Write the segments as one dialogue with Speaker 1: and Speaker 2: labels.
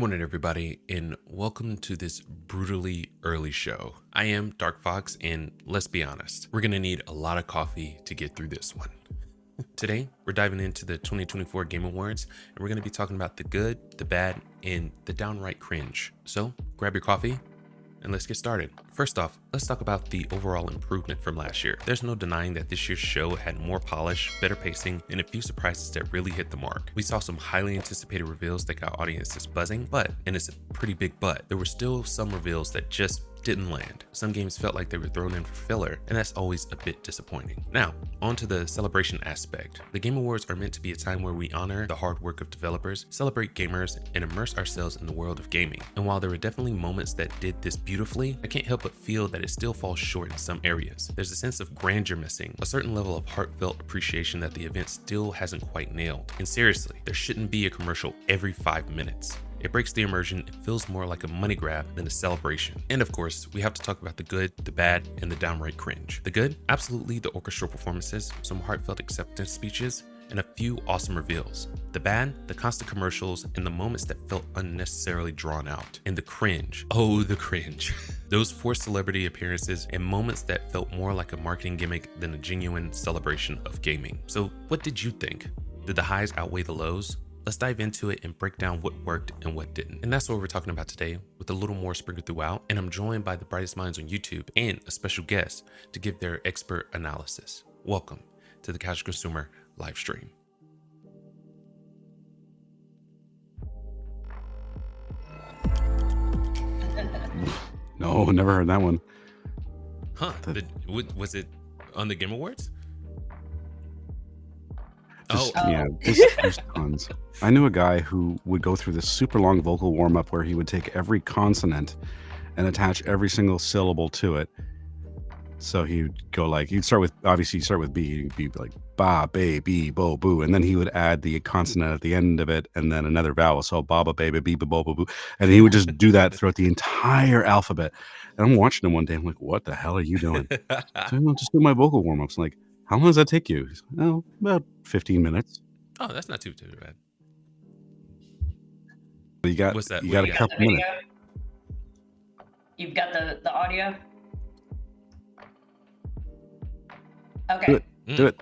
Speaker 1: morning, everybody, and welcome to this brutally early show. I am Dark Fox, and let's be honest, we're gonna need a lot of coffee to get through this one. Today, we're diving into the 2024 Game Awards, and we're gonna be talking about the good, the bad, and the downright cringe. So, grab your coffee, and let's get started. First off, let's talk about the overall improvement from last year. There's no denying that this year's show had more polish, better pacing, and a few surprises that really hit the mark. We saw some highly anticipated reveals that got audiences buzzing, but, and it's a pretty big but, there were still some reveals that just didn't land. Some games felt like they were thrown in for filler, and that's always a bit disappointing. Now, on to the celebration aspect. The Game Awards are meant to be a time where we honor the hard work of developers, celebrate gamers, and immerse ourselves in the world of gaming. And while there were definitely moments that did this beautifully, I can't help but feel that it still falls short in some areas. There's a sense of grandeur missing, a certain level of heartfelt appreciation that the event still hasn't quite nailed. And seriously, there shouldn't be a commercial every 5 minutes. It breaks the immersion. It feels more like a money grab than a celebration. And of course, we have to talk about the good, the bad, and the downright cringe. The good, absolutely the orchestral performances, some heartfelt acceptance speeches, and a few awesome reveals. The bad, the constant commercials, and the moments that felt unnecessarily drawn out. And the cringe, oh the cringe. Those forced celebrity appearances and moments that felt more like a marketing gimmick than a genuine celebration of gaming. So what did you think? Did the highs outweigh the lows? Let's dive into it and break down what worked and what didn't. And that's what we're talking about today, with a little more sprinkled throughout. And I'm joined by the brightest minds on YouTube and a special guest to give their expert analysis. Welcome to the Casual Consumer live stream.
Speaker 2: No, never heard that one.
Speaker 1: Huh? Was it on the Game Awards?
Speaker 2: Yeah, there's tons. I knew a guy who would go through this super long vocal warm-up where he would take every consonant and attach every single syllable to it. So he'd go like, you'd start with B, you'd be like ba, ba, bee, bo, boo, and then he would add the consonant at the end of it and then another vowel. So ba, ba, ba, ba, bee, ba, bo, bo, boo. And he would just do that throughout the entire alphabet. And I'm watching him one day, I'm like, what the hell are you doing? So I'll just do my vocal warm-ups. Like, how long does that take you? He's like, oh, about 15 minutes.
Speaker 1: Oh, that's not too bad.
Speaker 2: You got,
Speaker 1: What's that?
Speaker 2: You got a couple minutes.
Speaker 3: You've got the audio? Okay.
Speaker 2: Do it.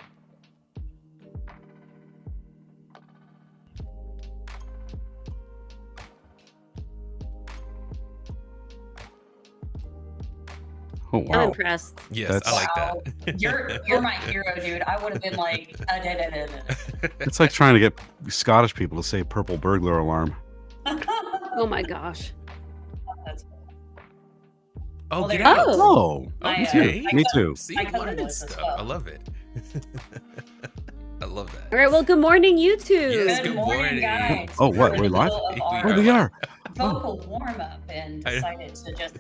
Speaker 2: Oh wow!
Speaker 4: I'm impressed.
Speaker 1: Yes, I like that.
Speaker 3: You're my hero, dude. I would have been like,
Speaker 2: It's like trying to get Scottish people to say "purple burglar alarm."
Speaker 4: Oh my gosh.
Speaker 3: That's
Speaker 1: Oh,
Speaker 3: Well, there
Speaker 1: get
Speaker 3: you
Speaker 1: out.
Speaker 3: go.
Speaker 2: Oh,
Speaker 3: My,
Speaker 1: Okay.
Speaker 2: me too.
Speaker 1: See,
Speaker 3: My cousin
Speaker 1: learning
Speaker 3: was as
Speaker 1: stuff.
Speaker 3: well.
Speaker 1: I love it. I love that.
Speaker 4: All right, well, good morning, YouTube.
Speaker 1: Yes,
Speaker 3: Good
Speaker 1: good
Speaker 3: morning,
Speaker 1: morning.
Speaker 3: guys.
Speaker 2: Oh, what?
Speaker 3: We're
Speaker 2: We're
Speaker 3: in the
Speaker 2: live?
Speaker 3: middle of
Speaker 1: We
Speaker 3: our
Speaker 2: Oh, we are.
Speaker 3: vocal warm-up and decided to just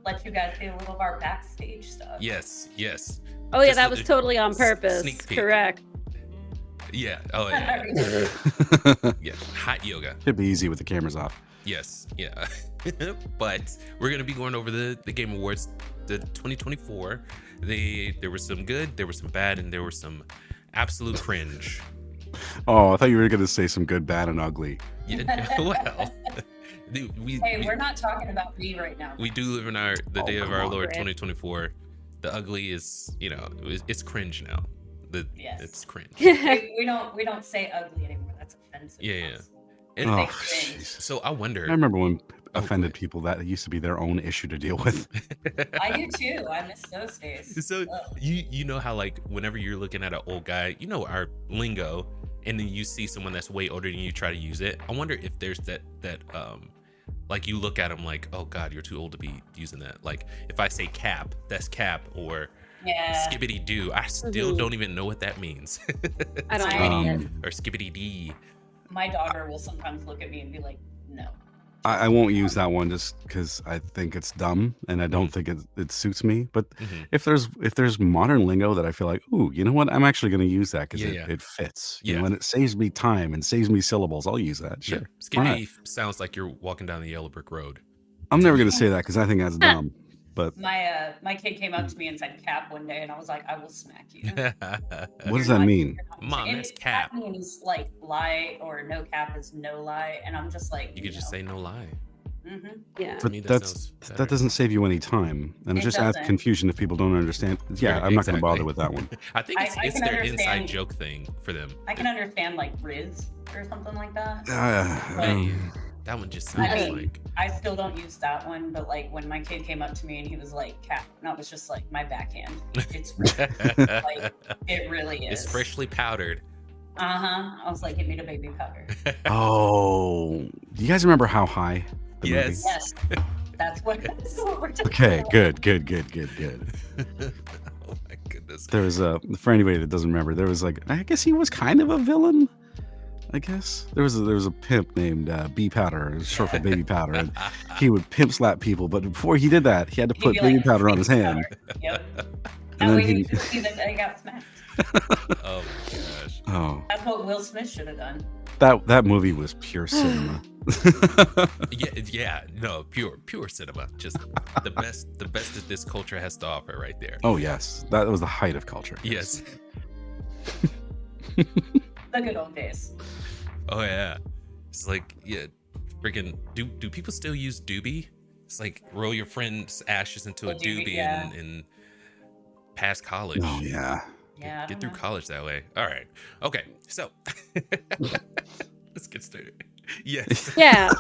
Speaker 3: let you guys get a little of our backstage stuff.
Speaker 1: Yes.
Speaker 4: Oh, yeah,
Speaker 1: Just
Speaker 4: that
Speaker 1: a-
Speaker 4: was totally on purpose.
Speaker 1: sneak peek.
Speaker 4: Correct.
Speaker 1: Yeah. Oh yeah. Yeah. Hot yoga.
Speaker 2: Should be easy with the cameras off.
Speaker 1: Yes. Yeah. But we're gonna be going over the Game Awards, the 2024. There was some good, there was some bad, and there was some absolute cringe.
Speaker 2: Oh, I thought you were going to say some good, bad, and ugly.
Speaker 1: Yeah. Well.
Speaker 3: We're not talking about me right now.
Speaker 1: We do live in the
Speaker 2: Oh,
Speaker 1: day of
Speaker 2: come
Speaker 1: our
Speaker 2: on,
Speaker 1: Lord
Speaker 4: Rick.
Speaker 1: 2024. The ugly is, it's cringe now.
Speaker 3: Yes.
Speaker 1: It's cringe.
Speaker 3: we don't say ugly anymore. That's offensive.
Speaker 1: Yeah.
Speaker 3: And
Speaker 2: Oh,
Speaker 3: they cringe.
Speaker 2: jeez.
Speaker 1: So I wonder.
Speaker 2: I remember when
Speaker 1: Oh,
Speaker 2: offended
Speaker 1: good.
Speaker 2: people, that used to be their own issue to deal with.
Speaker 3: I do too. I miss those days.
Speaker 1: So
Speaker 3: Ugh.
Speaker 1: you know how like whenever you're looking at an old guy, you know our lingo, and then you see someone that's way older than you try to use it. I wonder if there's that like you look at them like, oh God, you're too old to be using that. Like if I say cap, that's cap, or
Speaker 3: Yeah.
Speaker 1: skibbity doo. I still
Speaker 4: Mhm.
Speaker 1: don't even know what that means.
Speaker 4: I don't
Speaker 3: Skibbity
Speaker 4: know.
Speaker 1: Or skibbity dee.
Speaker 3: My daughter will sometimes look at me and be like, no.
Speaker 2: I won't use that one just because I think it's dumb and I don't think it suits me. But
Speaker 1: Mhm.
Speaker 2: if there's modern lingo that I feel like, ooh, you know what, I'm actually going to use that because
Speaker 1: Yeah.
Speaker 2: it fits.
Speaker 1: Yeah.
Speaker 2: You know, and it saves me time and saves me syllables. I'll use that. Sure.
Speaker 1: Yeah.
Speaker 2: Why not?
Speaker 1: Skibbity sounds like you're walking down the yellow brick road.
Speaker 2: I'm never going to say that because I think that's dumb. But
Speaker 3: my kid came up to me and said cap one day, and I was like, I will smack you.
Speaker 2: what does that mean?
Speaker 1: Mom, that's cap.
Speaker 3: That means like lie, or no cap is no lie, and I'm just like,
Speaker 1: You could just say no lie.
Speaker 4: Yeah.
Speaker 1: To
Speaker 2: But
Speaker 1: me, that
Speaker 2: that's
Speaker 1: sounds better.
Speaker 2: that doesn't save you any time, and it
Speaker 3: It
Speaker 2: just adds
Speaker 3: doesn't.
Speaker 2: confusion if people don't understand. Yeah, I'm not going to bother
Speaker 1: exactly.
Speaker 2: with that one.
Speaker 1: I think
Speaker 3: I
Speaker 1: it's
Speaker 3: can
Speaker 1: their inside
Speaker 3: understand-
Speaker 1: joke thing for them.
Speaker 3: I can understand like Riz or something like that.
Speaker 1: That one just
Speaker 3: I
Speaker 1: sounds
Speaker 3: mean,
Speaker 1: like
Speaker 3: I still don't use that one, but like when my kid came up to me and he was like cap, and I was just like, my backhand. It's like it really is.
Speaker 1: it's freshly powdered.
Speaker 3: I was like, give me the baby powder.
Speaker 2: Oh, do you guys remember How High? The movie?
Speaker 1: Yes.
Speaker 3: Yes, that's what we're talking
Speaker 2: Okay,
Speaker 3: about.
Speaker 2: good.
Speaker 1: Oh my goodness.
Speaker 2: There was for anybody that doesn't remember, there was like, I guess he was kind of a villain. I guess there was a pimp named B Powder, short for Baby Powder, and he would pimp slap people. But before he did that, he had to
Speaker 3: He'd
Speaker 2: put
Speaker 3: be
Speaker 2: baby
Speaker 3: like,
Speaker 2: powder on his
Speaker 3: "Baby
Speaker 2: hand.
Speaker 3: powder." Yep.
Speaker 2: And
Speaker 3: That
Speaker 2: then
Speaker 3: way
Speaker 2: he-
Speaker 3: you could see that they got smacked.
Speaker 1: Oh my gosh.
Speaker 2: Oh,
Speaker 3: That's what Will Smith should have done.
Speaker 2: that movie was pure cinema.
Speaker 1: No, pure cinema. Just the best that this culture has to offer right there.
Speaker 2: Oh yes, that was the height of culture.
Speaker 1: Yes.
Speaker 3: The good old days.
Speaker 1: Oh yeah. It's like, yeah, freaking do people still use doobie? It's like roll your friend's ashes into a
Speaker 3: A doobie,
Speaker 1: doobie
Speaker 3: yeah.
Speaker 1: and pass college.
Speaker 2: Oh yeah.
Speaker 3: Yeah. I
Speaker 1: Get
Speaker 3: don't
Speaker 1: through
Speaker 3: know.
Speaker 1: college that way. All right. Okay. So let's get started. Yes.
Speaker 4: Yeah.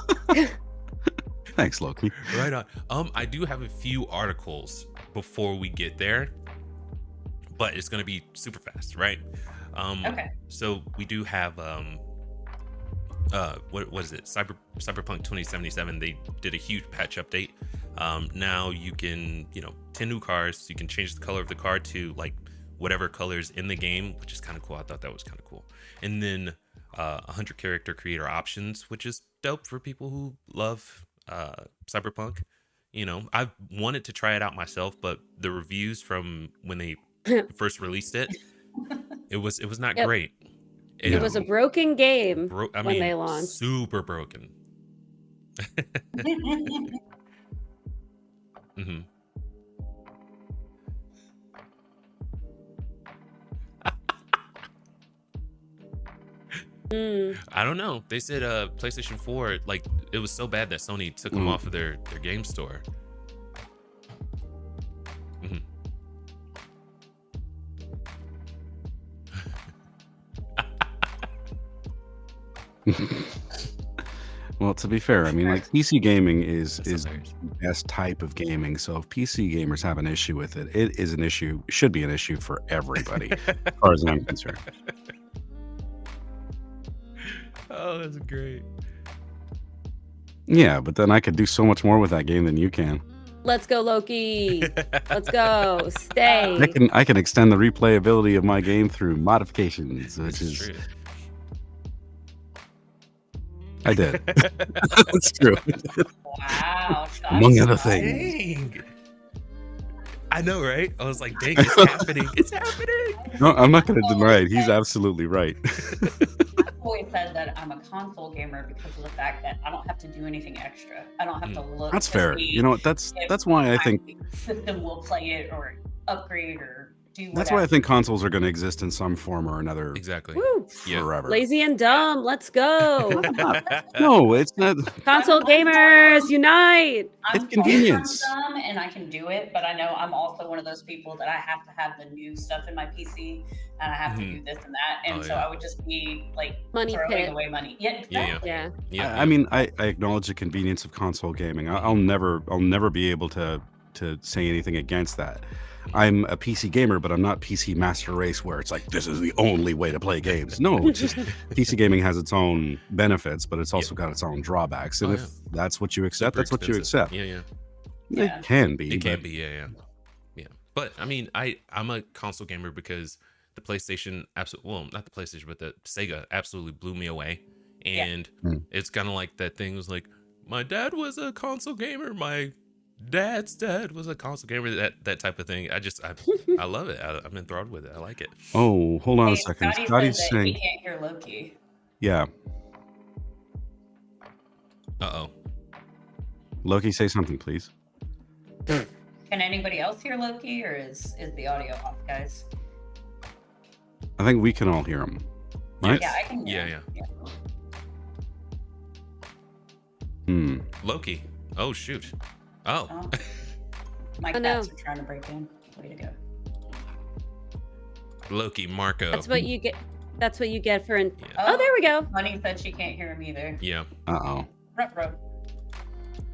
Speaker 2: Thanks, Loki.
Speaker 1: Right on. I do have a few articles before we get there, but it's gonna be super fast, right?
Speaker 3: Okay.
Speaker 1: So we do have what was it? Cyberpunk 2077. They did a huge patch update. Now you can, 10 new cars. You can change the color of the car to like whatever colors in the game, which is kind of cool. I thought that was kind of cool. And then 100 character creator options, which is dope for people who love Cyberpunk. I've wanted to try it out myself, but the reviews from when they first released it, it was not
Speaker 4: Yep.
Speaker 1: great.
Speaker 4: It was a broken game
Speaker 1: when
Speaker 4: when they launched.
Speaker 1: super broken. hmm
Speaker 4: Mm.
Speaker 1: I don't know. They said PlayStation 4, like it was so bad that Sony took them off of their game store. Mhm.
Speaker 2: Well, to be fair, I mean, like PC gaming is
Speaker 1: That's
Speaker 2: the
Speaker 1: hilarious.
Speaker 2: best type of gaming. So if PC gamers have an issue with it, it is an issue. Should be an issue for everybody, as far as I'm concerned.
Speaker 1: Oh, that's great.
Speaker 2: Yeah, but then I could do so much more with that game than you can.
Speaker 4: Let's go, Loki. Let's go. Stay.
Speaker 2: I can extend the replayability of my game through modifications, which
Speaker 1: This
Speaker 2: is
Speaker 1: is true.
Speaker 2: I did. That's true.
Speaker 3: Wow. shots
Speaker 2: Among other
Speaker 3: fired.
Speaker 2: things.
Speaker 1: Dang. I know, right? I was like, dang, it's happening. It's happening.
Speaker 2: No, I'm not going to deny it. He's absolutely right.
Speaker 3: I've always said that I'm a console gamer because of the fact that I don't have to do anything extra. I don't have to look.
Speaker 2: That's
Speaker 3: to
Speaker 2: fair.
Speaker 3: see
Speaker 2: You know what? That's why I think
Speaker 3: the system will play it or upgrade or do whatever.
Speaker 2: that's why I think consoles are going to exist in some form or another
Speaker 1: Exactly.
Speaker 4: Woo.
Speaker 1: Yeah.
Speaker 2: forever.
Speaker 4: Lazy and dumb. Let's go.
Speaker 2: No, it's not.
Speaker 4: Console gamers, unite.
Speaker 3: I'm
Speaker 2: It's convenience.
Speaker 3: dumb and I can do it, but I know I'm also one of those people that I have to have the new stuff in my PC and I have to do this and that, and
Speaker 1: Oh,
Speaker 3: so
Speaker 1: yeah.
Speaker 3: I would just be like
Speaker 4: Money
Speaker 3: throwing
Speaker 4: pit.
Speaker 3: away money. Yeah,
Speaker 1: Yeah,
Speaker 3: exactly.
Speaker 4: Yeah.
Speaker 1: Yeah.
Speaker 2: I mean, I acknowledge the convenience of console gaming. I'll never be able to say anything against that. I'm a PC gamer, but I'm not PC master race where it's like this is the only way to play games. No, it's just PC gaming has its own benefits, but it's also got its own drawbacks. And
Speaker 1: Oh,
Speaker 2: if
Speaker 1: yeah.
Speaker 2: that's what you accept,
Speaker 1: Super
Speaker 2: that's what you
Speaker 1: expensive.
Speaker 2: accept.
Speaker 1: Yeah.
Speaker 3: Yeah.
Speaker 2: It can be.
Speaker 1: It can
Speaker 2: but
Speaker 1: be, yeah. But I I'm a console gamer because the PlayStation well, not the PlayStation, but the Sega absolutely blew me away. And it's kind of like that thing was like, my dad was a console gamer, my dad's dad was a console gamer, that type of thing. I love it. I'm enthralled with it. I like it.
Speaker 2: Oh, hold on
Speaker 3: Hey,
Speaker 2: a second.
Speaker 3: Scotty
Speaker 2: Scotty's
Speaker 3: said that we
Speaker 2: saying,
Speaker 3: can't hear Loki.
Speaker 2: yeah.
Speaker 1: Uh-oh.
Speaker 2: Loki, say something, please.
Speaker 3: Can Can anybody else hear Loki, or is the audio off, guys?
Speaker 2: I think we can all hear him. Right?
Speaker 3: Yeah, I can hear
Speaker 1: Yeah.
Speaker 3: him.
Speaker 1: Loki. Oh shoot. Oh.
Speaker 3: Oh. My
Speaker 4: Oh,
Speaker 3: cats
Speaker 4: no.
Speaker 3: are trying to break in. Way to go.
Speaker 1: Loki, Marco.
Speaker 4: That's what you get. That's what you get for.
Speaker 1: Yeah.
Speaker 4: Oh, there we go.
Speaker 3: Honey said she can't hear him either.
Speaker 1: Yeah.
Speaker 2: Uh-oh.
Speaker 3: Ruh-roh.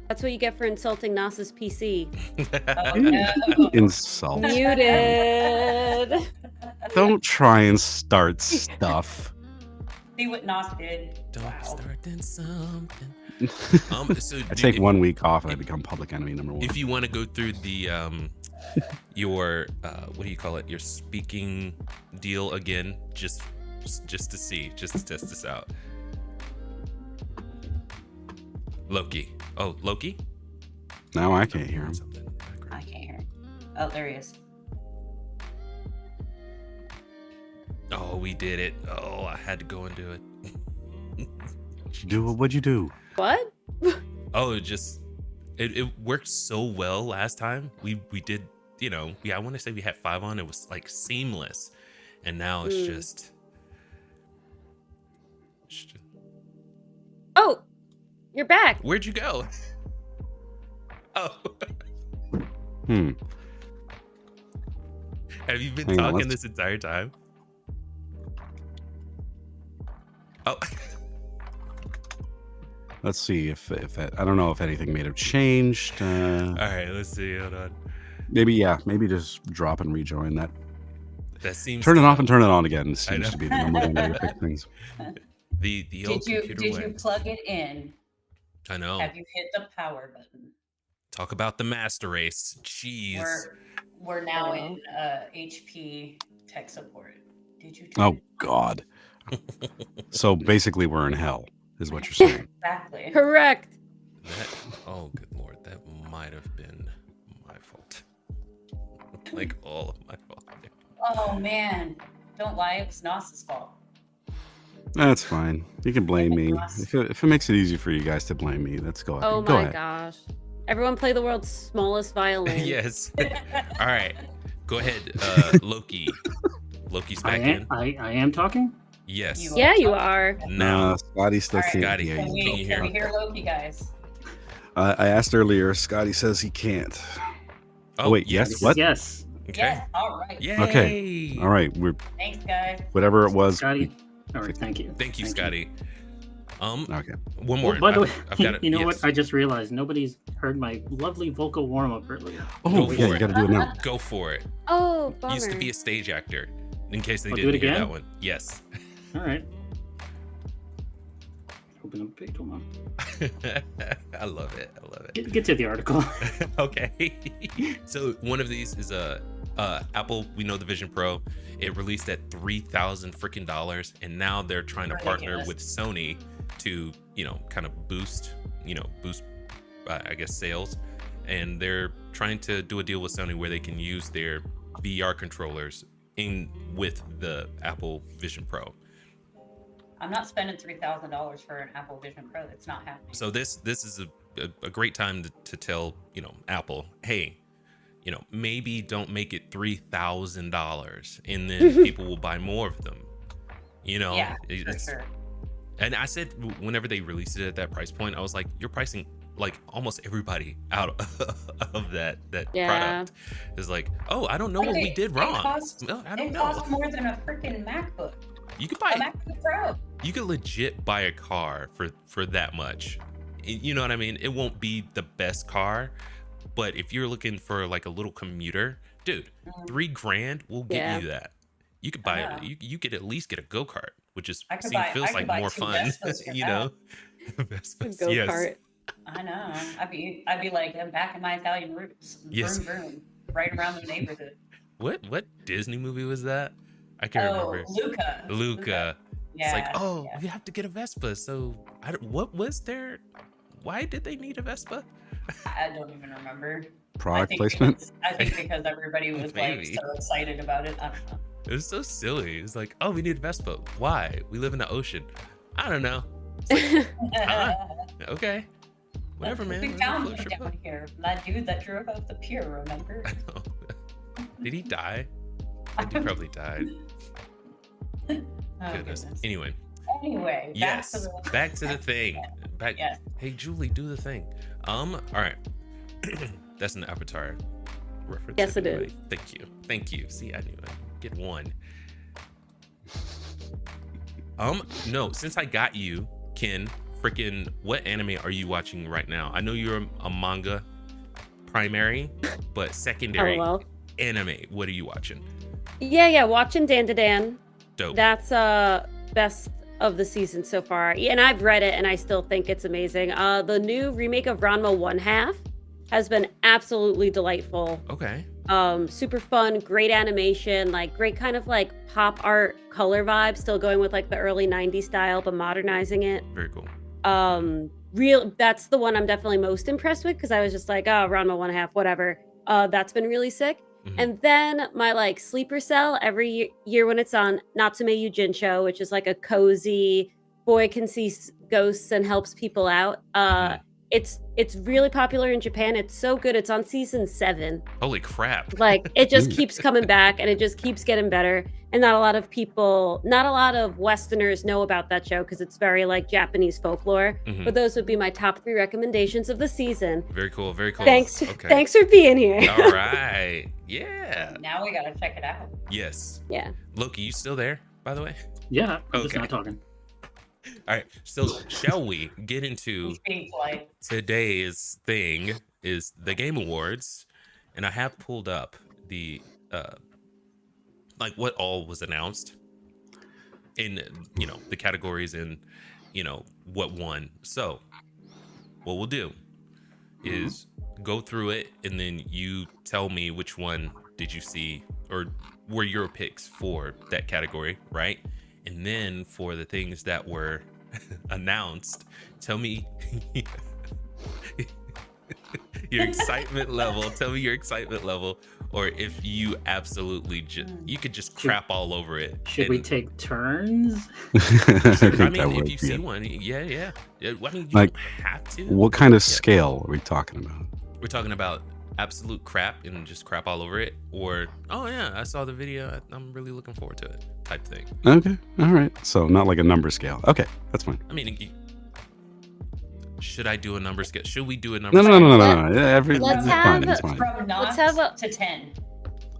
Speaker 4: That's what you get for insulting Knoss's PC.
Speaker 3: Oh, no.
Speaker 2: Insult.
Speaker 4: Muted.
Speaker 2: Don't try and start stuff.
Speaker 3: See what Nos did.
Speaker 1: Don't
Speaker 3: Wow.
Speaker 1: start then something. So
Speaker 2: I take 1 week off and I become public enemy number 1.
Speaker 1: if you want to go through the your what do you call it, your speaking deal again, just to see, just to test this out. Loki. Oh, Loki.
Speaker 2: Now I can't hear him.
Speaker 1: Something in the background.
Speaker 3: I can't hear him. Oh, there he is.
Speaker 1: Oh, we did it. Oh, I had to go and do it.
Speaker 2: What'd you do?
Speaker 4: What?
Speaker 1: Oh, it worked so well last time. We did, I want to say we had 5 on. It was like seamless, and now it's just.
Speaker 4: Oh, you're back.
Speaker 1: Where'd you go? Oh, have you been
Speaker 2: Hang on,
Speaker 1: talking
Speaker 2: let's-
Speaker 1: this entire time? Oh,
Speaker 2: Let's see if that, I don't know if anything may have changed.
Speaker 1: all right. Let's see. Hold on.
Speaker 2: Maybe just drop and rejoin that.
Speaker 1: That seems.
Speaker 2: Turn it off and turn it on again.
Speaker 1: I
Speaker 2: Seems
Speaker 1: know.
Speaker 2: to be the number one way to fix things.
Speaker 1: The old
Speaker 3: Did
Speaker 1: computer
Speaker 3: you
Speaker 1: way.
Speaker 3: plug it in?
Speaker 1: I know.
Speaker 3: Have you hit the power button?
Speaker 1: Talk about the master race. Jeez.
Speaker 3: We're now in HP tech support. Did you?
Speaker 2: Oh God. So basically, we're in hell, is what you're saying.
Speaker 3: Exactly.
Speaker 4: Correct.
Speaker 1: Oh, good lord, that might have been my fault. Like all of my fault.
Speaker 3: Oh man, don't lie. It was Nos's fault.
Speaker 2: That's fine. You can blame me if it makes it easy for you guys to blame me. Let's go.
Speaker 4: Oh
Speaker 2: Go
Speaker 4: my
Speaker 2: ahead.
Speaker 4: gosh. Everyone play the world's smallest violin.
Speaker 1: Yes. All right. Go ahead, Loki. Loki's back in.
Speaker 5: I am talking.
Speaker 1: Yes.
Speaker 3: You
Speaker 4: Yeah, you are.
Speaker 1: Now.
Speaker 2: Scotty still
Speaker 3: All right,
Speaker 2: can't
Speaker 1: Scotty,
Speaker 2: hear
Speaker 3: Can
Speaker 2: you.
Speaker 3: we,
Speaker 1: Can you hear
Speaker 3: can we
Speaker 1: me?
Speaker 3: hear Loki, guys?
Speaker 2: I asked earlier. Scotty says he can't. Oh, wait, yes? What?
Speaker 5: Yes.
Speaker 1: Okay.
Speaker 3: Yes. All right.
Speaker 1: Yay.
Speaker 2: Okay. All right. We're
Speaker 3: Thanks, guys.
Speaker 2: whatever it was.
Speaker 5: Scotty. All right. Thank you.
Speaker 1: Thank you, Scotty.
Speaker 2: Okay.
Speaker 1: One more.
Speaker 5: Oh, by the way,
Speaker 1: I've got it.
Speaker 5: you know
Speaker 1: Yes.
Speaker 5: what? I just realized nobody's heard my lovely vocal warm up earlier.
Speaker 2: Oh
Speaker 1: Go
Speaker 2: yeah,
Speaker 1: for
Speaker 2: you
Speaker 1: it.
Speaker 2: got to do it now.
Speaker 1: Go for it.
Speaker 4: Oh, bummer.
Speaker 1: Used to be a stage actor. In case they
Speaker 5: I'll do
Speaker 1: didn't
Speaker 5: it
Speaker 1: hear
Speaker 5: again?
Speaker 1: that one. Yes.
Speaker 5: All right. Open up the page. Hold on.
Speaker 1: I love it. I love it.
Speaker 5: Get to the article.
Speaker 1: Okay. So one of these is Apple. We know the Vision Pro. It released at $3,000 freaking dollars, and now they're trying to partner
Speaker 3: Ridiculous.
Speaker 1: with Sony to kind of boost I guess sales, and they're trying to do a deal with Sony where they can use their VR controllers in with the Apple Vision Pro.
Speaker 3: I'm not spending $3,000 for an Apple Vision Pro. It's not happening.
Speaker 1: So this is a great time to tell Apple, hey, maybe don't make it $3,000, and then people will buy more of them.
Speaker 3: Yeah, for
Speaker 1: It's-
Speaker 3: sure.
Speaker 1: And I said whenever they released it at that price point, I was like, you're pricing like almost everybody out of that
Speaker 4: Yeah.
Speaker 1: product. It's like, oh, I don't know what we did wrong.
Speaker 3: It costs,
Speaker 1: No, I don't
Speaker 3: it
Speaker 1: know.
Speaker 3: costs more than a freaking MacBook.
Speaker 1: You could
Speaker 3: A
Speaker 1: buy
Speaker 3: MacBook Pro.
Speaker 1: you could legit buy a car for that much. You know what I mean? It won't be the best car, but if you're looking for like a little commuter, dude, $3,000 will get
Speaker 4: Yeah.
Speaker 1: you that. You could buy
Speaker 3: Yeah.
Speaker 1: it. You could at least get a go-kart, which is
Speaker 3: I could
Speaker 1: feels
Speaker 3: buy
Speaker 1: like
Speaker 3: two
Speaker 1: more fun.
Speaker 3: Vespas for
Speaker 1: You know, Vespas,
Speaker 4: Go
Speaker 1: yes.
Speaker 4: kart.
Speaker 3: I know. I'd be like, I'm back in my Italian roots.
Speaker 1: Yes.
Speaker 3: Vroom, vroom, right around the neighborhood.
Speaker 1: What Disney movie was that? I can't remember.
Speaker 3: Luca.
Speaker 1: Luca.
Speaker 3: Yeah.
Speaker 1: It's like, oh,
Speaker 3: yeah.
Speaker 1: we have to get a Vespa. So what was there? Why did they need a Vespa?
Speaker 3: I don't even remember.
Speaker 2: Product placement.
Speaker 3: I think because everybody was like
Speaker 1: Maybe.
Speaker 3: so excited about it. I don't know.
Speaker 1: It was so silly. It's like, oh, we need a Vespa. Why? We live in the ocean. I don't know. Okay. Whatever, man.
Speaker 3: We
Speaker 1: Let's
Speaker 3: found
Speaker 1: float
Speaker 3: him
Speaker 1: your boat.
Speaker 3: down here. That dude that drove off the pier, remember?
Speaker 1: I know. Did he die? I think he probably died.
Speaker 3: Oh,
Speaker 1: Goodness.
Speaker 3: goodness.
Speaker 1: Anyway,
Speaker 3: Anyway,
Speaker 1: yes. Back to the thing. Back.
Speaker 3: Yes.
Speaker 1: Hey, Julie, do the thing. All right. That's an Avatar reference.
Speaker 4: Yes, it
Speaker 1: everybody.
Speaker 4: is.
Speaker 1: Thank you. Thank you. See, I knew I'd get one. No, since I got you, Ken, freaking, what anime are you watching right now? I know you're a manga primary, but secondary
Speaker 4: LOL.
Speaker 1: anime. What are you watching?
Speaker 4: Yeah, watching Dan to Dan.
Speaker 1: Dope.
Speaker 4: That's best of the season so far. Yeah, and I've read it and I still think it's amazing. The new remake of Ranma 1/2 has been absolutely delightful.
Speaker 1: Okay.
Speaker 4: Super fun, great animation, like great kind of like pop art color vibe, still going with like the early 90s style but modernizing it.
Speaker 1: Very cool.
Speaker 4: That's the one I'm definitely most impressed with because I was just like, oh, Ranma 1/2, whatever. That's been really sick.
Speaker 1: Mhm.
Speaker 4: And then my like sleeper cell every year when it's on Natsume Yujincho, which is like a cozy boy can see ghosts and helps people out. It's really popular in Japan. It's so good. It's on season 7.
Speaker 1: Holy crap.
Speaker 4: Like it just keeps coming back and it just keeps getting better. And not a lot of Westerners know about that show because it's very like Japanese folklore.
Speaker 1: Mhm.
Speaker 4: But those would be my top 3 recommendations of the season.
Speaker 1: Very cool. Very cool.
Speaker 4: Thanks.
Speaker 1: Okay.
Speaker 4: Thanks for being here.
Speaker 1: All right. Yeah.
Speaker 3: Now we gotta check it out.
Speaker 1: Yes.
Speaker 4: Yeah.
Speaker 1: Loki, you still there, by the way?
Speaker 5: Yeah, I'm just
Speaker 1: Okay.
Speaker 5: not talking.
Speaker 1: All right. So shall we get into
Speaker 3: He's being polite.
Speaker 1: today's thing is the Game Awards. And I have pulled up the like what all was announced in the categories and what won. So what we'll do is go through it and then you tell me which one did you see or were your picks for that category, right? And then for the things that were announced, tell me your excitement level. Tell me your excitement level, or if you absolutely you could just crap all over it.
Speaker 5: Should we take turns?
Speaker 1: I mean, if you see one, yeah. I mean, you
Speaker 2: Like,
Speaker 1: don't have to.
Speaker 2: What kind of scale are we talking about?
Speaker 1: We're talking about absolute crap and just crap all over it, or oh yeah, I saw the video, I'm really looking forward to it type thing.
Speaker 2: Okay, all right. So not like a number scale. Okay, that's fine.
Speaker 1: I mean, should I do a number scale? Should we do a number
Speaker 2: No.
Speaker 1: scale?
Speaker 2: Yeah,
Speaker 4: Let's
Speaker 2: it's
Speaker 4: have
Speaker 2: fine. It's fine.
Speaker 3: From not
Speaker 4: Let's have a-
Speaker 3: to 10.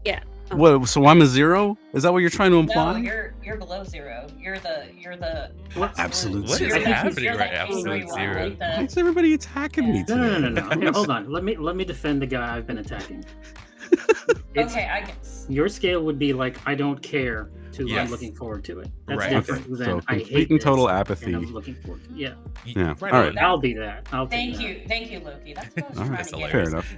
Speaker 4: Yeah.
Speaker 2: What? So I'm a 0? Is that what you're trying to
Speaker 3: No,
Speaker 2: imply?
Speaker 3: you're below 0. You're the
Speaker 5: What?
Speaker 2: Absolute
Speaker 1: What is
Speaker 2: zero.
Speaker 1: happening
Speaker 3: You're
Speaker 1: right
Speaker 3: the
Speaker 1: now?
Speaker 3: angry
Speaker 1: Absolute
Speaker 3: one,
Speaker 1: zero.
Speaker 3: like
Speaker 2: Why
Speaker 3: the-
Speaker 2: is everybody attacking me
Speaker 3: Yeah.
Speaker 2: today?
Speaker 5: No. Okay, hold on. Let me defend the guy I've been attacking. It's,
Speaker 3: Okay, I guess.
Speaker 5: Your scale would be like I don't care to
Speaker 1: Yes.
Speaker 5: I'm looking forward to it. That's
Speaker 1: Right.
Speaker 5: different
Speaker 2: Okay.
Speaker 5: than
Speaker 2: So
Speaker 5: I
Speaker 2: complete
Speaker 5: hate
Speaker 2: and
Speaker 5: this,
Speaker 2: total
Speaker 5: and
Speaker 2: apathy.
Speaker 5: I'm looking forward to it. Yeah,
Speaker 2: Yeah,
Speaker 1: Right
Speaker 2: all
Speaker 1: on.
Speaker 2: right.
Speaker 5: I'll be that. I'll take
Speaker 3: Thank you, Loki. That's what I was
Speaker 2: All
Speaker 3: trying
Speaker 2: right,
Speaker 3: to
Speaker 1: That's
Speaker 3: get.
Speaker 2: fair
Speaker 3: at.
Speaker 2: enough.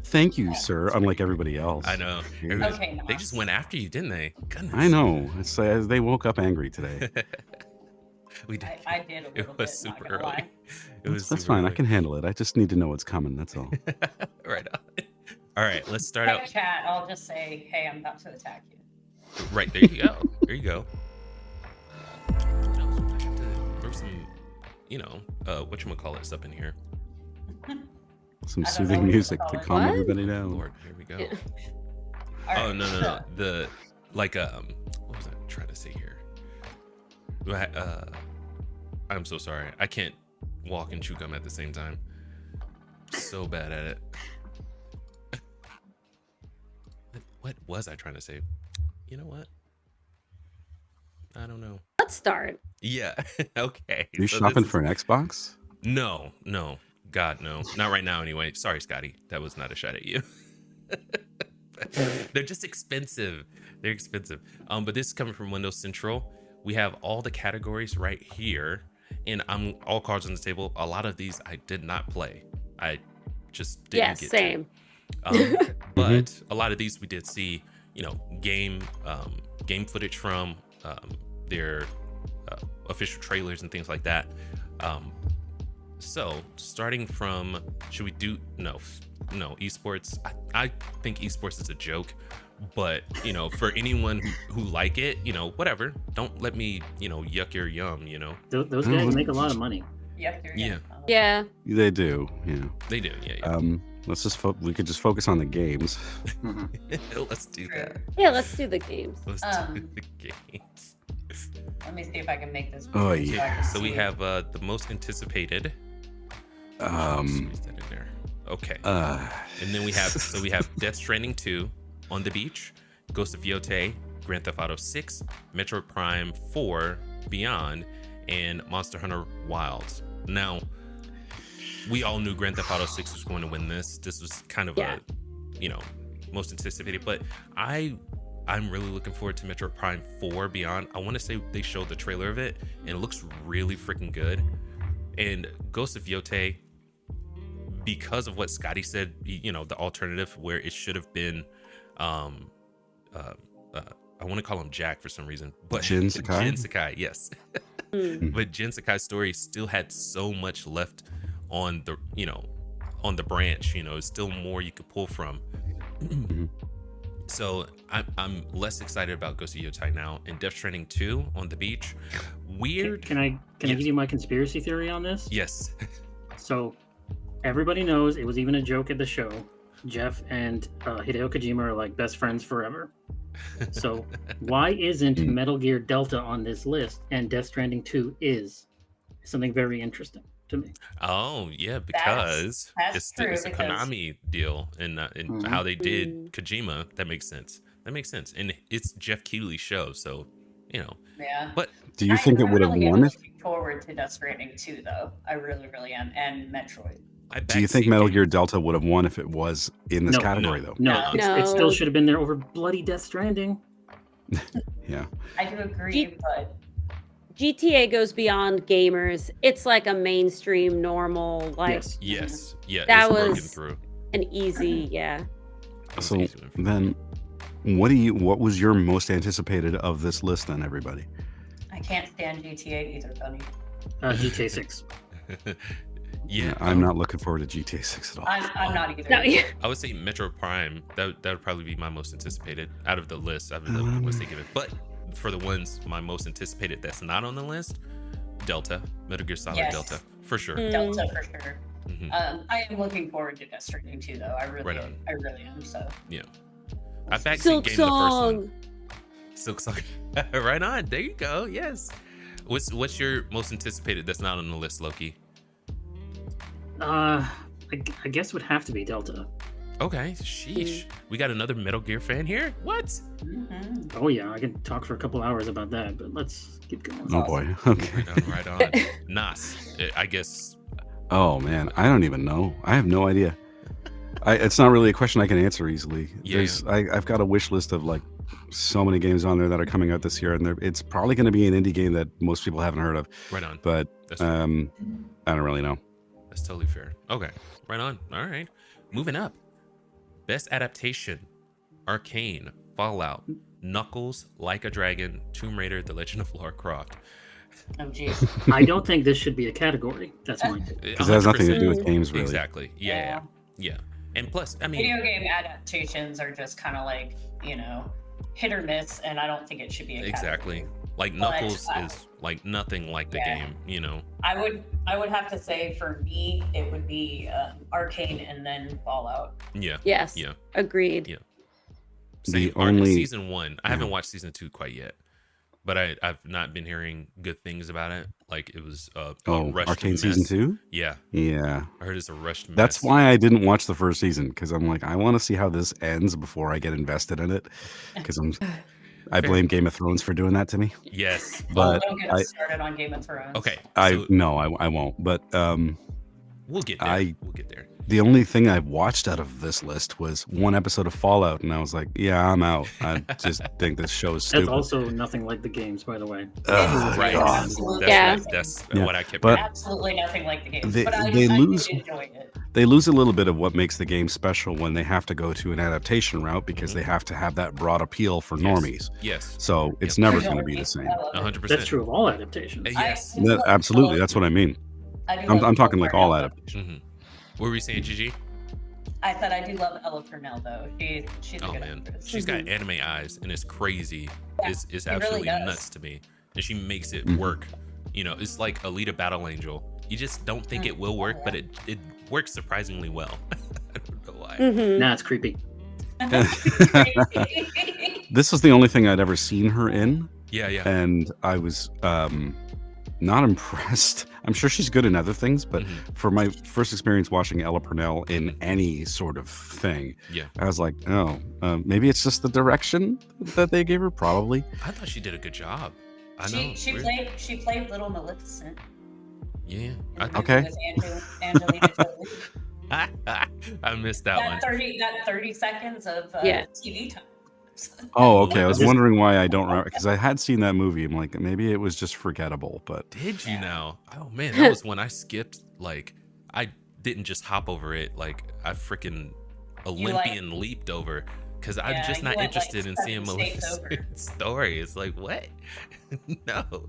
Speaker 2: Thank you, sir. Unlike everybody else.
Speaker 1: I know.
Speaker 2: Yeah.
Speaker 3: Okay,
Speaker 1: They just went after you, didn't they? Goodness.
Speaker 2: I know. It's, they woke up angry today.
Speaker 1: We did.
Speaker 3: I did a little
Speaker 1: It was
Speaker 3: bit, not
Speaker 1: super
Speaker 3: gonna
Speaker 1: early.
Speaker 3: lie.
Speaker 1: It was
Speaker 2: That's
Speaker 1: super
Speaker 2: fine. I
Speaker 1: early.
Speaker 2: can handle it. I just need to know what's coming. That's all.
Speaker 1: Right on. All right, let's start
Speaker 3: Hey,
Speaker 1: out
Speaker 3: chat, I'll just say, hey, I'm about to attack you.
Speaker 1: right there. You go. There you go. I have to throw some, whatchamacallits up in here.
Speaker 2: Some
Speaker 3: I don't know
Speaker 2: soothing
Speaker 3: what you
Speaker 2: music
Speaker 3: call
Speaker 2: to
Speaker 3: it.
Speaker 2: calm
Speaker 4: What?
Speaker 2: everybody down.
Speaker 1: Lord, here we go.
Speaker 4: Yeah.
Speaker 3: All
Speaker 1: Oh
Speaker 3: right,
Speaker 1: no.
Speaker 3: so-
Speaker 1: The what was I trying to say here? I'm so sorry. I can't walk and chew gum at the same time. So bad at it. What was I trying to say? You know what? I don't know.
Speaker 4: Let's start.
Speaker 1: Yeah. Okay.
Speaker 2: You
Speaker 1: so
Speaker 2: shopping
Speaker 1: this
Speaker 2: for an Xbox?
Speaker 1: No. God, no. Not right now anyway. Sorry, Scotty. That was not a shot at you. They're just expensive. They're expensive. But this is coming from Windows Central. We have all the categories right here. And I'm all cards on the table. A lot of these I did not play. I just didn't
Speaker 4: Yes,
Speaker 1: get
Speaker 4: same.
Speaker 1: to. But a lot of these we did see, game footage from their official trailers and things like that. So starting from, should we do no esports? I think esports is a joke, but for anyone who like it, whatever. Don't let me yuck your yum.
Speaker 5: Those guys make a lot of money.
Speaker 3: You have to read
Speaker 1: Yeah.
Speaker 3: it.
Speaker 4: Yeah.
Speaker 2: They do. Yeah.
Speaker 1: They do. Yeah.
Speaker 2: Let's just we could just focus on the games.
Speaker 5: Mhm.
Speaker 1: Let's do that.
Speaker 4: Yeah, let's do the games.
Speaker 1: Let's do the games.
Speaker 3: Let me see if I can make this.
Speaker 2: Oh,
Speaker 3: bigger
Speaker 2: yeah.
Speaker 3: I can
Speaker 1: So we
Speaker 3: see.
Speaker 1: have the most anticipated. Squeeze that in there. Okay. And then we have Death Stranding 2, On the Beach, Ghost of Yotei, Grand Theft Auto 6, Metroid Prime 4, Beyond, and Monster Hunter Wilds. Now, we all knew Grand Theft Auto 6 was going to win this. This was kind of a, most anticipated, but I'm really looking forward to Metroid Prime 4 Beyond. I want to say they showed the trailer of it, and it looks really freaking good. And Ghost of Yotei, because of what Scotty said, the alternative where it should have been, I want to call him Jack for some reason, but
Speaker 2: Jin Sakai?
Speaker 1: Jin Sakai, yes. But Jin Sakai's story still had so much left on the, on the branch. It's still more you could pull from. So I'm less excited about Ghost of Yotei now. And Death Stranding 2, On the Beach, weird.
Speaker 5: Can I give you my conspiracy theory on this?
Speaker 1: Yes.
Speaker 5: So everybody knows, it was even a joke at the show, Jeff and Hideo Kojima are like best friends forever. So why isn't Metal Gear Delta on this list and Death Stranding 2 is? Something very interesting to me.
Speaker 1: Oh yeah, because
Speaker 3: that's true,
Speaker 1: it's a
Speaker 3: because-
Speaker 1: Konami deal, and how they did Kojima. That makes sense. And it's Jeff Keighley's show, so
Speaker 3: Yeah.
Speaker 1: But
Speaker 2: Do you think it would have won it?
Speaker 3: Looking forward to Death Stranding 2, though. I really, really am, and Metroid.
Speaker 2: Do you think Metal Gear Delta would have won if it was in this category, though?
Speaker 5: No,
Speaker 3: No.
Speaker 5: it still should have been there over bloody Death Stranding.
Speaker 2: Yeah.
Speaker 3: I do agree, but
Speaker 4: GTA goes beyond gamers. It's like a mainstream, normal, like
Speaker 5: Yes.
Speaker 1: Yeah,
Speaker 4: That
Speaker 1: it's broken
Speaker 4: was-
Speaker 1: through.
Speaker 4: an easy, yeah.
Speaker 1: It's
Speaker 2: So
Speaker 1: an easy one.
Speaker 2: then, what was your most anticipated of this list? Then, everybody.
Speaker 3: I can't stand GTA either, Bunny.
Speaker 5: GTA 6.
Speaker 1: Yeah,
Speaker 2: I'm not looking forward to GTA 6 at all.
Speaker 3: I'm not either.
Speaker 4: No, yeah.
Speaker 1: I would say Metro Prime. That would probably be my most anticipated out of the list. Out of the ones they give it. But for the ones my most anticipated that's not on the list, Delta, Metal Gear Solid
Speaker 3: Yes.
Speaker 1: Delta, for sure.
Speaker 3: Delta for sure.
Speaker 1: Mhm.
Speaker 3: I am looking forward to Death Stranding 2, though. I really am. So
Speaker 1: I backseat
Speaker 4: Silk
Speaker 1: game the first
Speaker 4: Song.
Speaker 1: one. Silk Song. Right on. There you go. Yes. What's your most anticipated that's not on the list, Loki?
Speaker 5: I guess would have to be Delta.
Speaker 1: Okay. Sheesh. We got another Metal Gear fan here. What?
Speaker 3: mhm.
Speaker 5: Oh yeah, I can talk for a couple hours about that, but let's keep going.
Speaker 2: Oh boy. Okay.
Speaker 1: Right on. Nas. I guess.
Speaker 2: Oh man, I don't even know. I have no idea. It's not really a question I can answer easily.
Speaker 1: Yeah,
Speaker 2: I've got a wish list of like so many games on there that are coming out this year, and it's probably going to be an indie game that most people haven't heard of.
Speaker 1: Right on.
Speaker 2: But
Speaker 1: That's fair.
Speaker 2: I don't really know.
Speaker 1: That's totally fair. Okay. Right on. All right. Moving up. Best adaptation: Arcane, Fallout, Knuckles, Like a Dragon, Tomb Raider, The Legend of Lara Croft.
Speaker 3: Oh, geez.
Speaker 5: I don't think this should be a category. That's my
Speaker 2: Because it has nothing to do with
Speaker 1: 100%.
Speaker 2: games, really.
Speaker 1: Exactly. Yeah. And plus, I mean,
Speaker 3: Video game adaptations are just kind of like, hit or miss, and I don't think it should be a
Speaker 1: exactly.
Speaker 3: category.
Speaker 1: Like
Speaker 3: But,
Speaker 1: Knuckles is like nothing like the
Speaker 3: yeah.
Speaker 1: game,
Speaker 3: I would have to say for me, it would be Arcane and then Fallout.
Speaker 1: Yeah.
Speaker 4: Yes.
Speaker 1: Yeah.
Speaker 4: Agreed.
Speaker 1: Yeah.
Speaker 2: The
Speaker 1: Arcane
Speaker 2: only-
Speaker 1: season 1. I haven't watched season 2 quite yet, but I've not been hearing good things about it. Like it was a rushed
Speaker 2: Arcane
Speaker 1: mess.
Speaker 2: season 2?
Speaker 1: Yeah.
Speaker 2: Yeah.
Speaker 1: I heard it's a rushed mess.
Speaker 2: That's why I didn't watch the first season, because I'm like, I want to see how this ends before I get invested in it. Because I blame Game of Thrones for doing that to me.
Speaker 1: Yes.
Speaker 2: But
Speaker 3: don't get us started on Game of Thrones.
Speaker 1: Okay.
Speaker 2: I
Speaker 1: So
Speaker 2: won't. But
Speaker 1: we'll get there. We'll get there.
Speaker 2: the only thing I've watched out of this list was one episode of Fallout, and I was like, yeah, I'm out. I just think this show is
Speaker 5: That's
Speaker 2: stupid.
Speaker 5: also nothing like the games, by the way.
Speaker 2: Ugh,
Speaker 1: Right.
Speaker 2: God.
Speaker 3: Absolutely.
Speaker 1: That's
Speaker 2: Yeah.
Speaker 1: what I kept
Speaker 2: But-
Speaker 1: hearing.
Speaker 3: Absolutely nothing like the game.
Speaker 2: They-
Speaker 3: But I
Speaker 2: they
Speaker 3: did
Speaker 2: lose-
Speaker 3: enjoy it.
Speaker 2: They lose a little bit of what makes the game special when they have to go to an adaptation route, because they have to have that broad appeal for normies.
Speaker 1: Yes.
Speaker 2: So it's
Speaker 1: Yep.
Speaker 2: never going to be the same.
Speaker 3: I love it.
Speaker 1: 100%.
Speaker 5: That's true of all adaptations.
Speaker 1: Yes.
Speaker 3: I do love
Speaker 2: Absolutely,
Speaker 3: Fallout.
Speaker 2: that's what I mean.
Speaker 3: I do
Speaker 2: I'm
Speaker 3: love
Speaker 2: talking like all
Speaker 3: Ella.
Speaker 2: adaptations.
Speaker 1: What were we saying, Gigi?
Speaker 3: I said I do love Ella Purnell though. She's a
Speaker 1: Oh
Speaker 3: good
Speaker 1: man,
Speaker 3: actress.
Speaker 1: she's got anime eyes, and it's crazy.
Speaker 3: Yeah,
Speaker 1: It's
Speaker 3: really
Speaker 1: absolutely
Speaker 3: does.
Speaker 1: nuts to me, and she makes it
Speaker 2: Mhm.
Speaker 1: work. You know, it's like Alita Battle Angel. You just don't think it will work, but it works surprisingly well. I don't know why.
Speaker 4: Mhm.
Speaker 5: Nah, it's creepy.
Speaker 2: This is the only thing I'd ever seen her in,
Speaker 1: Yeah, yeah.
Speaker 2: and I was not impressed. I'm sure she's good in other things, but for my first experience watching Ella Purnell in any sort of thing,
Speaker 1: Yeah.
Speaker 2: I was like, oh, maybe it's just the direction that they gave her. Probably.
Speaker 1: I thought she did a good job. I know.
Speaker 3: She played Little Maleficent.
Speaker 1: Yeah.
Speaker 2: Okay.
Speaker 3: With Angelina Jolie.
Speaker 1: I missed that one.
Speaker 3: That 30 seconds of TV time.
Speaker 2: Oh, okay. I was wondering why I don't remember, because I had seen that movie. I'm like, maybe it was just forgettable. But
Speaker 1: Did you now? Oh man, that was when I skipped. Like, I didn't just hop over it. Like, I freaking Olympian leaped over because I'm just not interested in seeing Maleficent's story. It's like, what? No.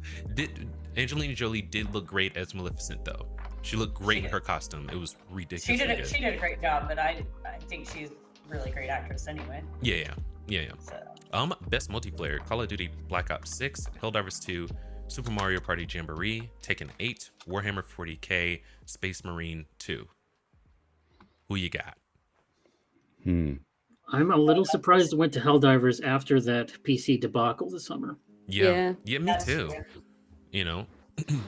Speaker 1: Angelina Jolie did look great as Maleficent though. She looked great in her costume. It was ridiculous.
Speaker 3: She did a great job, but I think she's a really great actress anyway.
Speaker 1: Yeah.
Speaker 3: So.
Speaker 1: Best multiplayer: Call of Duty Black Ops 6, Helldivers 2, Super Mario Party Jamboree, Tekken 8, Warhammer 40K, Space Marine 2. Who you got?
Speaker 5: I'm a little surprised it went to Helldivers after that PC debacle this summer.
Speaker 1: Yeah, me
Speaker 3: That's
Speaker 1: too.
Speaker 3: true.
Speaker 1: You know,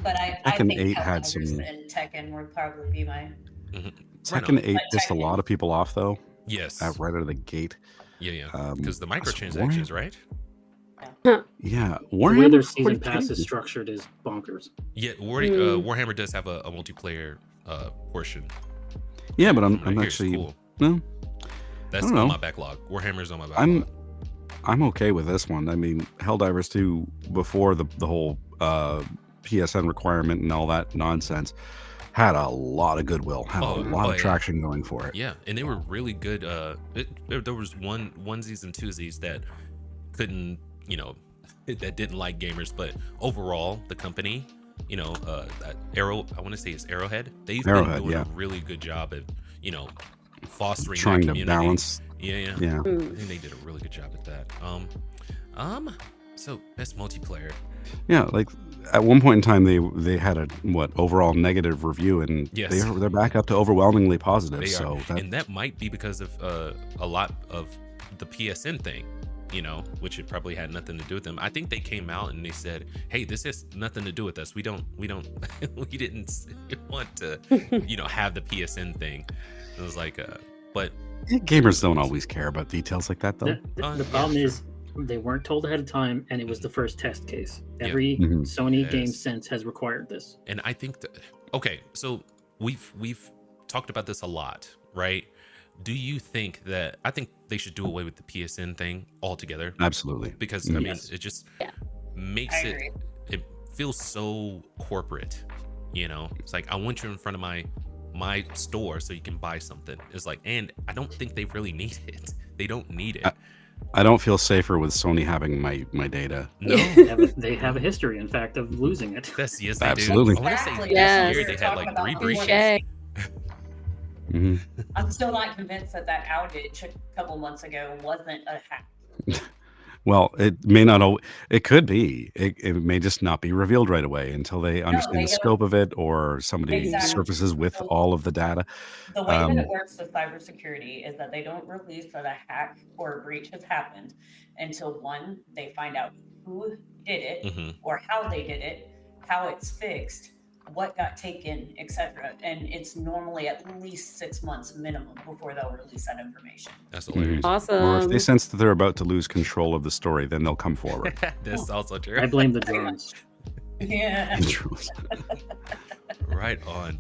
Speaker 3: But I
Speaker 2: Tekken
Speaker 3: think
Speaker 2: 8 had
Speaker 3: Helldivers
Speaker 2: some-
Speaker 3: and Tekken would probably be my.
Speaker 2: Tekken 8
Speaker 3: But
Speaker 2: pissed a lot of people off, though.
Speaker 1: yes,
Speaker 2: Right out of the gate.
Speaker 1: yeah, because the microtransactions, right?
Speaker 2: Yeah,
Speaker 5: The way
Speaker 2: Warhammer
Speaker 5: their season
Speaker 2: 40K.
Speaker 5: pass is structured is bonkers.
Speaker 1: Yeah, Warhammer does have a multiplayer portion.
Speaker 2: Yeah, but
Speaker 1: Right
Speaker 2: I'm
Speaker 1: here. It's
Speaker 2: actually
Speaker 1: cool.
Speaker 2: no.
Speaker 1: That's
Speaker 2: I don't know.
Speaker 1: on my backlog. Warhammer's on my backlog.
Speaker 2: I'm okay with this one. I mean, Helldivers 2, before the whole PSN requirement and all that nonsense, had a lot of goodwill, had a lot of traction going for it.
Speaker 1: Yeah, and they were really good. There was onesies and twosies that couldn't, that didn't like gamers, but overall, the company, Arrow, I want to say it's Arrowhead. They've been doing a really good job at, fostering
Speaker 2: Trying
Speaker 1: that
Speaker 2: to
Speaker 1: community.
Speaker 2: balance.
Speaker 1: Yeah.
Speaker 2: Yeah.
Speaker 1: I think they did a really good job at that. So best multiplayer.
Speaker 2: Yeah, like at one point in time, they had a overall negative review, and
Speaker 1: Yes.
Speaker 2: they're back up to overwhelmingly positive.
Speaker 1: They
Speaker 2: So
Speaker 1: are. And that might be because of a lot of the PSN thing, which it probably had nothing to do with them. I think they came out and they said, "Hey, this has nothing to do with us. We don't, we didn't want to, have the PSN thing." It was like, but
Speaker 2: gamers don't always care about details like that, though.
Speaker 5: The problem is they weren't told ahead of time, and it was the first test case. Every
Speaker 2: Mhm.
Speaker 5: Sony game
Speaker 1: Yes.
Speaker 5: since has required this.
Speaker 1: And I think that, okay, so we've talked about this a lot, right? Do you think that, I think they should do away with the PSN thing altogether?
Speaker 2: Absolutely.
Speaker 1: Because
Speaker 2: Mhm.
Speaker 1: I mean,
Speaker 5: Yes.
Speaker 1: it just
Speaker 4: Yeah.
Speaker 1: makes
Speaker 3: I agree.
Speaker 1: it feels so corporate, It's like, I want you in front of my store so you can buy something. It's like, and I don't think they really need it. They don't need it.
Speaker 2: I don't feel safer with Sony having my data.
Speaker 1: No.
Speaker 5: They have a history, in fact, of losing it.
Speaker 1: Yes, they
Speaker 2: Absolutely.
Speaker 1: do. I want to say
Speaker 3: Exactly.
Speaker 1: this
Speaker 4: Yes.
Speaker 1: year they had like 3 breaches.
Speaker 4: Touche.
Speaker 2: Mhm.
Speaker 3: I'm still not convinced that outage a couple months ago wasn't a hack.
Speaker 2: Well, it may not. It could be. It may just not be revealed right away until they understand
Speaker 3: they
Speaker 2: the
Speaker 3: don't.
Speaker 2: scope of it, or somebody
Speaker 3: Exactly.
Speaker 2: surfaces with all of the data.
Speaker 3: The way that it works with cybersecurity is that they don't release that a hack or a breach has happened until one, they find out who did it
Speaker 1: Mhm.
Speaker 3: or how they did it, how it's fixed, what got taken, etc. And it's normally at least 6 months minimum before they'll release that information.
Speaker 1: That's hilarious.
Speaker 2: Or if
Speaker 4: Awesome.
Speaker 2: they sense that they're about to lose control of the story, then they'll come forward.
Speaker 1: That's also true.
Speaker 5: I blame the drones.
Speaker 3: Yeah.
Speaker 1: Right on.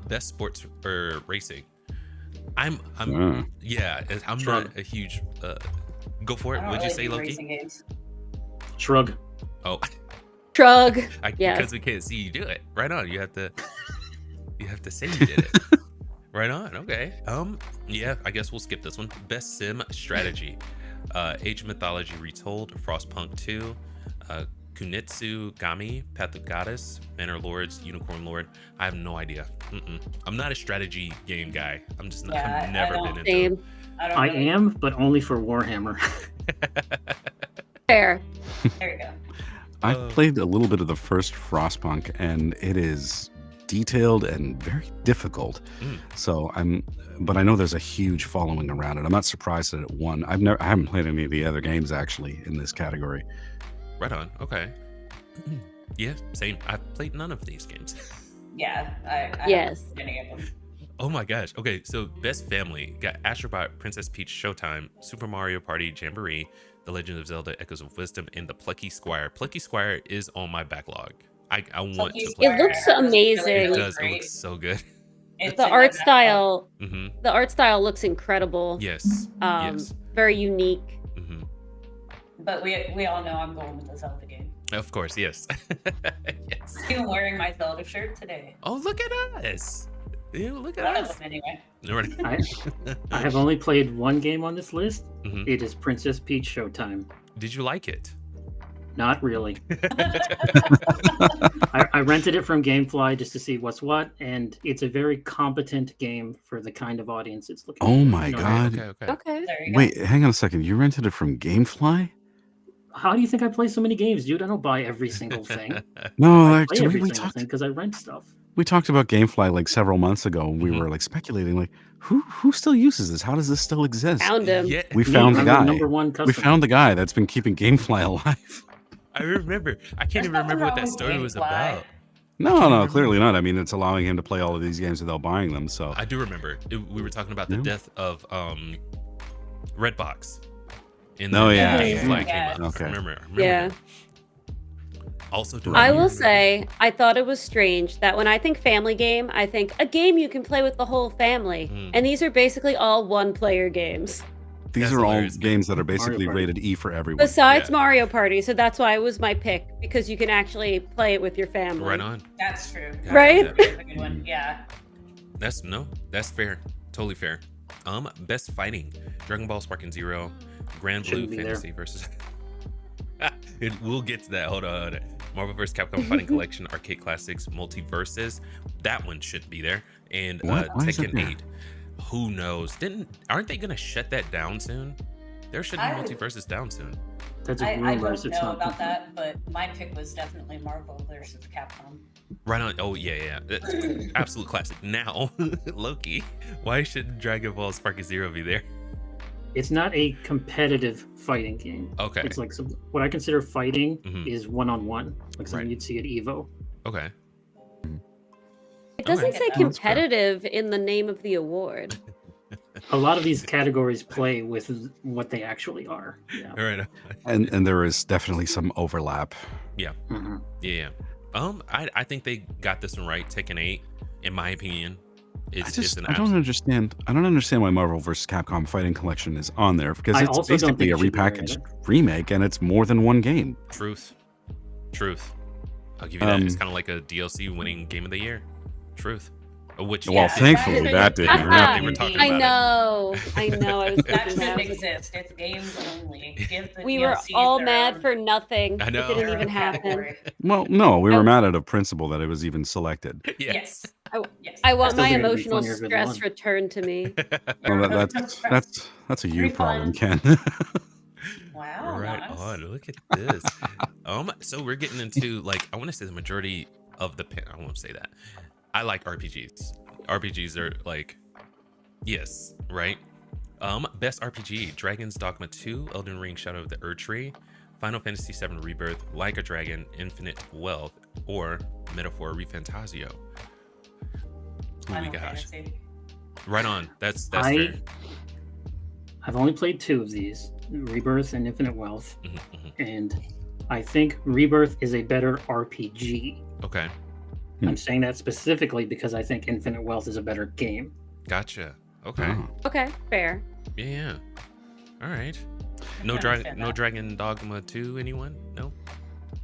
Speaker 1: Best sports or racing. I'm yeah, I'm
Speaker 5: Shrug.
Speaker 1: not a huge go for it.
Speaker 3: I don't
Speaker 1: What'd you
Speaker 3: really
Speaker 1: say,
Speaker 3: do
Speaker 1: Loki?
Speaker 3: racing games.
Speaker 5: Shrug.
Speaker 1: Oh,
Speaker 4: Shrug. Yes.
Speaker 1: because we can't see you do it. Right on. You have to say you did it. Right on. Okay. Yeah, I guess we'll skip this one. Best sim strategy. Age of Mythology Retold, Frostpunk 2, Kunitsu Gami, Path of Goddess, Manor Lords, Unicorn Lord. I have no idea. I'm not a strategy game guy. I'm just not.
Speaker 3: Yeah,
Speaker 1: I've
Speaker 3: I
Speaker 1: never
Speaker 3: don't-
Speaker 1: been into
Speaker 4: Same.
Speaker 1: it.
Speaker 5: I
Speaker 3: really-
Speaker 5: am, but only for Warhammer.
Speaker 4: Fair.
Speaker 3: There you go.
Speaker 2: I've played a little bit of the first Frostpunk, and it is detailed and very difficult. So but I know there's a huge following around it. I'm not surprised that it won. I haven't played any of the other games actually in this category.
Speaker 1: Right on. Okay. Yeah, same. I've played none of these games.
Speaker 3: Yeah, I
Speaker 4: Yes.
Speaker 3: haven't played any of them.
Speaker 1: Oh my gosh. Okay, so best family got Astrobot, Princess Peach Showtime, Super Mario Party Jamboree, The Legend of Zelda Echoes of Wisdom, and the Plucky Squire. Plucky Squire is on my backlog. I want
Speaker 3: Plucky
Speaker 1: to play
Speaker 4: It looks
Speaker 3: Squire is
Speaker 4: amazing.
Speaker 1: It
Speaker 3: really
Speaker 1: does. It
Speaker 3: great.
Speaker 1: looks so good.
Speaker 3: It's
Speaker 4: The
Speaker 3: in
Speaker 4: art
Speaker 3: my
Speaker 4: style,
Speaker 1: Mm-hmm.
Speaker 4: the art style looks incredible.
Speaker 1: Yes. Yes.
Speaker 4: Very unique.
Speaker 1: Mm-hmm.
Speaker 3: But we all know I'm going with the Zelda game.
Speaker 1: Of course. Yes. Yes.
Speaker 3: I'm wearing my Zelda shirt today.
Speaker 1: Oh, look at us. Ew, look at
Speaker 3: One of
Speaker 1: us.
Speaker 3: them anyway.
Speaker 5: I have only played one game on this list.
Speaker 1: Mhm.
Speaker 5: It is Princess Peach Showtime.
Speaker 1: Did you like it?
Speaker 5: Not really. I rented it from GameFly just to see what's what, and it's a very competent game for the kind of audience it's looking
Speaker 2: Oh
Speaker 5: for.
Speaker 2: my God.
Speaker 1: Okay.
Speaker 4: Okay.
Speaker 3: There you go.
Speaker 2: Wait, hang on a second. You rented it from GameFly?
Speaker 5: How do you think I play so many games, dude? I don't buy every single thing.
Speaker 2: No,
Speaker 5: I play
Speaker 2: actually,
Speaker 5: every
Speaker 2: we
Speaker 5: single
Speaker 2: talked
Speaker 5: thing because I rent stuff.
Speaker 2: about GameFly like several months ago, and we
Speaker 1: Mhm.
Speaker 2: were like speculating, like who still uses this? How does this still exist?
Speaker 4: Found him.
Speaker 1: Yeah,
Speaker 2: We
Speaker 5: Me,
Speaker 2: found the
Speaker 5: I'm
Speaker 2: guy.
Speaker 5: number one customer.
Speaker 2: We found the guy that's been keeping GameFly alive.
Speaker 1: I remember. I can't even remember what that story was about.
Speaker 2: No,
Speaker 1: remember.
Speaker 2: clearly not. I mean, it's allowing him to play all of these games without buying them. So
Speaker 1: I do remember. We were talking about the
Speaker 2: Yeah.
Speaker 1: death of Redbox. And
Speaker 2: Oh,
Speaker 1: then
Speaker 2: yeah.
Speaker 1: GameFly
Speaker 3: Yeah.
Speaker 1: came up.
Speaker 2: Okay.
Speaker 1: I remember
Speaker 4: Yeah.
Speaker 1: that. Also, do
Speaker 4: I will
Speaker 1: remember-
Speaker 4: say, I thought it was strange that when I think family game, I think a game you can play with the whole family.
Speaker 1: Mm.
Speaker 4: And these are basically all one-player games.
Speaker 2: these
Speaker 1: That's
Speaker 2: are all
Speaker 1: hilarious.
Speaker 2: games that are basically
Speaker 5: Party.
Speaker 2: rated E for everyone.
Speaker 4: Besides
Speaker 1: Yeah.
Speaker 4: Mario Party, so that's why it was my pick, because you can actually play it with your family.
Speaker 1: Right on.
Speaker 3: That's true.
Speaker 4: Right?
Speaker 3: That's a good one. Yeah.
Speaker 1: That's fair. Totally fair. Best fighting: Dragon Ball Sparking Zero, Grand Blue
Speaker 5: Shouldn't be there.
Speaker 1: Fantasy versus. We'll get to that. Hold on. Marvel vs. Capcom Fighting Collection Arcade Classics Multiverses. That one shouldn't be there. And
Speaker 2: What? Why is it
Speaker 1: Tekken
Speaker 2: there?
Speaker 1: 8. Who knows? Aren't they gonna shut that down soon? There should be
Speaker 3: I-
Speaker 1: Multiverses down soon.
Speaker 5: That's
Speaker 3: I
Speaker 5: rumors.
Speaker 3: don't
Speaker 5: It's
Speaker 3: know
Speaker 5: not
Speaker 3: about that, but my pick was definitely Marvel versus Capcom.
Speaker 1: Right on. Oh yeah. That's absolute classic. Now, Loki. Why should Dragon Ball Sparking Zero be there?
Speaker 5: It's not a competitive fighting game.
Speaker 1: Okay.
Speaker 5: It's like what I consider fighting
Speaker 1: Mhm.
Speaker 5: is one-on-one, like something
Speaker 1: Right.
Speaker 5: you'd see at Evo.
Speaker 1: Okay.
Speaker 4: It doesn't
Speaker 1: Okay.
Speaker 4: say
Speaker 3: Yeah, that's
Speaker 2: fair.
Speaker 4: competitive in the name of the award.
Speaker 5: A lot of these categories play with what they actually are. Yeah.
Speaker 1: All right.
Speaker 2: and there is definitely some overlap.
Speaker 5: Mhm.
Speaker 1: Yeah. I think they got this one right. Tekken 8, in my opinion, is an
Speaker 2: I don't understand. I don't understand why Marvel vs. Capcom Fighting Collection is on there because
Speaker 5: I
Speaker 2: it's
Speaker 5: also don't
Speaker 2: basically a
Speaker 5: think it should be there
Speaker 2: repackaged remake, and it's more than one game.
Speaker 1: Truth. I'll give you that. It's
Speaker 2: Um,
Speaker 1: kind of like a DLC winning Game of the Year. Truth. Which
Speaker 2: Well,
Speaker 3: Yeah,
Speaker 2: thankfully
Speaker 3: that
Speaker 2: that didn't
Speaker 4: Aha.
Speaker 2: happen.
Speaker 1: They were talking
Speaker 4: I
Speaker 1: about
Speaker 4: know. I know. I was
Speaker 3: That
Speaker 4: thinking
Speaker 3: shouldn't
Speaker 4: that.
Speaker 3: exist. It's games only. Give the
Speaker 4: We were
Speaker 3: DLCs
Speaker 4: all
Speaker 3: their
Speaker 4: mad
Speaker 3: own-
Speaker 4: for nothing.
Speaker 1: I know.
Speaker 4: It didn't
Speaker 3: their
Speaker 4: even
Speaker 3: own
Speaker 4: happen.
Speaker 3: category.
Speaker 2: Well, no, we
Speaker 4: Oh.
Speaker 2: were mad at a principle that it was even selected.
Speaker 3: Yes. Yes.
Speaker 4: I want
Speaker 5: Still
Speaker 4: my
Speaker 5: gonna be
Speaker 4: emotional
Speaker 5: funnier if it
Speaker 4: stress
Speaker 5: won.
Speaker 4: returned to me.
Speaker 2: Well, that's a you problem,
Speaker 3: Refund.
Speaker 2: Ken.
Speaker 3: Wow.
Speaker 1: Right
Speaker 3: nice.
Speaker 1: on. Look at this. So we're getting into I want to say the majority of the I won't say that. I like RPGs. RPGs are yes, right? Best RPG: Dragon's Dogma 2, Elden Ring: Shadow of the Erdtree, Final Fantasy VII Rebirth, Like a Dragon, Infinite Wealth, or Metaphor Refantasio. Who we
Speaker 3: Final
Speaker 1: got?
Speaker 3: Fantasy.
Speaker 1: Right on. That's
Speaker 5: I-
Speaker 1: fair.
Speaker 5: I've only played two of these, Rebirth and Infinite Wealth,
Speaker 1: Mhm, mhm.
Speaker 5: and I think Rebirth is a better RPG.
Speaker 1: Okay,
Speaker 5: I'm saying that specifically because I think Infinite Wealth is a better game.
Speaker 1: gotcha. Okay,
Speaker 2: Oh.
Speaker 4: Okay, fair.
Speaker 1: yeah. All right.
Speaker 3: I
Speaker 1: No
Speaker 3: can understand that.
Speaker 1: Dragon Dogma 2. Anyone? No.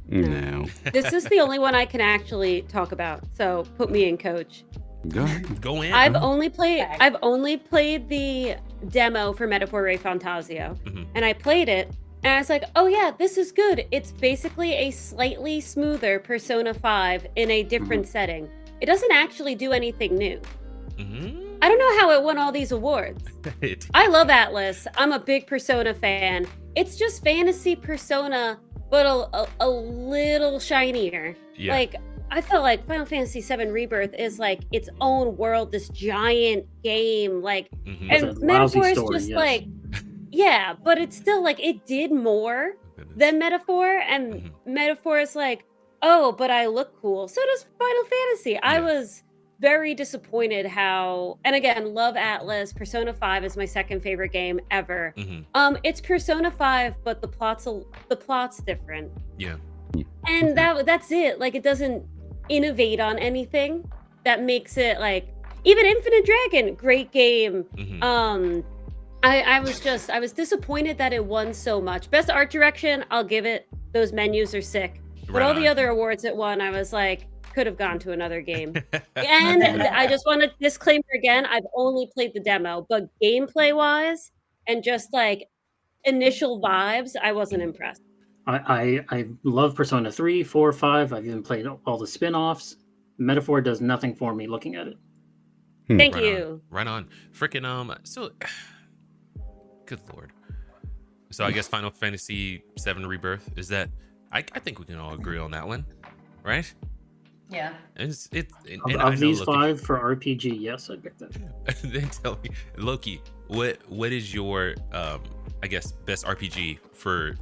Speaker 2: No.
Speaker 4: This is the only one I can actually talk about. So put me in, coach.
Speaker 2: Go ahead.
Speaker 1: Go in.
Speaker 4: I've only played
Speaker 3: Okay.
Speaker 4: I've only played the demo for Metaphor Ray Fantasio.
Speaker 1: Mhm.
Speaker 4: And I played it and I was like, "Oh yeah, this is good. It's basically a slightly smoother Persona 5 in a different setting. It doesn't actually do anything new."
Speaker 1: Mhm.
Speaker 4: I don't know how it won all these awards. I love Atlas. I'm a big Persona fan. It's just fantasy Persona but a little shinier.
Speaker 1: Yeah.
Speaker 4: Like, I felt like Final Fantasy VII Rebirth is like its own world, this giant game. Like,
Speaker 1: Mhm.
Speaker 5: It's
Speaker 4: and
Speaker 5: a lousy
Speaker 4: Metaphor is
Speaker 5: story,
Speaker 4: just
Speaker 5: yes.
Speaker 4: like, yeah, but it's still like it did more
Speaker 1: Goodness.
Speaker 4: than Metaphor, and
Speaker 1: Mhm.
Speaker 4: Metaphor is like, oh, but I look cool. So does Final Fantasy. I
Speaker 1: Yeah.
Speaker 4: was very disappointed how, and again, love Atlas. Persona 5 is my second favorite game ever.
Speaker 1: Mhm.
Speaker 4: It's Persona 5, but the plot's different.
Speaker 1: Yeah.
Speaker 4: And that's it. Like, it doesn't innovate on anything that makes it like, even Infinite Dragon, great game.
Speaker 1: Mhm.
Speaker 4: I was disappointed that it won so much. Best art direction, I'll give it. Those menus are sick. But
Speaker 1: Right
Speaker 4: all the
Speaker 1: on.
Speaker 4: other awards it won, I was like, could have gone to another game. And I just want to disclaimer again, I've only played the demo, but gameplay wise and just like initial vibes, I wasn't impressed.
Speaker 5: I love Persona 3, 4, 5. I've even played all the spin-offs. Metaphor does nothing for me looking at it.
Speaker 4: Thank
Speaker 1: Right
Speaker 4: you.
Speaker 1: on. Right on. Freaking so good lord. So I guess Final Fantasy VII Rebirth is that I think we can all agree on that one, right?
Speaker 3: Yeah.
Speaker 1: It's and
Speaker 5: Of,
Speaker 1: I know
Speaker 5: these
Speaker 1: Loki,
Speaker 5: 5 for RPG, yes, I picked that.
Speaker 1: then tell me, Loki, what is your I guess best RPG for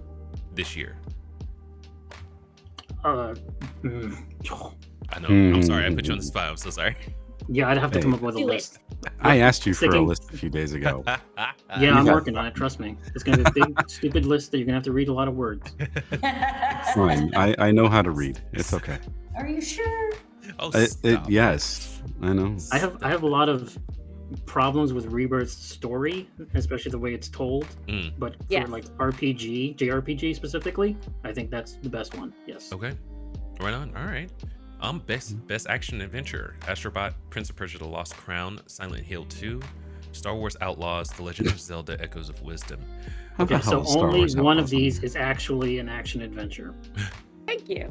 Speaker 1: this year? I know. I'm sorry. I put you on the spot. I'm so sorry.
Speaker 5: Yeah, I'd have to come up with a
Speaker 4: Do it.
Speaker 5: list.
Speaker 2: I asked you for a
Speaker 5: Sticking-
Speaker 2: list a few days ago.
Speaker 5: Yeah, I'm
Speaker 2: got-
Speaker 5: working on it. Trust me. It's gonna be a big, stupid list that you're gonna have to read a lot of words.
Speaker 2: Fine. I know how to read. It's okay.
Speaker 3: Are you sure?
Speaker 1: Oh,
Speaker 2: Yes, I know.
Speaker 5: I have a lot of problems with Rebirth's story, especially the way it's told.
Speaker 1: Mm.
Speaker 5: But for
Speaker 4: Yes.
Speaker 5: like RPG, JRPG specifically, I think that's the best one. Yes.
Speaker 1: Okay. Right on. All right. Best action adventure: Astrobot, Prince of Persia: The Lost Crown, Silent Hill 2, Star Wars Outlaws, The Legend of Zelda: Echoes of Wisdom.
Speaker 2: How the
Speaker 5: Okay, so
Speaker 2: hell is Star
Speaker 5: only
Speaker 2: Wars
Speaker 5: one of
Speaker 2: Outlaws?
Speaker 5: these is actually an action adventure.
Speaker 4: Thank you.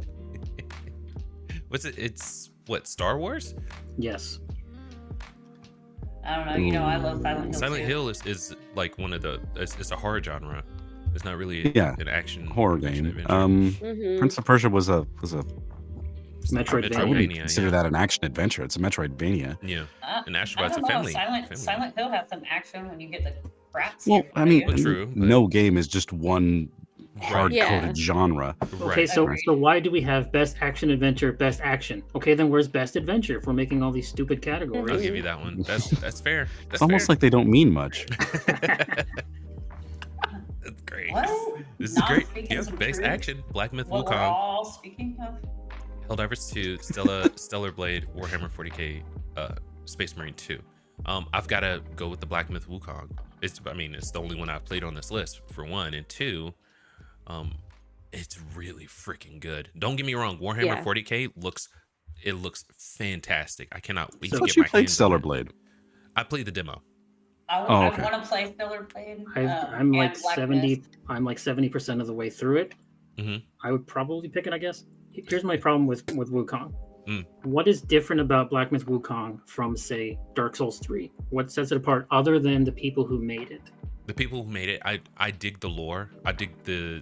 Speaker 1: What's it? It's what, Star Wars?
Speaker 5: Yes.
Speaker 3: I don't know. You know, I love Silent Hill.
Speaker 1: Silent
Speaker 3: too.
Speaker 1: Hill is like one of the. It's a horror genre. It's not really
Speaker 2: Yeah,
Speaker 1: an action
Speaker 2: horror
Speaker 1: action
Speaker 2: game.
Speaker 1: adventure.
Speaker 4: Mhm.
Speaker 2: Prince of Persia was a
Speaker 5: Metroidvania.
Speaker 2: I wouldn't
Speaker 1: Metroidvania,
Speaker 2: consider
Speaker 1: yeah.
Speaker 2: that an action adventure. It's a Metroidvania.
Speaker 1: Yeah. And
Speaker 3: I
Speaker 1: Astrobot's
Speaker 3: don't
Speaker 1: a
Speaker 3: know.
Speaker 1: family.
Speaker 3: Silent Hill has some action when you get the rats.
Speaker 2: Well, I mean,
Speaker 1: Well, true, but-
Speaker 2: no game is just one hard-coded
Speaker 4: Yeah.
Speaker 2: genre.
Speaker 5: Okay,
Speaker 1: Right.
Speaker 5: so
Speaker 3: Agreed.
Speaker 5: why do we have best action adventure, best action? Okay, then where's best adventure if we're making all these stupid
Speaker 1: I'll
Speaker 5: categories?
Speaker 1: give you that one. That's fair. That's
Speaker 2: It's almost
Speaker 1: fair.
Speaker 2: like they don't mean much.
Speaker 1: That's great.
Speaker 3: What?
Speaker 1: This is
Speaker 3: Not
Speaker 1: great.
Speaker 3: speaking
Speaker 1: Yeah,
Speaker 3: some
Speaker 1: base
Speaker 3: truth?
Speaker 1: action. Black Myth
Speaker 3: What we're
Speaker 1: Wukong,
Speaker 3: all speaking of.
Speaker 1: Helldivers 2, Stellar Blade, Warhammer 40k, Space Marine 2. I've got to go with the Black Myth Wukong. It's the only one I've played on this list, for one, and two, it's really freaking good. Don't get me wrong, Warhammer
Speaker 4: Yeah.
Speaker 1: 40k looks fantastic. I cannot wait
Speaker 2: I
Speaker 1: to
Speaker 2: thought
Speaker 1: get
Speaker 2: you
Speaker 1: my
Speaker 2: played
Speaker 1: hands on
Speaker 2: Stellar
Speaker 1: it.
Speaker 2: Blade.
Speaker 1: I played the demo.
Speaker 3: I
Speaker 2: okay.
Speaker 3: want to play Stellar Blade.
Speaker 5: I'm like
Speaker 3: and Black
Speaker 5: 70.
Speaker 3: Myth.
Speaker 5: I'm like 70% of the way through it.
Speaker 1: Mhm.
Speaker 5: I would probably pick it, I guess. Here's my problem with Wukong.
Speaker 1: Mm.
Speaker 5: What is different about Black Myth Wukong from, say, Dark Souls 3? What sets it apart other than the people who made it?
Speaker 1: The people who made it, I dig the lore. I dig the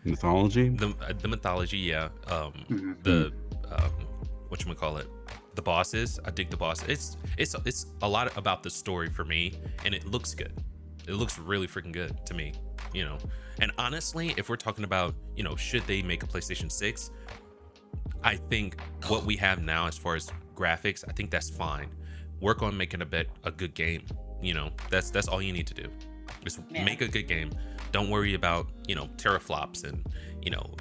Speaker 2: Mythology?
Speaker 1: the mythology. Yeah.
Speaker 5: Mhm.
Speaker 1: The whatchamacallit, the bosses. I dig the boss. It's a lot about the story for me, and it looks good. It looks really freaking good to me, you know. And honestly, if we're talking about, you know, should they make a PlayStation 6, I think what we have now as far as graphics, I think that's fine. Work on making a good game. You know, that's all you need to do. Just
Speaker 3: Yeah.
Speaker 1: make a good game. Don't worry about, you know, teraflops and, you know,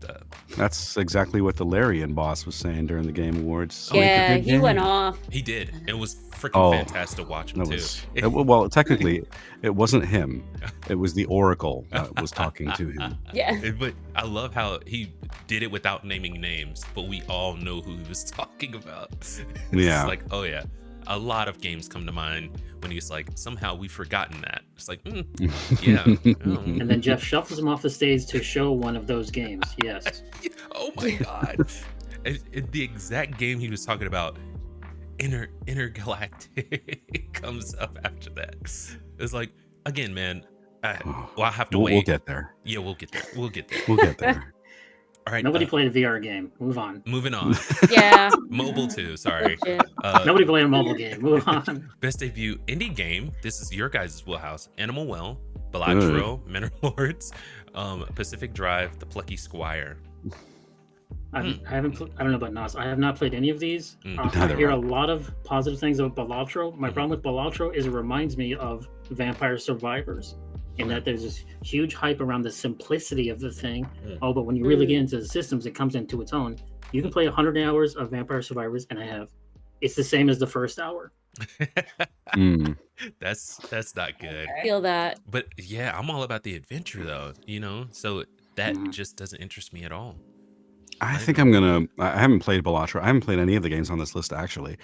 Speaker 1: the
Speaker 2: That's exactly what the Larian boss was saying during the Game Awards. Make a
Speaker 4: Yeah,
Speaker 2: good
Speaker 4: he went
Speaker 2: game.
Speaker 4: off.
Speaker 1: he did. It was freaking
Speaker 2: Oh,
Speaker 1: fantastic to watch him
Speaker 2: That
Speaker 1: too.
Speaker 2: was, well, technically, it wasn't him. It was the Oracle that was talking to him.
Speaker 4: Yeah.
Speaker 1: But I love how he did it without naming names, but we all know who he was talking about.
Speaker 2: Yeah.
Speaker 1: It's like, oh yeah. A lot of games come to mind when he's like, somehow we've forgotten that. It's like, yeah.
Speaker 5: And then Jeff shuffles him off the stage to show one of those games. Yes.
Speaker 1: Oh my god. The exact game he was talking about, Intergalactic, comes up after that. It's like, again, man, Well, I have to
Speaker 2: We'll
Speaker 1: wait.
Speaker 2: get there.
Speaker 1: Yeah, we'll get there. We'll get there.
Speaker 2: We'll get there.
Speaker 1: All right.
Speaker 5: Nobody played a VR game. Move on.
Speaker 1: Moving on.
Speaker 4: Yeah.
Speaker 1: Mobile too. Sorry.
Speaker 4: Legit.
Speaker 5: Nobody played a mobile game. Move on.
Speaker 1: Best debut indie game. This is your guys' wheelhouse. Animal Well, Balatro, Mineral Lords, Pacific Drive, The Plucky Squire.
Speaker 5: I haven't. I don't know about Nas. I have not played any of these. I
Speaker 2: Neither
Speaker 5: hear a
Speaker 2: have I.
Speaker 5: lot of positive things about Balatro. My problem with Balatro is it reminds me of Vampire Survivors, in that there's this huge hype around the simplicity of the thing. Oh, but when you really get into the systems, it comes into its own. You can play 100 hours of Vampire Survivors, and I have. It's the same as the first hour.
Speaker 1: That's not good.
Speaker 3: Okay.
Speaker 4: Feel that.
Speaker 1: But yeah, I'm all about the adventure though, so that just doesn't interest me at all.
Speaker 2: I think I'm gonna. I haven't played Balatro. I haven't played any of the games on this list actually,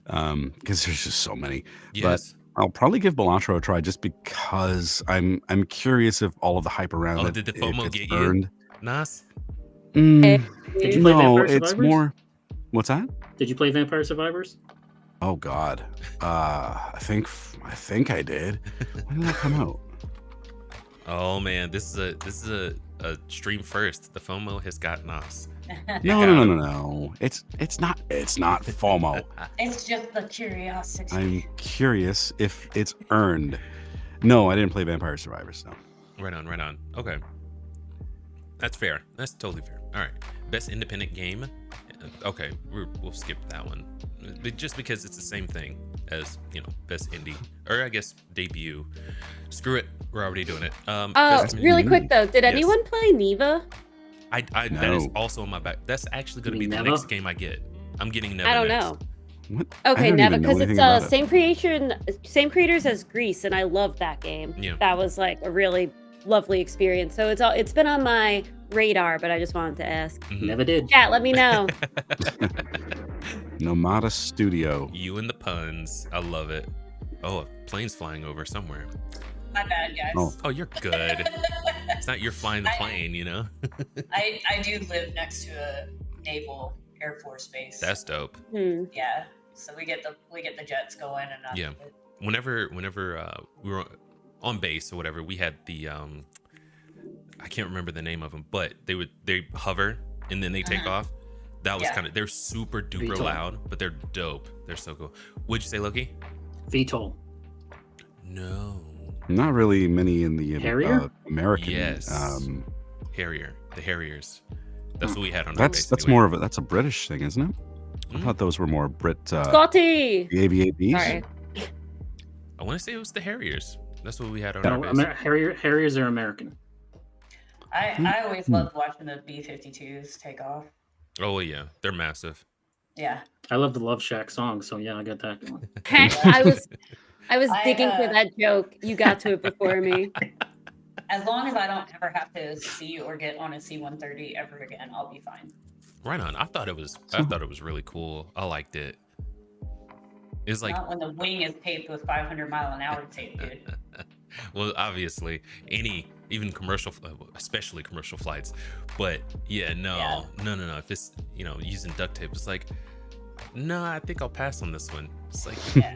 Speaker 2: because there's just so many.
Speaker 1: Yes.
Speaker 2: But I'll probably give Balatro a try just because I'm curious if all of the hype around it.
Speaker 1: Did the
Speaker 2: if
Speaker 1: FOMO
Speaker 2: it's
Speaker 1: get you?
Speaker 2: earned.
Speaker 1: Nas?
Speaker 5: Did you play
Speaker 2: No,
Speaker 5: Vampire
Speaker 2: it's
Speaker 5: Survivors?
Speaker 2: more. What's that?
Speaker 5: Did you play Vampire Survivors?
Speaker 2: Oh God. I think I did. When did that come out?
Speaker 1: Oh man, this is a stream first. The FOMO has got Nas.
Speaker 2: No. It's not FOMO.
Speaker 3: It's just the curiosity.
Speaker 2: I'm curious if it's earned. No, I didn't play Vampire Survivors. No.
Speaker 1: Right on. Okay. That's fair. That's totally fair. All right. Best independent game. Okay, we'll skip that one. Just because it's the same thing as, best indie. Or I guess debut. Screw it. We're already doing it. Best
Speaker 4: Really quick though, did
Speaker 1: Yes.
Speaker 4: anyone play Neva?
Speaker 1: That is also on my back. That's actually going to be
Speaker 5: You
Speaker 1: the
Speaker 5: mean Neva?
Speaker 1: next game I get. I'm getting Neva
Speaker 4: I don't
Speaker 1: next.
Speaker 4: know.
Speaker 2: What? I
Speaker 4: Okay,
Speaker 2: don't
Speaker 4: Neva,
Speaker 2: even know
Speaker 4: because
Speaker 2: anything
Speaker 4: it's
Speaker 2: about it.
Speaker 4: same creators as Grease, and I love that game.
Speaker 1: Yeah.
Speaker 4: That was like a really lovely experience. So it's been on my radar, but I just wanted to ask.
Speaker 1: Mhm.
Speaker 5: Never did.
Speaker 4: Chat, let me know.
Speaker 2: Nomada Studio.
Speaker 1: You and the puns. I love it. Oh, a plane's flying over somewhere.
Speaker 3: My bad, guys.
Speaker 2: Oh.
Speaker 1: Oh, you're good. It's not you're flying the plane,
Speaker 3: I do live next to a naval Air Force base.
Speaker 1: That's dope.
Speaker 3: Yeah. So we get the jets going and
Speaker 1: Yeah. Whenever we were on base or whatever, we had the I can't remember the name of them, but they hover and then they take off. That was
Speaker 3: Yeah.
Speaker 1: they're super duper
Speaker 5: VTOL.
Speaker 1: loud, but they're dope. They're so cool. What'd you say, Loki?
Speaker 5: VTOL.
Speaker 1: No.
Speaker 2: Not really many in the
Speaker 5: Harrier?
Speaker 2: American.
Speaker 1: Yes. Harrier. The Harriers. That's what we had on our
Speaker 2: That's
Speaker 1: base. Anyway.
Speaker 2: more of that's a British thing, isn't it? I thought those were more Brit.
Speaker 4: Scotty.
Speaker 2: The AVABs.
Speaker 4: Sorry.
Speaker 1: I want to say it was the Harriers. That's what we had on
Speaker 5: No,
Speaker 1: our base.
Speaker 5: Harriers are American.
Speaker 3: I always loved watching the B-52s take off.
Speaker 1: Oh yeah, they're massive.
Speaker 3: Yeah.
Speaker 5: I love the Love Shack song, so yeah, I got that going.
Speaker 4: I was digging for that joke. You got to it before me.
Speaker 3: As long as I don't ever have to see or get on a C-130 ever again, I'll be fine.
Speaker 1: Right on. I thought it was really cool. I liked it. It's like,
Speaker 3: Not when the wing is taped with 500-mile-an-hour tape, dude.
Speaker 1: well, obviously, even commercial, especially commercial flights. But yeah, no. If it's using duct tape, it's like, no, I think I'll pass on this one. It's like,
Speaker 3: Yeah.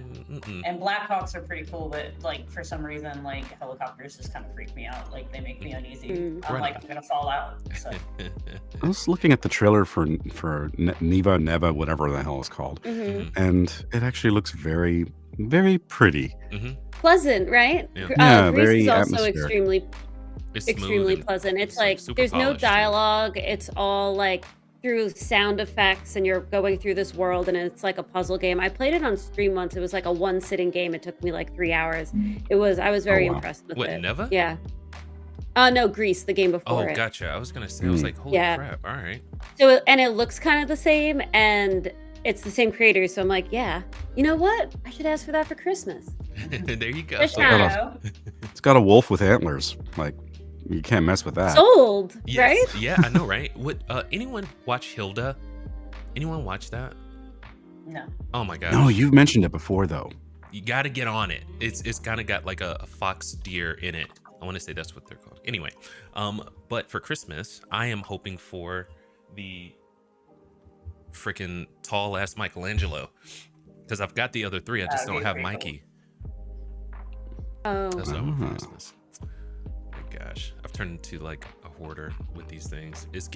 Speaker 3: And Blackhawks are pretty cool, but like for some reason, like helicopters just kind of freak me out. Like they make me uneasy. I'm
Speaker 1: Right.
Speaker 3: like, I'm gonna fall out. So
Speaker 2: I was looking at the trailer for Neva, whatever the hell it's called, and it actually looks very, very pretty.
Speaker 4: Pleasant, right?
Speaker 1: Yeah.
Speaker 2: Yeah,
Speaker 4: Grease
Speaker 2: very
Speaker 4: is also
Speaker 2: atmospheric.
Speaker 1: It's smooth
Speaker 4: extremely
Speaker 1: and
Speaker 4: pleasant. It's
Speaker 1: like
Speaker 4: like
Speaker 1: super
Speaker 4: there's no
Speaker 1: polished, too.
Speaker 4: dialogue. It's all like through sound effects, and you're going through this world, and it's like a puzzle game. I played it on stream once. It was like a one sitting game. It took me like 3 hours. I was very
Speaker 2: wow.
Speaker 4: impressed with
Speaker 1: What,
Speaker 4: it.
Speaker 1: Neva?
Speaker 4: Yeah. No, Grease, the game before
Speaker 1: Oh,
Speaker 4: it.
Speaker 1: gotcha. I was gonna say, I was like, holy
Speaker 4: Yeah.
Speaker 1: crap! All right.
Speaker 4: So and it looks kind of the same, and it's the same creators. So I'm like, yeah, you know what? I should ask for that for Christmas.
Speaker 1: There you go.
Speaker 4: Fish
Speaker 2: got
Speaker 4: eye.
Speaker 2: a- It's got a wolf with antlers. Like you can't mess with that.
Speaker 4: Sold,
Speaker 1: Yes.
Speaker 4: right?
Speaker 1: Yeah, I know, right? What? Anyone watch Hilda? Anyone watch that?
Speaker 3: no.
Speaker 1: Oh my gosh.
Speaker 2: No, you've mentioned it before though.
Speaker 1: You got to get on it. It's kind of got like a fox deer in it. I want to say that's what they're called. Anyway, but for Christmas, I am hoping for the freaking tall ass Michelangelo because I've got the other three. I just
Speaker 3: That'd
Speaker 1: don't
Speaker 3: be
Speaker 1: have
Speaker 3: pretty
Speaker 1: Mikey.
Speaker 4: Oh,
Speaker 1: That's what I want for
Speaker 2: Ah.
Speaker 1: Christmas. trash. I've turned into like a hoarder with these things. It's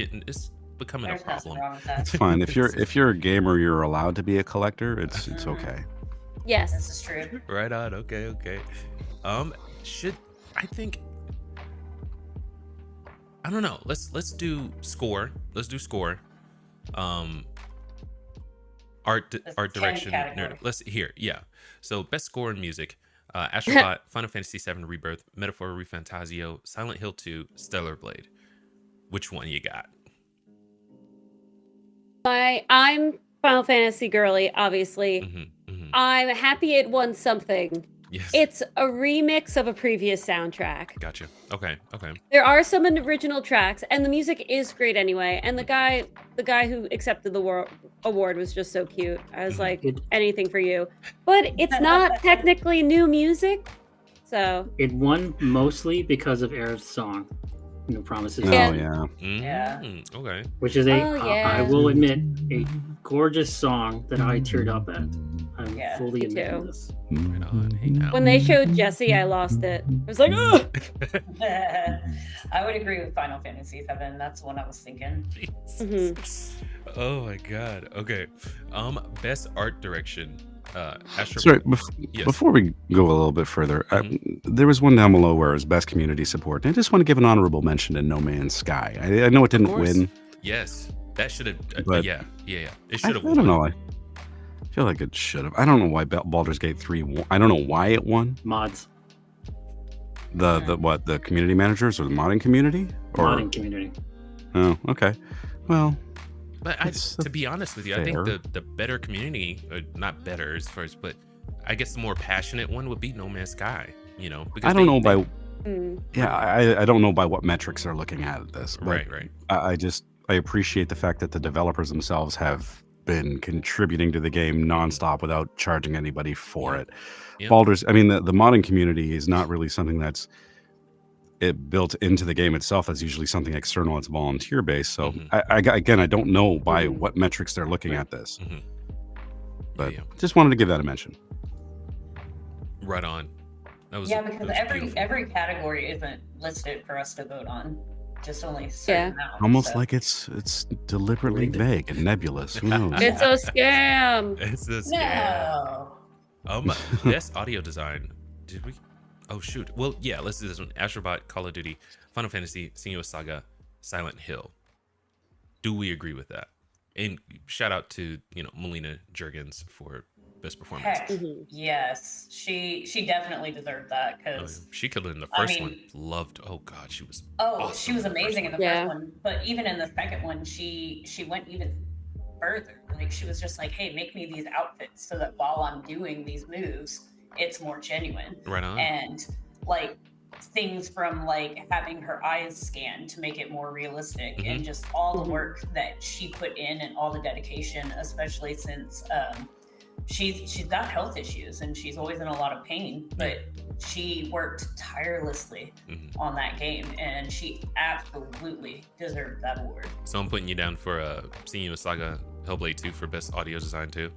Speaker 1: becoming
Speaker 3: There's
Speaker 1: a
Speaker 3: nothing
Speaker 1: problem.
Speaker 3: wrong with that.
Speaker 2: It's fine. If you're a gamer, you're allowed to be a collector. It's okay.
Speaker 3: This
Speaker 4: Yes.
Speaker 3: is true.
Speaker 1: Right on. Okay. Should I think? I don't know. Let's do score. Let's do score. Art
Speaker 3: That's
Speaker 1: art
Speaker 3: 10
Speaker 1: direction.
Speaker 3: category.
Speaker 1: Let's hear. Yeah. So best score in music. Astrobot, Final Fantasy VII Rebirth, Metaphor ReFantazio, Silent Hill 2, Stellar Blade. Which one you got?
Speaker 4: I'm Final Fantasy girly, obviously.
Speaker 1: Mm-hmm.
Speaker 4: I'm happy it won something.
Speaker 1: Yes.
Speaker 4: It's a remix of a previous soundtrack.
Speaker 1: Gotcha. Okay.
Speaker 4: There are some original tracks, and the music is great anyway. And the guy who accepted the award was just so cute. I was like, anything for you. But it's not technically new music, so
Speaker 5: It won mostly because of Aerith's song, No Promises.
Speaker 2: Oh
Speaker 4: Yeah.
Speaker 2: yeah.
Speaker 1: Okay.
Speaker 5: Which is
Speaker 4: Oh, yeah.
Speaker 5: I will admit, a gorgeous song that I teared up at. I'm
Speaker 3: Yeah,
Speaker 5: fully
Speaker 4: me
Speaker 5: admitting
Speaker 4: too.
Speaker 5: this.
Speaker 1: Right on. Hey now.
Speaker 4: when they showed Jesse, I lost it. I was like, ugh!
Speaker 3: I would agree with Final Fantasy VII. That's the one I was thinking.
Speaker 1: Oh my god. Okay. Best art direction.
Speaker 2: Sorry,
Speaker 1: Yes.
Speaker 2: before we go a little bit further, there was one down below where it was best community support. And I just want to give an honorable mention to No Man's Sky. I know it didn't
Speaker 1: course.
Speaker 2: win.
Speaker 1: Yes. That should have.
Speaker 2: But
Speaker 1: Yeah. It
Speaker 2: I
Speaker 1: should have.
Speaker 2: don't know. I feel like it should have. I don't know why Baldur's Gate 3 won. I don't know why it won.
Speaker 5: Mods.
Speaker 2: The community managers or the modding community? Or
Speaker 5: Modding community.
Speaker 2: Oh, okay. Well,
Speaker 1: But to be honest with you, I think
Speaker 2: fair.
Speaker 1: the better community, not better as far as, but I guess the more passionate one would be No Man's Sky. You know, because
Speaker 2: I don't know by
Speaker 4: Mm.
Speaker 2: I don't know by what metrics they're looking at this. But
Speaker 1: Right.
Speaker 2: I appreciate the fact that the developers themselves have been contributing to the game nonstop without charging anybody for it.
Speaker 1: Yep.
Speaker 2: Baldur's, I mean, the modding community is not really something that's built into the game itself. That's usually something external. It's volunteer based. So
Speaker 1: Mhm.
Speaker 2: I don't know by what metrics they're looking at this,
Speaker 1: Mhm.
Speaker 2: but
Speaker 1: Yeah.
Speaker 2: just wanted to give that a mention.
Speaker 1: Right on. That was
Speaker 3: Yeah, because
Speaker 1: beautiful.
Speaker 3: every category isn't listed for us to vote on. Just only a certain amount.
Speaker 2: Almost
Speaker 3: so.
Speaker 2: like it's deliberately
Speaker 5: Rigged.
Speaker 2: vague and nebulous. Who knows?
Speaker 4: It's a scam.
Speaker 1: It's a scam.
Speaker 3: No.
Speaker 1: Best audio design. Did we? Oh shoot. Well, yeah. Let's do this one. Astrobot, Call of Duty, Final Fantasy, Senua's Saga, Silent Hill. Do we agree with that? And shout out to Melina Juergens for best performance.
Speaker 3: Heck,
Speaker 4: Mhm.
Speaker 3: yes. She definitely deserved that
Speaker 1: Oh, yeah.
Speaker 3: because
Speaker 1: She killed it in the
Speaker 3: I
Speaker 1: first one.
Speaker 3: mean-
Speaker 1: Loved. Oh god, she was.
Speaker 3: she
Speaker 1: awesome
Speaker 3: was
Speaker 1: in the first
Speaker 3: amazing in
Speaker 1: one.
Speaker 3: the
Speaker 4: Yeah.
Speaker 3: first one, but even in the second one, she went even further. Like she was just like, "Hey, make me these outfits so that while I'm doing these moves, it's more genuine."
Speaker 1: Right on.
Speaker 3: And like things from like having her eyes scanned to make it more realistic
Speaker 1: Mhm.
Speaker 3: and just all the
Speaker 4: Mhm.
Speaker 3: work that she put in and all the dedication, especially since she's got health issues and she's always in a lot of pain, but she worked tirelessly
Speaker 1: Mhm.
Speaker 3: on that game and she absolutely deserved that award.
Speaker 1: So I'm putting you down for Senua's Saga, Hellblade 2 for best audio design too.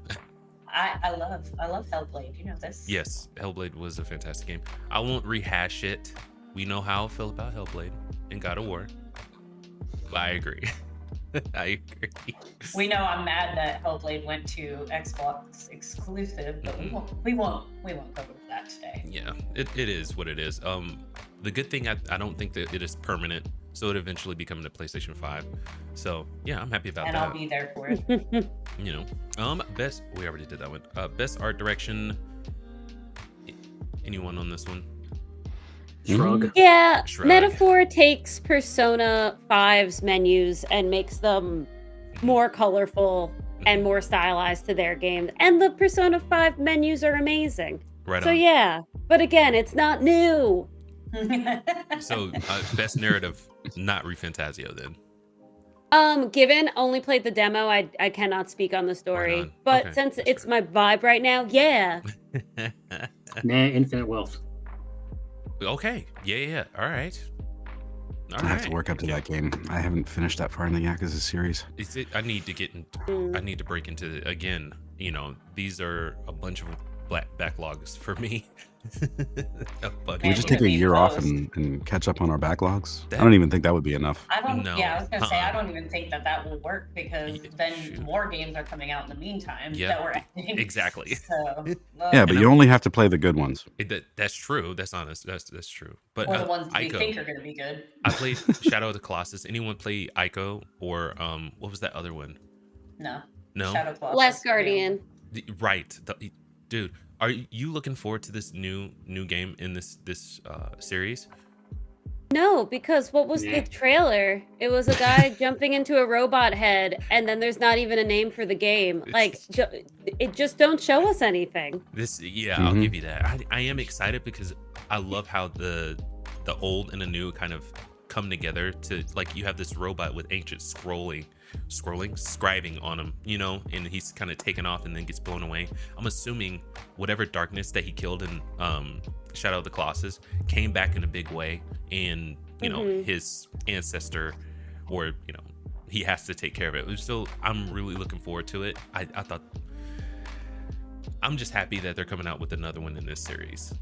Speaker 3: I love Hellblade, you know this.
Speaker 1: Yes, Hellblade was a fantastic game. I won't rehash it. We know how I feel about Hellblade and God of War. But I agree. I agree.
Speaker 3: We know I'm mad that Hellblade went to Xbox exclusive, but we won't go over that today.
Speaker 1: Yeah, it is what it is. The good thing, I don't think that it is permanent, so it eventually becoming a PlayStation 5. So yeah, I'm happy about
Speaker 3: And
Speaker 1: that.
Speaker 3: I'll be there for it.
Speaker 1: Best, we already did that one. Best art direction. Anyone on this one?
Speaker 5: Shrug.
Speaker 4: Yeah,
Speaker 1: Shrug.
Speaker 4: Metaphor takes Persona 5's menus and makes them more colorful and more stylized to their game. And the Persona 5 menus are amazing.
Speaker 1: Right
Speaker 4: So
Speaker 1: on.
Speaker 4: yeah, but again, it's not new.
Speaker 1: So best narrative, not ReFantazio then.
Speaker 4: Given only played the demo, I cannot speak on the story.
Speaker 1: on.
Speaker 4: But
Speaker 1: Okay,
Speaker 4: since
Speaker 1: that's
Speaker 4: it's
Speaker 1: fair.
Speaker 4: my vibe right now, yeah.
Speaker 5: Nah, Infinite Wealth.
Speaker 1: Okay. Yeah. All right.
Speaker 2: I have to work up to that game. I haven't finished that far in the Yakuza series.
Speaker 1: I need to get in. I need to break into again. These are a bunch of backlogs for me. But
Speaker 2: Can we just take a year off and catch up on our backlogs? I don't even think that would be enough.
Speaker 3: I don't.
Speaker 1: No.
Speaker 3: Yeah, I was gonna say I don't even think that will work because then
Speaker 1: Shoot.
Speaker 3: more games are coming out in the meantime
Speaker 1: Yeah,
Speaker 3: that we're adding.
Speaker 1: exactly.
Speaker 3: So,
Speaker 2: Yeah, but you only have to play the good ones.
Speaker 1: That's true. That's honest. That's true. But
Speaker 3: or the ones we
Speaker 1: Ico,
Speaker 3: think are gonna be good.
Speaker 1: I played Shadow of the Colossus. Anyone play Ico or what was that other one?
Speaker 3: No.
Speaker 1: No.
Speaker 3: Shadow Colossus.
Speaker 4: Last Guardian.
Speaker 1: Right. Dude, are you looking forward to this new game in this series?
Speaker 4: No, because what was the trailer? It was a guy jumping into a robot head, and then there's not even a name for the game. Like, it just don't show us anything.
Speaker 1: I'll give you that. I am excited because I love how the old and the new kind of come together to, like, you have this robot with ancient scribing on him, you know, and he's kind of taken off and then gets blown away. I'm assuming whatever darkness that he killed in Shadow of the Colossus came back in a big way, and you know, his ancestor, or you know, he has to take care of it. So I'm really looking forward to it. I thought, I'm just happy that they're coming out with another one in this series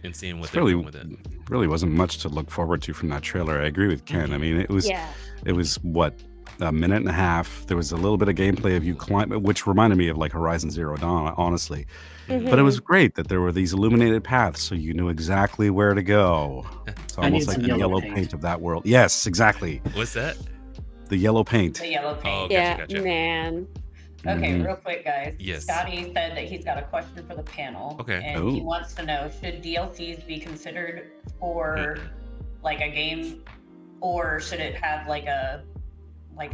Speaker 1: and seeing what they're doing with it.
Speaker 2: Really wasn't much to look forward to from that trailer. I agree with Ken. I mean, it was what, a minute and a half. There was a little bit of gameplay of you climbing, which reminded me of like Horizon Zero Dawn, honestly. But it was great that there were these illuminated paths, so you knew exactly where to go. It's almost like the yellow paint of that world. Yes, exactly.
Speaker 1: What's that?
Speaker 2: The yellow paint.
Speaker 3: The yellow paint.
Speaker 1: Oh, gotcha.
Speaker 4: Man.
Speaker 3: Okay, real quick, guys.
Speaker 1: Yes.
Speaker 3: Scotty said that he's got a question for the panel.
Speaker 1: Okay.
Speaker 3: And he wants to know, should DLCs be considered for like a game, or should it have like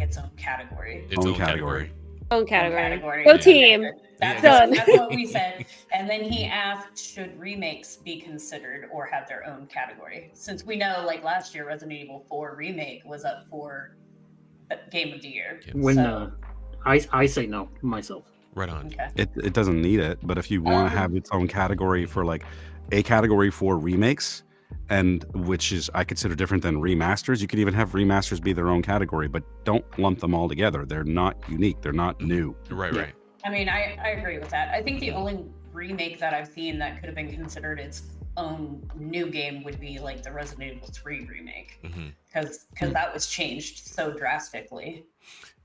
Speaker 3: its own category?
Speaker 1: Its own category.
Speaker 4: Own category.
Speaker 3: Go
Speaker 4: team.
Speaker 3: That's
Speaker 4: Done.
Speaker 3: what we said. And then he asked, should remakes be considered or have their own category? Since we know, like last year, Resident Evil 4 remake was up for Game of the Year.
Speaker 5: When I say no myself.
Speaker 1: Right on.
Speaker 3: Okay.
Speaker 2: It doesn't need it, but if you want to have its own category for like a category for remakes, and which is I consider different than remasters, you could even have remasters be their own category, but don't lump them all together. They're not unique. They're not new.
Speaker 1: Right.
Speaker 3: I mean, I agree with that. I think the only remake that I've seen that could have been considered its own new game would be like the Resident Evil 3 remake, because that was changed so drastically.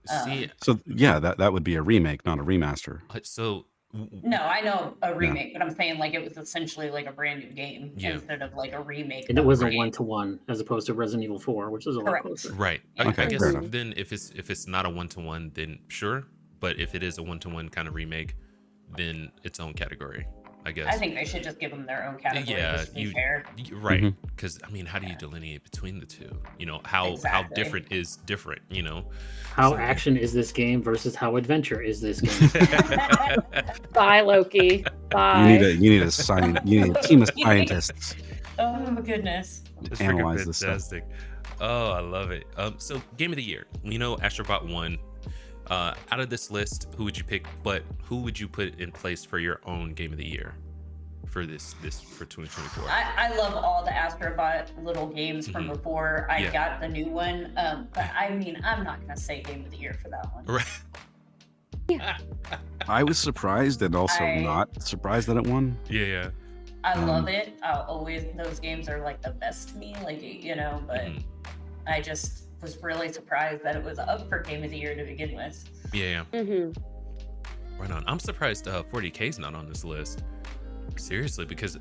Speaker 2: So yeah, that would be a remake, not a remaster.
Speaker 1: So
Speaker 3: no, I know a remake, but I'm saying like it was essentially like a brand new game instead of like a remake.
Speaker 5: And it was a 1-to-1 as opposed to Resident Evil 4, which is a lot closer.
Speaker 1: Right.
Speaker 2: Okay,
Speaker 1: I guess
Speaker 2: fair enough.
Speaker 1: then if it's not a 1-to-1, then sure. But if it is a 1-to-1 kind of remake, then its own category, I guess.
Speaker 3: I think they should just give them their own category.
Speaker 1: Yeah,
Speaker 3: just to be fair.
Speaker 1: Right. Because I mean, how do you delineate between the two? You know, how different is different? You know,
Speaker 5: how action is this game versus how adventure is this game?
Speaker 4: Bye, Loki. Bye.
Speaker 2: You need a team of scientists.
Speaker 3: Oh my goodness.
Speaker 1: It's
Speaker 2: analyze
Speaker 1: freaking
Speaker 2: this stuff.
Speaker 1: fantastic. Oh, I love it. So game of the year. We know Astrobot won. Out of this list, who would you pick? But who would you put in place for your own game of the year for this for 2024?
Speaker 3: I love all the Astrobot little games from before. I got the new one, but I mean, I'm not gonna say game of the year for that one.
Speaker 1: Right.
Speaker 2: I was surprised and also not surprised that it won.
Speaker 1: Yeah.
Speaker 3: I love it. Those games are like the best to me, like, you know, but I just was really surprised that it was up for game of the year to begin with.
Speaker 1: Yeah. Right on. I'm surprised 40K is not on this list. Seriously, because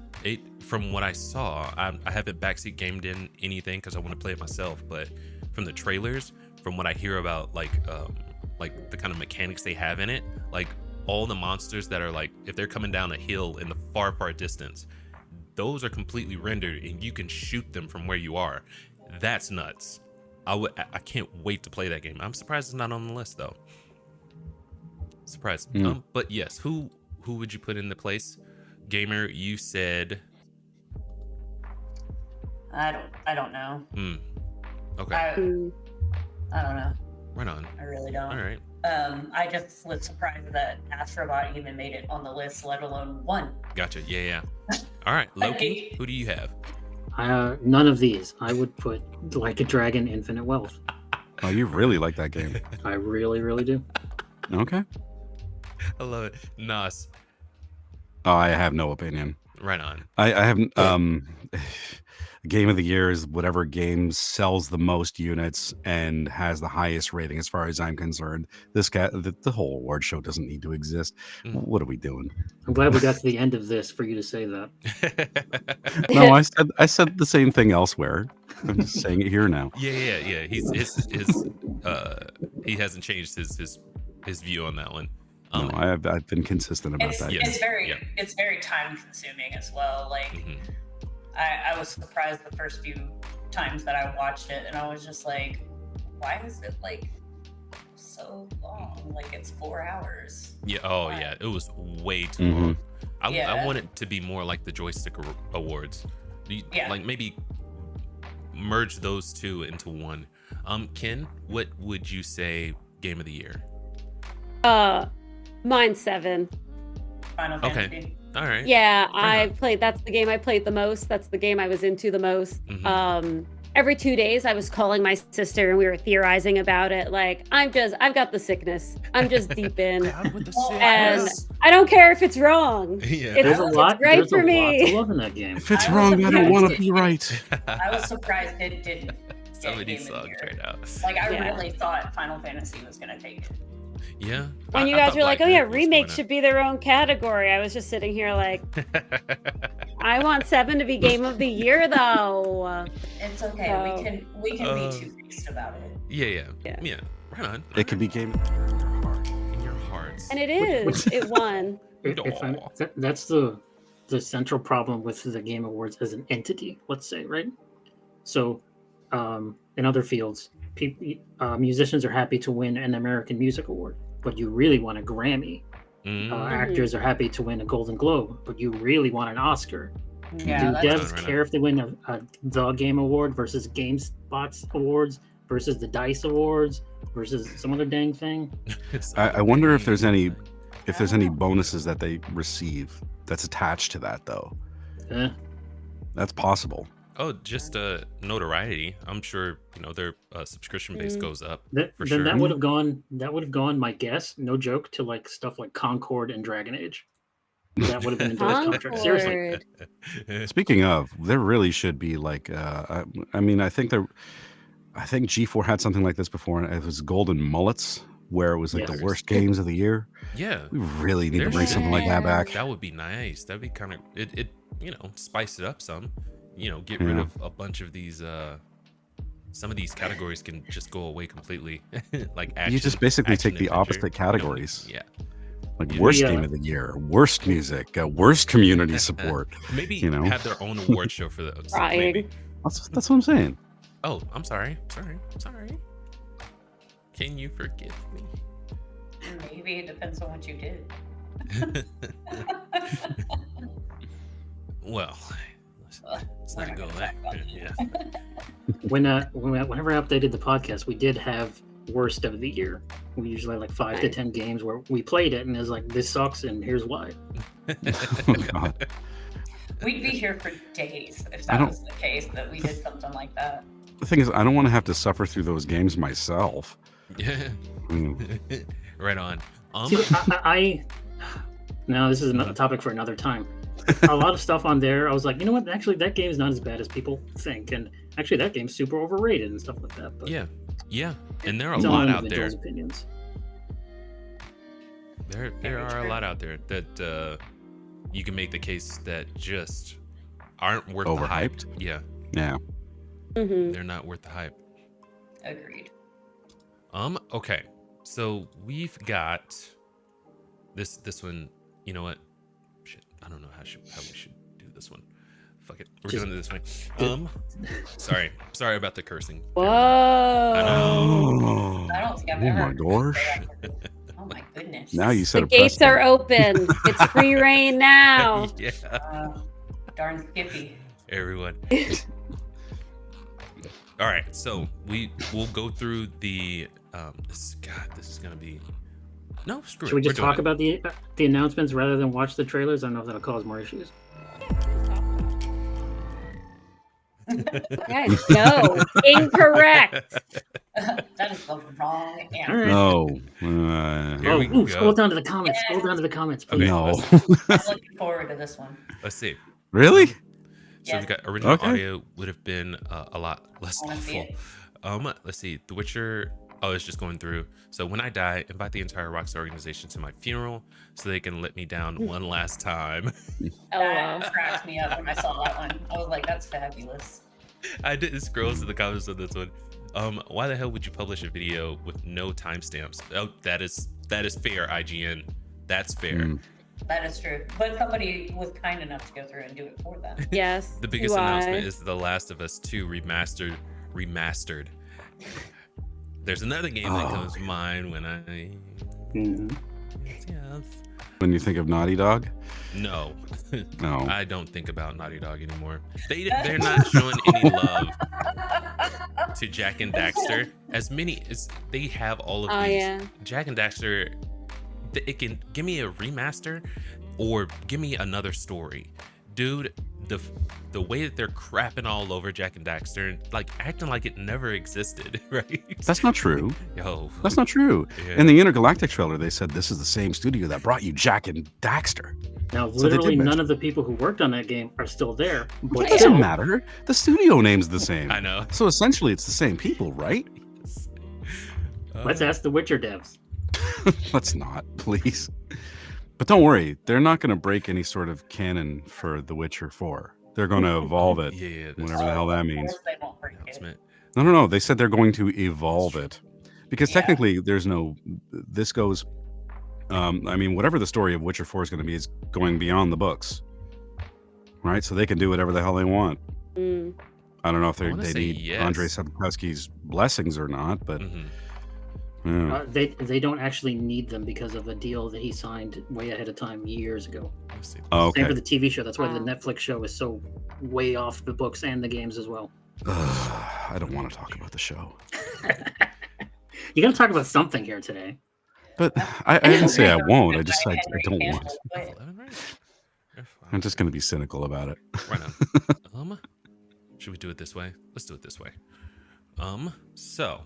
Speaker 1: from what I saw, I haven't backseat gamed in anything because I want to play it myself, but from the trailers, from what I hear about like the kind of mechanics they have in it, like all the monsters that are like, if they're coming down a hill in the far distance, those are completely rendered and you can shoot them from where you are. That's nuts. I can't wait to play that game. I'm surprised it's not on the list though. Surprised. But yes, who would you put in the place? Gamer, you said
Speaker 3: I don't know.
Speaker 1: Okay.
Speaker 3: I don't know.
Speaker 1: Right on.
Speaker 3: I really don't.
Speaker 1: All right.
Speaker 3: I just was surprised that Astrobot even made it on the list, let alone won.
Speaker 1: Gotcha. Yeah. All right, Loki, who do you have?
Speaker 5: None of these. I would put Like a Dragon Infinite Wealth.
Speaker 2: Oh, you really like that game.
Speaker 5: I really, really do.
Speaker 2: Okay.
Speaker 1: I love it. Nos.
Speaker 2: Oh, I have no opinion.
Speaker 1: Right on.
Speaker 2: I haven't. Game of the year is whatever game sells the most units and has the highest rating, as far as I'm concerned. This guy, the whole award show doesn't need to exist. What are we doing?
Speaker 5: I'm glad we got to the end of this for you to say that.
Speaker 2: No, I said the same thing elsewhere. I'm just saying it here now.
Speaker 1: Yeah. He hasn't changed his view on that one.
Speaker 2: No, I've been consistent about that.
Speaker 3: It's very time consuming as well. Like I was surprised the first few times that I watched it, and I was just like, why is it like so long? Like it's 4 hours.
Speaker 1: Yeah. Oh yeah, it was way too long. I want it to be more like the joystick awards. Like maybe merge those two into one. Ken, what would you say game of the year?
Speaker 4: Mine's 7.
Speaker 3: Final Fantasy.
Speaker 1: Okay. All right.
Speaker 4: Yeah, that's the game I played the most. That's the game I was into the most. Every 2 days I was calling my sister and we were theorizing about it. Like, I've got the sickness. I'm just deep in. And I don't care if it's wrong.
Speaker 1: Yeah.
Speaker 5: There's a lot.
Speaker 4: Right
Speaker 5: There's
Speaker 4: for
Speaker 5: a
Speaker 4: me.
Speaker 5: lot to love in that game.
Speaker 2: If it's wrong, I don't want to be right.
Speaker 3: I was surprised it didn't.
Speaker 1: Some of these songs right now.
Speaker 3: Like I really thought Final Fantasy was gonna take it.
Speaker 1: Yeah.
Speaker 4: When you guys were like, oh yeah, remakes should be their own category, I was just sitting here like, I want 7 to be game of the year though.
Speaker 3: It's okay. So, we can be two-faced about it.
Speaker 1: Yeah. Right on.
Speaker 2: It could be game
Speaker 1: in your hearts.
Speaker 4: And it is. It won.
Speaker 5: That's the central problem with the Game Awards as an entity, let's say, right? So in other fields, musicians are happy to win an American Music Award, but you really want a Grammy. Actors are happy to win a Golden Globe, but you really want an Oscar.
Speaker 3: Yeah,
Speaker 5: do devs care if they win the Game Award versus GameSpot's awards versus the DICE Awards versus some other dang thing?
Speaker 2: I wonder if there's any bonuses that they receive that's attached to that though. That's possible.
Speaker 1: Oh, just notoriety. I'm sure their subscription base goes up.
Speaker 5: Sure. That would have gone. My guess, no joke, to like stuff like Concord and Dragon Age. That would have been into this contract. Seriously.
Speaker 2: Speaking of, there really should be like. I think G4 had something like this before, and it was Golden Mullets, where it was like the worst games of the year.
Speaker 1: Yeah,
Speaker 2: we really need to bring something like that back.
Speaker 1: That would be nice. That'd be kind of it. Spice it up some. Get rid of a bunch of these. Some of these categories can just go away completely. Like action,
Speaker 2: you just basically take the opposite categories. Like worst game of the year, worst music, worst community support.
Speaker 1: Maybe have their own award show for those. Maybe.
Speaker 2: That's what I'm saying.
Speaker 1: Oh, I'm sorry. Can you forgive me?
Speaker 3: Maybe it depends on what you did.
Speaker 1: Well. Let's not go there. Yeah.
Speaker 5: Whenever I updated the podcast, we did have worst of the year. We usually had like 5 to 10 games where we played it and it's like, this sucks and here's why.
Speaker 2: Oh, God.
Speaker 3: We'd be here for days if that was the case, that we did something like that.
Speaker 2: The thing is, I don't want to have to suffer through those games myself.
Speaker 1: Yeah. Right on.
Speaker 5: See, no, this is another topic for another time. A lot of stuff on there, I was like, you know what? Actually, that game is not as bad as people think, and actually, that game's super overrated and stuff like that. But
Speaker 1: yeah, and there are a lot out there.
Speaker 5: Opinions.
Speaker 1: There are a lot out there that you can make the case that just aren't worth the hype. Yeah. They're not worth the hype.
Speaker 3: Agreed.
Speaker 1: Okay, so we've got this one. You know what? Shit, I don't know how we should do this one. Fuck it, we're doing it this way. Sorry about the cursing.
Speaker 4: Whoa!
Speaker 3: I don't think I've ever.
Speaker 2: My gosh!
Speaker 3: Oh my goodness!
Speaker 2: Now you said
Speaker 4: the gates are open. It's free reign now.
Speaker 1: Yeah.
Speaker 3: Darn Skippy.
Speaker 1: Everyone. All right, so we'll go through the. This is gonna be. No, screw it.
Speaker 5: Should we just talk about the announcements rather than watch the trailers? I don't know if that'll cause more issues.
Speaker 4: Guys, no, incorrect.
Speaker 3: That is the wrong
Speaker 5: All
Speaker 3: answer.
Speaker 5: right.
Speaker 2: No.
Speaker 1: Here we go.
Speaker 5: Scroll down to the comments. Scroll down to the comments, please.
Speaker 1: Okay,
Speaker 2: No.
Speaker 3: I'm looking forward to this one.
Speaker 1: Let's see.
Speaker 2: Really?
Speaker 1: So
Speaker 3: Yes.
Speaker 1: we got original
Speaker 2: Okay.
Speaker 1: audio would have been a lot less
Speaker 3: I wanna see
Speaker 1: awful.
Speaker 3: it.
Speaker 1: Let's see. The Witcher. Oh, it's just going through. So when I die, invite the entire Rockstar organization to my funeral so they can let me down one last time.
Speaker 4: Oh, wow.
Speaker 3: That cracked me up when I saw that one. I was like, that's fabulous.
Speaker 1: I didn't scroll to the comments on this one. Why the hell would you publish a video with no timestamps? Oh, that is fair, IGN. That's fair.
Speaker 2: Mm.
Speaker 3: That is true. But somebody was kind enough to go through and do it for them.
Speaker 4: Yes.
Speaker 1: The biggest
Speaker 4: UI.
Speaker 1: announcement is The Last of Us 2 remastered. There's another game that comes to mind when I
Speaker 5: Mhm.
Speaker 1: yes.
Speaker 2: When you think of Naughty Dog?
Speaker 1: No.
Speaker 2: No.
Speaker 1: I don't think about Naughty Dog anymore. They're not showing any love to Jack and Daxter. As many as they have all of
Speaker 4: Oh,
Speaker 1: these.
Speaker 4: yeah.
Speaker 1: Jack and Daxter, it can give me a remaster or give me another story. Dude, the way that they're crapping all over Jack and Daxter, like acting like it never existed, right?
Speaker 2: That's not true.
Speaker 1: Yo.
Speaker 2: That's not true.
Speaker 1: Yeah.
Speaker 2: In the Intergalactic trailer, they said this is the same studio that brought you Jack and Daxter.
Speaker 5: Now,
Speaker 2: So they did
Speaker 5: literally, none
Speaker 2: mention-
Speaker 5: of the people who worked on that game are still there. But
Speaker 2: It doesn't
Speaker 5: still,
Speaker 2: matter. The studio name's the same.
Speaker 1: I know.
Speaker 2: So essentially, it's the same people, right?
Speaker 5: let's ask the Witcher devs.
Speaker 2: Let's not, please. But don't worry, they're not going to break any sort of canon for The Witcher 4. They're going to evolve it,
Speaker 1: Yeah, that's
Speaker 2: whatever the hell that
Speaker 3: Of
Speaker 2: means.
Speaker 3: course they won't break it.
Speaker 1: announcement.
Speaker 2: No. They said they're going to evolve it. Because
Speaker 3: Yeah.
Speaker 2: technically, there's no. This goes. I mean, whatever the story of Witcher 4 is going to be is going beyond the books. Right? So they can do whatever the hell they want.
Speaker 4: Mm.
Speaker 2: I don't know if
Speaker 1: I
Speaker 2: they
Speaker 1: wanna say
Speaker 2: need
Speaker 1: yes.
Speaker 2: Andrei Sapkowski's blessings or not, but
Speaker 1: Mhm.
Speaker 2: yeah.
Speaker 5: They don't actually need them because of a deal that he signed way ahead of time years ago.
Speaker 1: Let's see.
Speaker 2: Oh,
Speaker 5: Same
Speaker 2: okay.
Speaker 5: for the TV show. That's why the
Speaker 4: Wow.
Speaker 5: Netflix show is so way off the books and the games as well.
Speaker 2: I don't want to talk about the show.
Speaker 5: You got to talk about something here today.
Speaker 2: But I didn't say I won't. I just said I don't
Speaker 3: Henry
Speaker 2: want.
Speaker 3: Cavill, but
Speaker 1: 11, right?
Speaker 2: I'm just going to be cynical about it.
Speaker 1: Right on. Should we do it this way? Let's do it this way. So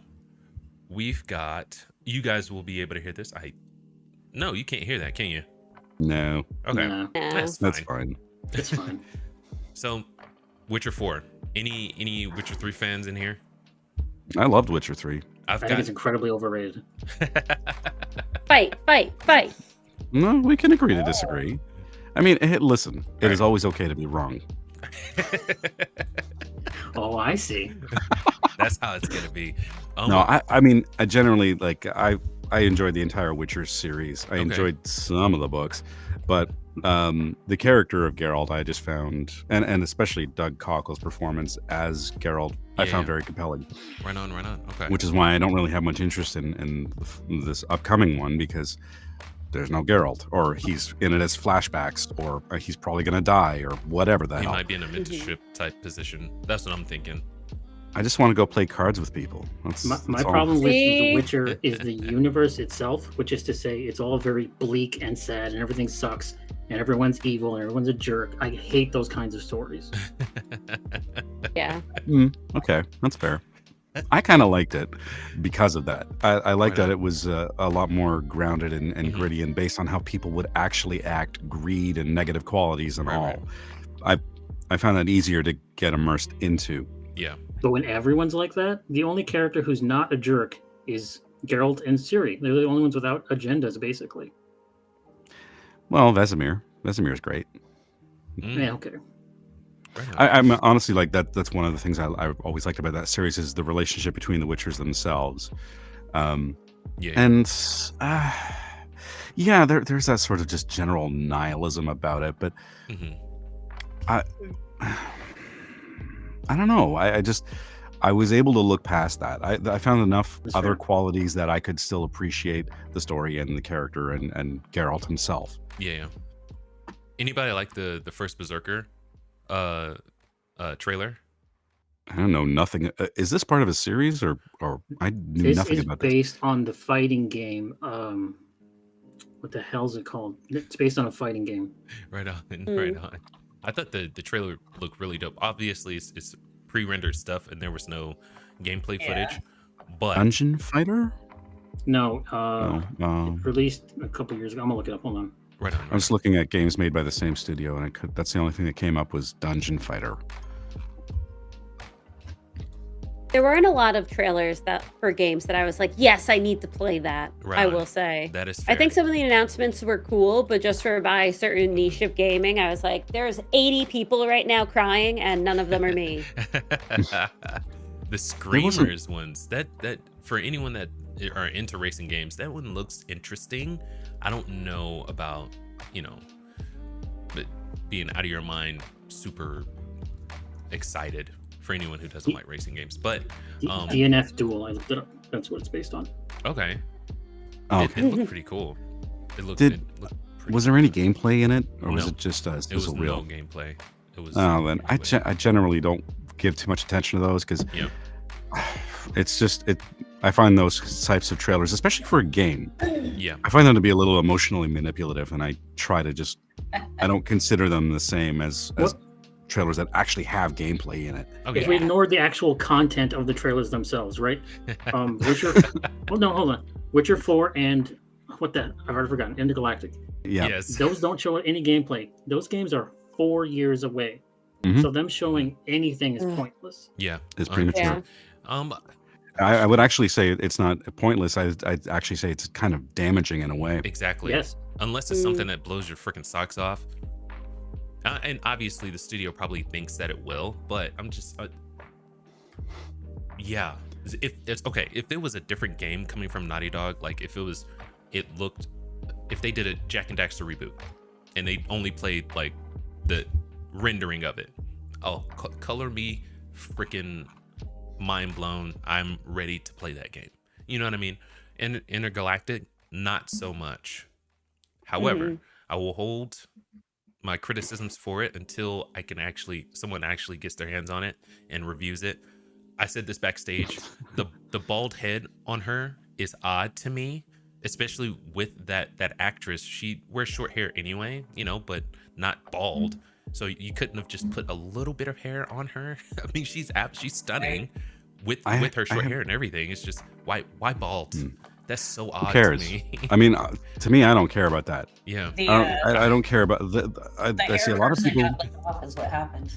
Speaker 1: we've got. You guys will be able to hear this. No, you can't hear that, can you?
Speaker 2: No,
Speaker 1: Okay,
Speaker 5: Nah,
Speaker 4: No.
Speaker 1: that's
Speaker 2: that's
Speaker 1: fine.
Speaker 2: fine.
Speaker 5: it's fine.
Speaker 1: So, Witcher 4. Any Witcher 3 fans in here?
Speaker 2: I loved Witcher 3.
Speaker 1: I've
Speaker 5: I think it's incredibly overrated.
Speaker 4: Fight.
Speaker 2: No, we can agree to disagree. I mean, listen, it is always okay to be wrong.
Speaker 5: Oh, I see.
Speaker 1: That's how it's gonna be.
Speaker 2: No, I mean, I generally like. I enjoyed the entire Witcher series. I enjoyed some of the books, but the character of Geralt, I just found, and especially Doug Cockle's performance as Geralt, I found very compelling.
Speaker 1: Right on. Okay.
Speaker 2: Which is why I don't really have much interest in this upcoming one, because there's no Geralt, or he's in it as flashbacks, or he's probably gonna die, or whatever the
Speaker 1: He
Speaker 2: hell.
Speaker 1: might be in a mentorship type position. That's what I'm thinking.
Speaker 2: I just want to go play cards with people. That's
Speaker 5: My
Speaker 2: all.
Speaker 5: problem with
Speaker 4: See?
Speaker 5: The Witcher is the universe itself, which is to say it's all very bleak and sad and everything sucks and everyone's evil and everyone's a jerk. I hate those kinds of stories.
Speaker 4: Yeah.
Speaker 2: Okay, that's fair. I kind of liked it because of that. I liked
Speaker 1: Right
Speaker 2: that
Speaker 1: on.
Speaker 2: it was a lot more grounded and
Speaker 1: Mhm.
Speaker 2: gritty and based on how people would actually act, greed and negative qualities and
Speaker 1: Right,
Speaker 2: all.
Speaker 1: right.
Speaker 2: I found that easier to get immersed into.
Speaker 1: Yeah.
Speaker 5: But when everyone's like that, the only character who's not a jerk is Geralt and Ciri. They're the only ones without agendas, basically.
Speaker 2: Well, Vesemir. Vesemir's great.
Speaker 1: Mm,
Speaker 5: Yeah, okay.
Speaker 1: right on.
Speaker 2: I'm honestly like that. That's one of the things I always liked about that series is the relationship between the Witchers themselves.
Speaker 1: Yeah.
Speaker 2: And yeah, there's that sort of just general nihilism about it, but
Speaker 1: Mhm.
Speaker 2: I don't know. I was able to look past that. I found enough
Speaker 5: That's
Speaker 2: other
Speaker 5: fair.
Speaker 2: qualities that I could still appreciate the story and the character and Geralt himself.
Speaker 1: Yeah. Anybody like the first Berserker trailer?
Speaker 2: I don't know nothing. Is this part of a series or I knew
Speaker 5: This
Speaker 2: nothing
Speaker 5: is
Speaker 2: about this?
Speaker 5: based on the fighting game. What the hell's it called? It's based on a fighting game.
Speaker 1: Right on.
Speaker 4: Mm.
Speaker 1: Right on. I thought the trailer looked really dope. Obviously, it's pre-rendered stuff, and there was no gameplay
Speaker 3: Yeah.
Speaker 1: footage. But
Speaker 2: Dungeon Fighter?
Speaker 5: No,
Speaker 2: No.
Speaker 5: released a couple years ago. I'm gonna look it up. Hold on.
Speaker 1: right on.
Speaker 2: I was looking at games made by the same studio, and that's the only thing that came up was Dungeon Fighter.
Speaker 4: There weren't a lot of trailers that for games that I was like, yes, I need to play that.
Speaker 1: Right
Speaker 4: I
Speaker 1: on.
Speaker 4: will say.
Speaker 1: That is fair.
Speaker 4: I think some of the announcements were cool, but just for my certain niche of gaming, I was like, there's 80 people right now crying, and none of them are me.
Speaker 1: The Screamers ones. That for anyone that are into racing games, that one looks interesting. I don't know about, but being out of your mind, super excited for anyone who doesn't like racing games. But
Speaker 5: DNF Duel. I looked it up. That's what it's based on.
Speaker 1: okay.
Speaker 2: Oh,
Speaker 1: It looked pretty cool. It looked
Speaker 2: Did-
Speaker 1: pretty
Speaker 2: was there any gameplay in it, or was
Speaker 1: No.
Speaker 2: it just
Speaker 1: It was
Speaker 2: sizzle reel?
Speaker 1: no gameplay. It was
Speaker 2: Oh, then I generally don't give too much attention to those because
Speaker 1: Yeah.
Speaker 2: it's just I find those types of trailers, especially for a game,
Speaker 1: yeah.
Speaker 2: I find them to be a little emotionally manipulative, and I try to just I don't consider them the same as trailers that actually have gameplay in it.
Speaker 1: Okay.
Speaker 5: If we ignore the actual content of the trailers themselves, right? Witcher. Hold on. Witcher 4 and what the? I've already forgotten. Intergalactic.
Speaker 2: Yeah.
Speaker 1: Yes.
Speaker 5: Those don't show any gameplay. Those games are 4 years away.
Speaker 2: Mhm.
Speaker 5: So them showing anything is pointless.
Speaker 1: Yeah.
Speaker 2: It's premature.
Speaker 4: Yeah.
Speaker 2: I would actually say it's not pointless. I'd actually say it's kind of damaging in a way.
Speaker 1: Exactly.
Speaker 5: Yes.
Speaker 1: Unless it's something that blows your freaking socks off. And obviously the studio probably thinks that it will, but I'm just yeah. If it's okay, if there was a different game coming from Naughty Dog, like if they did a Jack and Daxter reboot and they only played like the rendering of it, color me freaking mind blown. I'm ready to play that game. You know what I mean? Intergalactic, not so much. However, I will hold my criticisms for it until someone actually gets their hands on it and reviews it. I said this backstage. The bald head on her is odd to me, especially with that actress. She wears short hair anyway, but not bald. So you couldn't have just put a little bit of hair on her. I mean, she's stunning with her short hair and everything. It's just why bald? That's so odd to me.
Speaker 2: I mean, to me, I don't care about that.
Speaker 1: Yeah.
Speaker 2: I don't care about I see a lot of people.
Speaker 3: Off is what happened.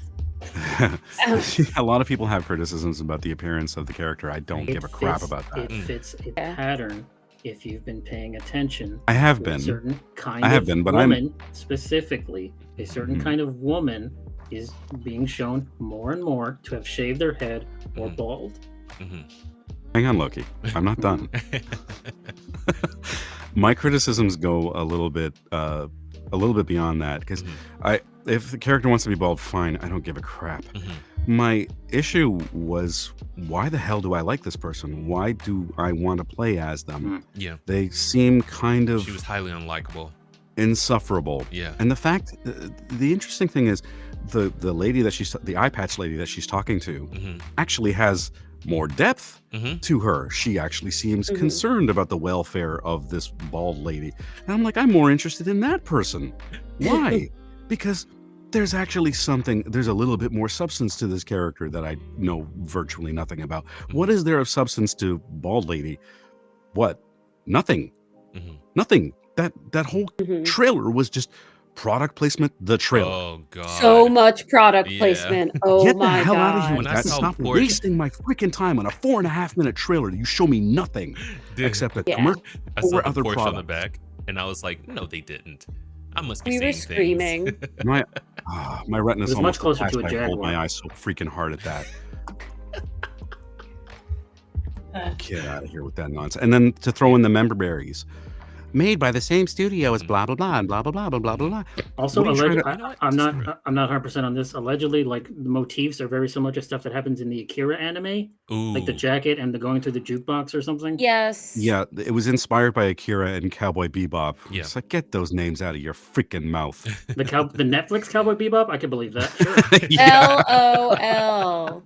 Speaker 2: A lot of people have criticisms about the appearance of the character. I don't give a crap about that.
Speaker 5: It fits a pattern if you've been paying attention.
Speaker 2: I have
Speaker 5: to
Speaker 2: been.
Speaker 5: A certain kind
Speaker 2: I have
Speaker 5: of
Speaker 2: been, but
Speaker 5: woman, specifically, a certain kind of woman is being shown more and more to have shaved their head or bald.
Speaker 2: Hang on, Loki. I'm not done. My criticisms go a little bit beyond that because if the character wants to be bald, fine. I don't give a crap. My issue was, why the hell do I like this person? Why do I want to play as them?
Speaker 1: Yeah.
Speaker 2: They seem kind of
Speaker 1: She was highly unlikable.
Speaker 2: insufferable.
Speaker 1: Yeah.
Speaker 2: And the fact, the interesting thing is, the lady the eye patch lady that she's talking to actually has more depth to her. She actually seems concerned about the welfare of this bald lady. And I'm like, I'm more interested in that person. Why? Because there's actually there's a little bit more substance to this character that I know virtually nothing about. What is there of substance to bald lady? What? Nothing. Nothing. That whole trailer was just product placement. The trailer.
Speaker 1: Oh god.
Speaker 4: So much product
Speaker 1: Yeah.
Speaker 4: placement. Oh
Speaker 2: Get the
Speaker 4: my
Speaker 2: hell out of
Speaker 4: god.
Speaker 2: here
Speaker 1: When
Speaker 2: with
Speaker 1: I
Speaker 2: that.
Speaker 1: saw
Speaker 2: Stop
Speaker 1: Porsche-
Speaker 2: wasting my freaking time on a 4.5-minute trailer. You show me nothing
Speaker 1: Dude,
Speaker 2: except a
Speaker 4: Yeah.
Speaker 2: commercial
Speaker 1: I saw
Speaker 2: or
Speaker 1: the
Speaker 2: other
Speaker 1: Porsche on the
Speaker 2: products.
Speaker 1: back, and I was like, no, they didn't. I must be
Speaker 4: We
Speaker 1: seeing
Speaker 4: were screaming.
Speaker 1: things.
Speaker 2: My retina's
Speaker 5: It was much
Speaker 2: almost
Speaker 5: closer to a
Speaker 2: detached. I rolled my
Speaker 5: Jaguar.
Speaker 2: eyes so freaking hard at that. Get out of here with that nonsense. And then to throw in the member berries. Made by the same studio as blah blah blah and blah blah blah blah blah blah.
Speaker 5: Also,
Speaker 2: What are you trying to-
Speaker 1: You know what?
Speaker 5: I'm
Speaker 1: Just
Speaker 5: not 100% on this. Allegedly, like the motifs are very similar to stuff that happens in the Akira anime,
Speaker 1: Ooh.
Speaker 5: like the jacket and the going through the jukebox or something.
Speaker 4: Yes.
Speaker 2: Yeah, it was inspired by Akira and Cowboy Bebop.
Speaker 1: Yeah.
Speaker 2: It's like, get those names out of your freaking mouth.
Speaker 5: The Netflix Cowboy Bebop, I can believe that. Sure.
Speaker 4: LOL.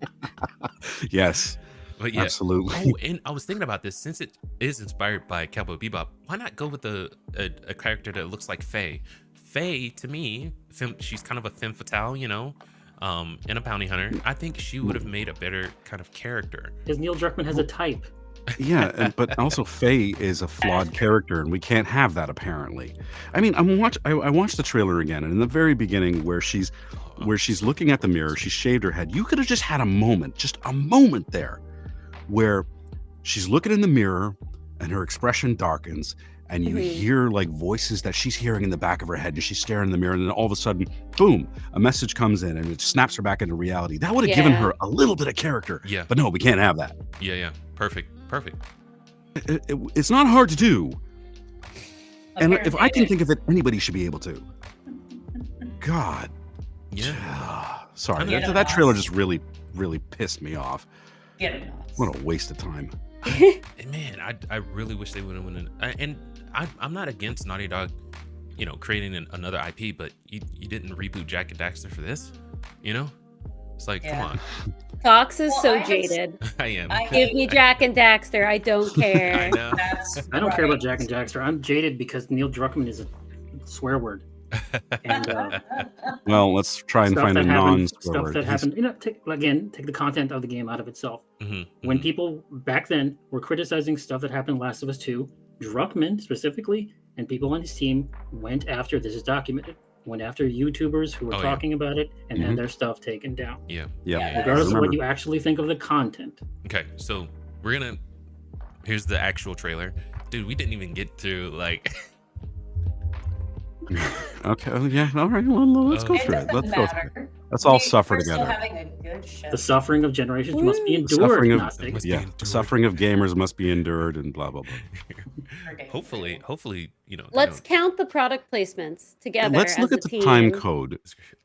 Speaker 2: Yes,
Speaker 1: But yeah.
Speaker 2: absolutely.
Speaker 1: Oh, and I was thinking about this, since it is inspired by Cowboy Bebop, why not go with a character that looks like Faye? Faye, to me, she's kind of a femme fatale, and a bounty hunter. I think she would have made a better kind of character.
Speaker 5: Because Neil Druckmann has a type.
Speaker 2: Yeah, but also Faye is a flawed character, and we can't have that apparently. I mean, I watched the trailer again, and in the very beginning where she's looking at the mirror, she shaved her head. You could have just had a moment there, where she's looking in the mirror, and her expression darkens, and you hear like voices that she's hearing in the back of her head, and she's staring in the mirror, and then all of a sudden, boom, a message comes in, and it snaps her back into reality. That would have given her a little bit of character.
Speaker 1: Yeah.
Speaker 2: But no, we can't have that.
Speaker 1: Yeah. Perfect.
Speaker 2: It's not hard to do. And if I can think of it, anybody should be able to. God.
Speaker 1: Yeah.
Speaker 2: Sorry, that trailer just really, really pissed me off.
Speaker 3: Get it nuts.
Speaker 2: What a waste of time.
Speaker 1: Man, I really wish they would have went in. And I'm not against Naughty Dog, creating another IP, but you didn't reboot Jack and Daxter for this, It's like, come on.
Speaker 4: Fox is jaded.
Speaker 1: I am.
Speaker 4: Give me Jack and Daxter. I don't care.
Speaker 1: I know.
Speaker 5: I don't care about Jack and Daxter. I'm jaded because Neil Druckmann is a swear word. And,
Speaker 2: well, let's try and find a non-swear word.
Speaker 5: Stuff that happened. Take the content of the game out of itself. When people back then were criticizing stuff that happened in Last of Us 2, Druckmann specifically and people on his team went after, this is documented, went after YouTubers who were talking about it and had their stuff taken down.
Speaker 1: Yeah.
Speaker 5: Regardless of what you actually think of the content.
Speaker 1: Okay, so here's the actual trailer. Dude, we didn't even get through
Speaker 2: Okay, yeah, all right, well, let's go through it. Let's go through it. Let's all suffer together.
Speaker 3: Having a good show.
Speaker 5: The suffering of generations must be endured.
Speaker 2: The suffering of gamers must be endured, and blah blah blah.
Speaker 1: Hopefully,
Speaker 4: Let's count the product placements together.
Speaker 2: Let's look at the
Speaker 4: team.
Speaker 2: time code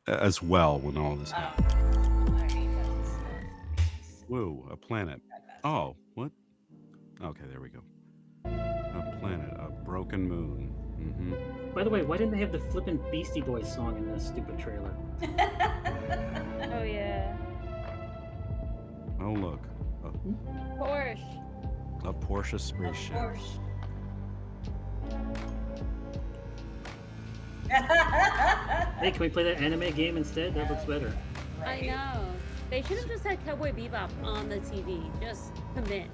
Speaker 2: as well when all this happens. Whoa, a planet. Oh, what? Okay, there we go. A planet, a broken moon.
Speaker 5: By the way, why didn't they have the flippin' Beastie Boys song in this stupid trailer?
Speaker 4: Oh yeah.
Speaker 2: Oh look,
Speaker 4: Porsche.
Speaker 2: a Porsche spaceship.
Speaker 5: Hey, can we play that anime game instead? That looks better.
Speaker 4: I know. They should have just had Cowboy Bebop on the TV. Just commit.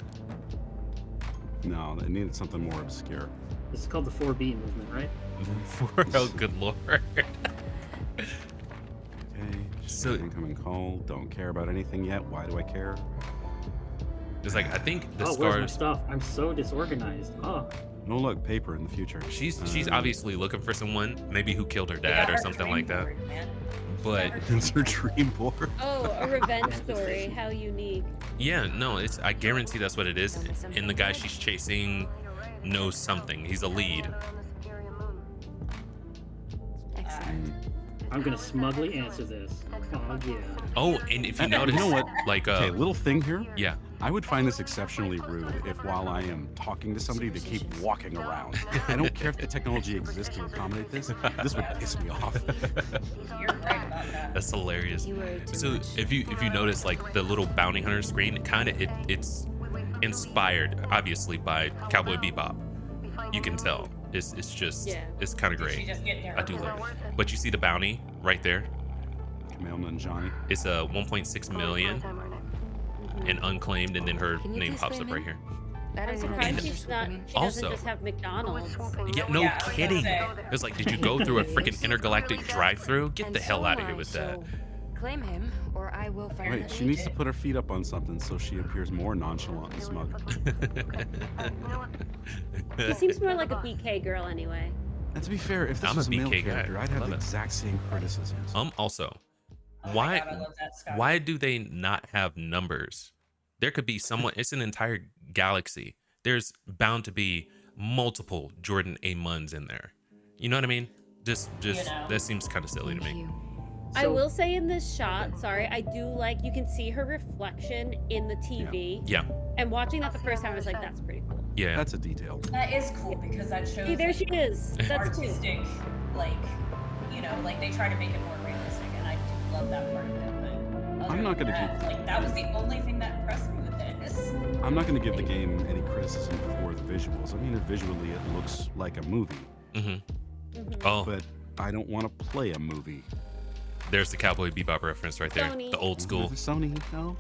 Speaker 2: No, they needed something more obscure.
Speaker 5: This is called the 4B movement, right?
Speaker 1: Oh, good lord.
Speaker 2: Okay, so incoming call. Don't care about anything yet. Why do I care?
Speaker 1: It's like, I think the
Speaker 5: where's my
Speaker 1: scars.
Speaker 5: stuff? I'm so disorganized. Oh.
Speaker 2: No, look, paper in the future.
Speaker 1: She's obviously looking for someone, maybe who killed her dad or something like that. But
Speaker 2: it's her dream board.
Speaker 4: Oh, a revenge story. How unique.
Speaker 1: Yeah, no, I guarantee that's what it is. And the guy she's chasing knows something. He's a lead.
Speaker 4: Excellent.
Speaker 5: I'm gonna smugly answer this. Oh yeah.
Speaker 1: Oh, and if you notice,
Speaker 2: you know what?
Speaker 1: Like,
Speaker 2: Okay, little thing here.
Speaker 1: yeah.
Speaker 2: I would find this exceptionally rude if while I am talking to somebody, they keep walking around. I don't care if the technology exists to accommodate this. This would piss me off.
Speaker 3: You're right about that.
Speaker 1: That's hilarious. So if you notice, like the little bounty hunter screen, it's inspired obviously by Cowboy Bebop. You can tell. It's just it's kind of great. I do love it. But you see the bounty right there.
Speaker 2: Camille and Johnny.
Speaker 1: It's a 1.6 million and unclaimed, and then her name pops up right here.
Speaker 4: I'm surprised she doesn't just have McDonald's.
Speaker 1: Yeah, no kidding. It's like, did you go through a freaking intergalactic drive-through? Get the hell out of here with that.
Speaker 6: Claim him, or I will fire.
Speaker 2: Wait, she needs to put her feet up on something so she appears more nonchalant and smug.
Speaker 4: She seems more like a BK girl anyway.
Speaker 2: And to be fair, if this
Speaker 1: I'm
Speaker 2: was
Speaker 1: a
Speaker 2: a male
Speaker 1: BK guy.
Speaker 2: character, I'd have
Speaker 1: Love
Speaker 2: the
Speaker 1: it.
Speaker 2: exact same criticisms.
Speaker 1: Also,
Speaker 3: Oh my
Speaker 1: why
Speaker 3: God, I love that, Scotty.
Speaker 1: why do they not have numbers? There could be someone. It's an entire galaxy. There's bound to be multiple Jordan A. Munns in there. You know what I mean? Just that seems kind of silly to me.
Speaker 4: I will say in this shot, I do like, you can see her reflection in the TV.
Speaker 1: Yeah.
Speaker 4: And watching that the first time, I was like, that's pretty cool.
Speaker 1: Yeah.
Speaker 2: That's a detail.
Speaker 3: That is cool because that shows.
Speaker 4: See, there she is. That's cool.
Speaker 3: artistic, like they try to make it more realistic, and I do love that part of it. But
Speaker 2: I'm not
Speaker 3: other
Speaker 2: gonna
Speaker 3: than that, that was the only thing that impressed me with this.
Speaker 2: I'm not going to give the game any criticism for the visuals. I mean, visually it looks like a movie,
Speaker 1: Oh,
Speaker 2: but I don't want to play a movie.
Speaker 1: there's the Cowboy Bebop reference right there.
Speaker 4: Sony.
Speaker 1: The old school.
Speaker 2: Sony, no.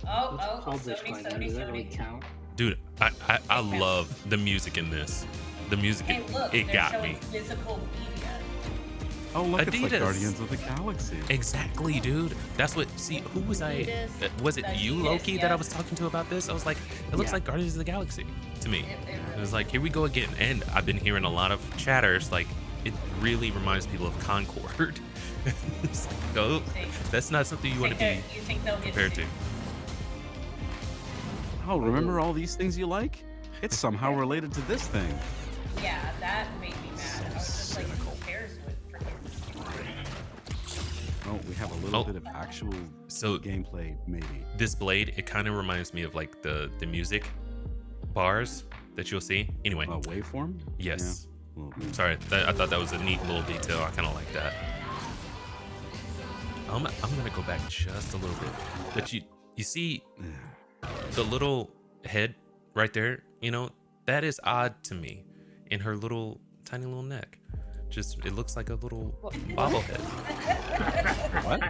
Speaker 3: Oh,
Speaker 5: Published by them. Does that really count?
Speaker 1: Dude, I love the music in this. The music,
Speaker 3: Hey, look,
Speaker 1: it
Speaker 3: they're
Speaker 1: got
Speaker 3: showing
Speaker 1: me.
Speaker 3: physical media.
Speaker 2: Oh, look, it's like
Speaker 1: Adidas.
Speaker 2: Guardians of the Galaxy.
Speaker 1: Exactly, dude. That's what. See, who was I? Was it you,
Speaker 3: Adidas,
Speaker 1: Loki, that I
Speaker 3: yeah.
Speaker 1: was talking to about this? I was like, it looks
Speaker 5: Yeah.
Speaker 1: like Guardians of the Galaxy to me.
Speaker 3: It
Speaker 1: It was like, here we go again. And I've been hearing a lot of chatters like it really reminds people of Concord. It's like, oh, that's not something you want to be
Speaker 3: You think they'll get
Speaker 1: compared to.
Speaker 3: sued?
Speaker 2: Oh, remember all these things you like? It's somehow related to this thing.
Speaker 3: Yeah, that made me mad. I was just like,
Speaker 2: Cynical.
Speaker 3: who cares what freaking
Speaker 2: Oh, we have a little
Speaker 1: Oh.
Speaker 2: bit of actual
Speaker 1: So
Speaker 2: gameplay, maybe.
Speaker 1: this blade, it kind of reminds me of like the music bars that you'll see. Anyway,
Speaker 2: A waveform?
Speaker 1: yes.
Speaker 2: Yeah, a little bit.
Speaker 1: Sorry, I thought that was a neat little detail. I kind of like that. I'm gonna go back just a little bit, but you see the little head right there. You know that is odd to me, in her little tiny little neck. Just it looks like a little bobblehead.
Speaker 2: What?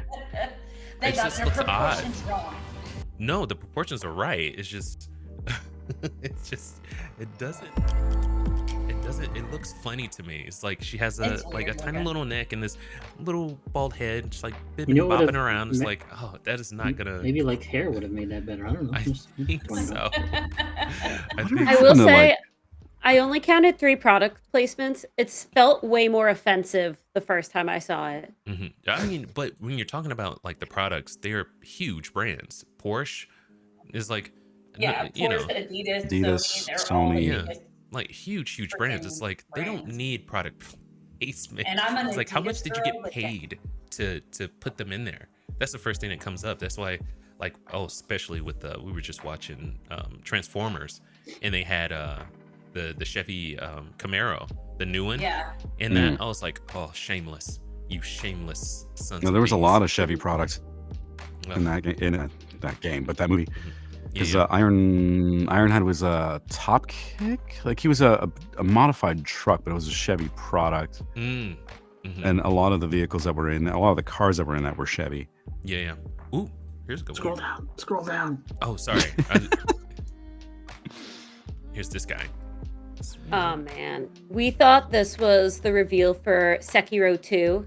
Speaker 3: They
Speaker 1: It
Speaker 3: got
Speaker 1: just
Speaker 3: their
Speaker 1: looks odd.
Speaker 3: proportions wrong.
Speaker 1: No, the proportions are right. It's just, it's just, it doesn't. It looks funny to me. It's like she has
Speaker 3: It's
Speaker 1: like a
Speaker 3: weird
Speaker 1: tiny
Speaker 3: looking.
Speaker 1: little neck and this little bald head, just like
Speaker 5: You
Speaker 1: bipping
Speaker 5: know what
Speaker 1: bopping
Speaker 5: would've
Speaker 1: around. It's
Speaker 5: ma-
Speaker 1: like, oh, that is not gonna.
Speaker 5: Maybe like hair would have made that better. I don't know.
Speaker 1: I think so. I think
Speaker 4: I will
Speaker 2: Kinda
Speaker 4: say,
Speaker 2: like-
Speaker 4: I only counted 3 product placements. It's felt way more offensive the first time I saw it.
Speaker 1: Mhm. I mean, but when you're talking about like the products, they're huge brands. Porsche is like,
Speaker 3: Yeah,
Speaker 1: you know,
Speaker 3: Porsche, Adidas,
Speaker 2: Adidas,
Speaker 3: Sony, they're
Speaker 2: Sony.
Speaker 3: all
Speaker 1: Yeah.
Speaker 3: Adidas.
Speaker 1: like huge brands. It's
Speaker 3: Freaking
Speaker 1: like they don't
Speaker 3: brands.
Speaker 1: need product placement.
Speaker 3: And I'm an
Speaker 1: It's like, how much
Speaker 3: Adidas
Speaker 1: did you
Speaker 3: girl,
Speaker 1: get
Speaker 3: but
Speaker 1: paid to put them in there? That's the first thing that comes up. That's why, like, oh, especially with we were just watching Transformers, and they had the Chevy Camaro, the new one,
Speaker 3: Yeah.
Speaker 1: and that I was like, oh, shameless, you shameless sons.
Speaker 2: No,
Speaker 1: of
Speaker 2: there was a
Speaker 1: thieves.
Speaker 2: lot of Chevy products
Speaker 1: Ugh.
Speaker 2: in that game, but that movie.
Speaker 1: Yeah,
Speaker 2: Because
Speaker 1: yeah.
Speaker 2: Ironhead was a Top Kick, like he was a modified truck, but it was a Chevy product.
Speaker 1: Mhm.
Speaker 2: And a lot of the vehicles that were in, a lot of the cars that were in that were Chevy.
Speaker 1: Yeah. Ooh, here's a good
Speaker 5: Scroll
Speaker 1: one.
Speaker 5: down. Scroll down.
Speaker 1: Oh, sorry. Here's this guy.
Speaker 4: Oh man, we thought this was the reveal for Sekiro 2,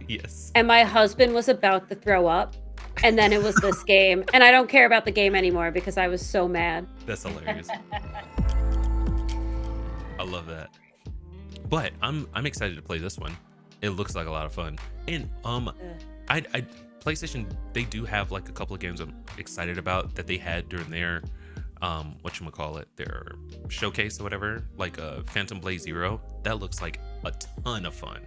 Speaker 1: Yes.
Speaker 4: and my husband was about to throw up, and then it was this game, and I don't care about the game anymore because I was so mad.
Speaker 1: That's hilarious. I love that. But I'm excited to play this one. It looks like a lot of fun. And I PlayStation, they do have like a couple of games I'm excited about that they had during their whatchamacallit, their showcase or whatever, like Phantom Blade Zero. That looks like a ton of fun.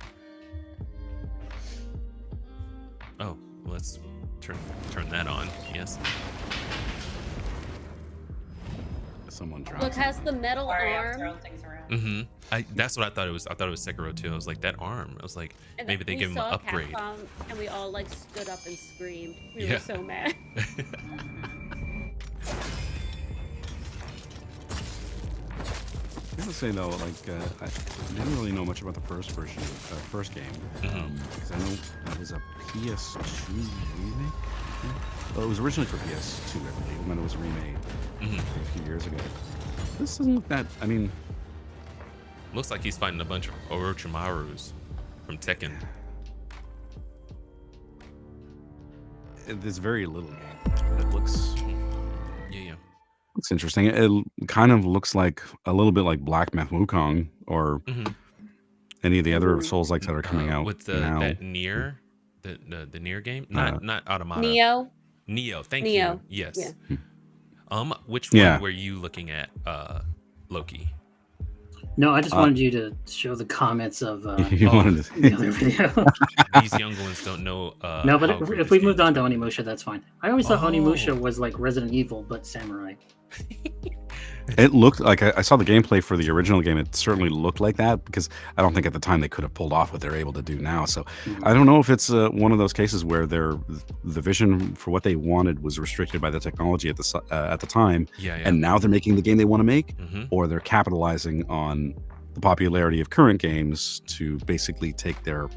Speaker 1: Oh, let's turn that on. Yes.
Speaker 2: Someone dropped.
Speaker 4: Look, has the metal
Speaker 3: Sorry, I'm
Speaker 4: arm,
Speaker 3: throwing things around.
Speaker 1: That's what I thought it was. I thought it was Sekiro too. I was like, that arm. I was like,
Speaker 4: and
Speaker 1: maybe they
Speaker 4: we
Speaker 1: give him an
Speaker 4: saw
Speaker 1: upgrade.
Speaker 4: Capcom, and we all like stood up and screamed. We
Speaker 1: Yeah.
Speaker 4: were so mad.
Speaker 2: I gotta say though, like I didn't really know much about the first version, first game, because I know that was a PS2 remake. Yeah. Well, it was originally for PS2, I believe, and then it was remade a few years ago. This doesn't look that. I mean,
Speaker 1: Looks like he's fighting a bunch of Orochimarus from Tekken.
Speaker 2: there's very little game, but it looks
Speaker 1: Yeah.
Speaker 2: interesting. It kind of looks like a little bit like Black Myth Wukong or any of the other Souls-likes that are coming out
Speaker 1: with
Speaker 2: now.
Speaker 1: that Nier, the Nier game, not Automata.
Speaker 4: Neo.
Speaker 1: Thank
Speaker 4: Neo.
Speaker 1: you. Yes.
Speaker 4: Yeah.
Speaker 1: Which one
Speaker 2: Yeah.
Speaker 1: were you looking at, Loki?
Speaker 5: No, I just wanted you to show the comments of
Speaker 2: You wanted to-
Speaker 5: the other video.
Speaker 1: These young ones don't know.
Speaker 5: No, but
Speaker 1: how
Speaker 5: if
Speaker 1: great
Speaker 5: we
Speaker 1: this
Speaker 5: moved
Speaker 1: game
Speaker 5: on to Onimusha, that's fine. I always thought Onimusha
Speaker 1: Oh.
Speaker 5: was like Resident Evil, but samurai.
Speaker 2: It looked like I saw the gameplay for the original game. It certainly looked like that because I don't think at the time they could have pulled off what they're able to do now. So I don't know if it's one of those cases where the vision for what they wanted was restricted by the technology at the time,
Speaker 1: Yeah.
Speaker 2: and now they're making the game they want to make,
Speaker 1: Mhm.
Speaker 2: or they're capitalizing on the popularity of current games to basically take their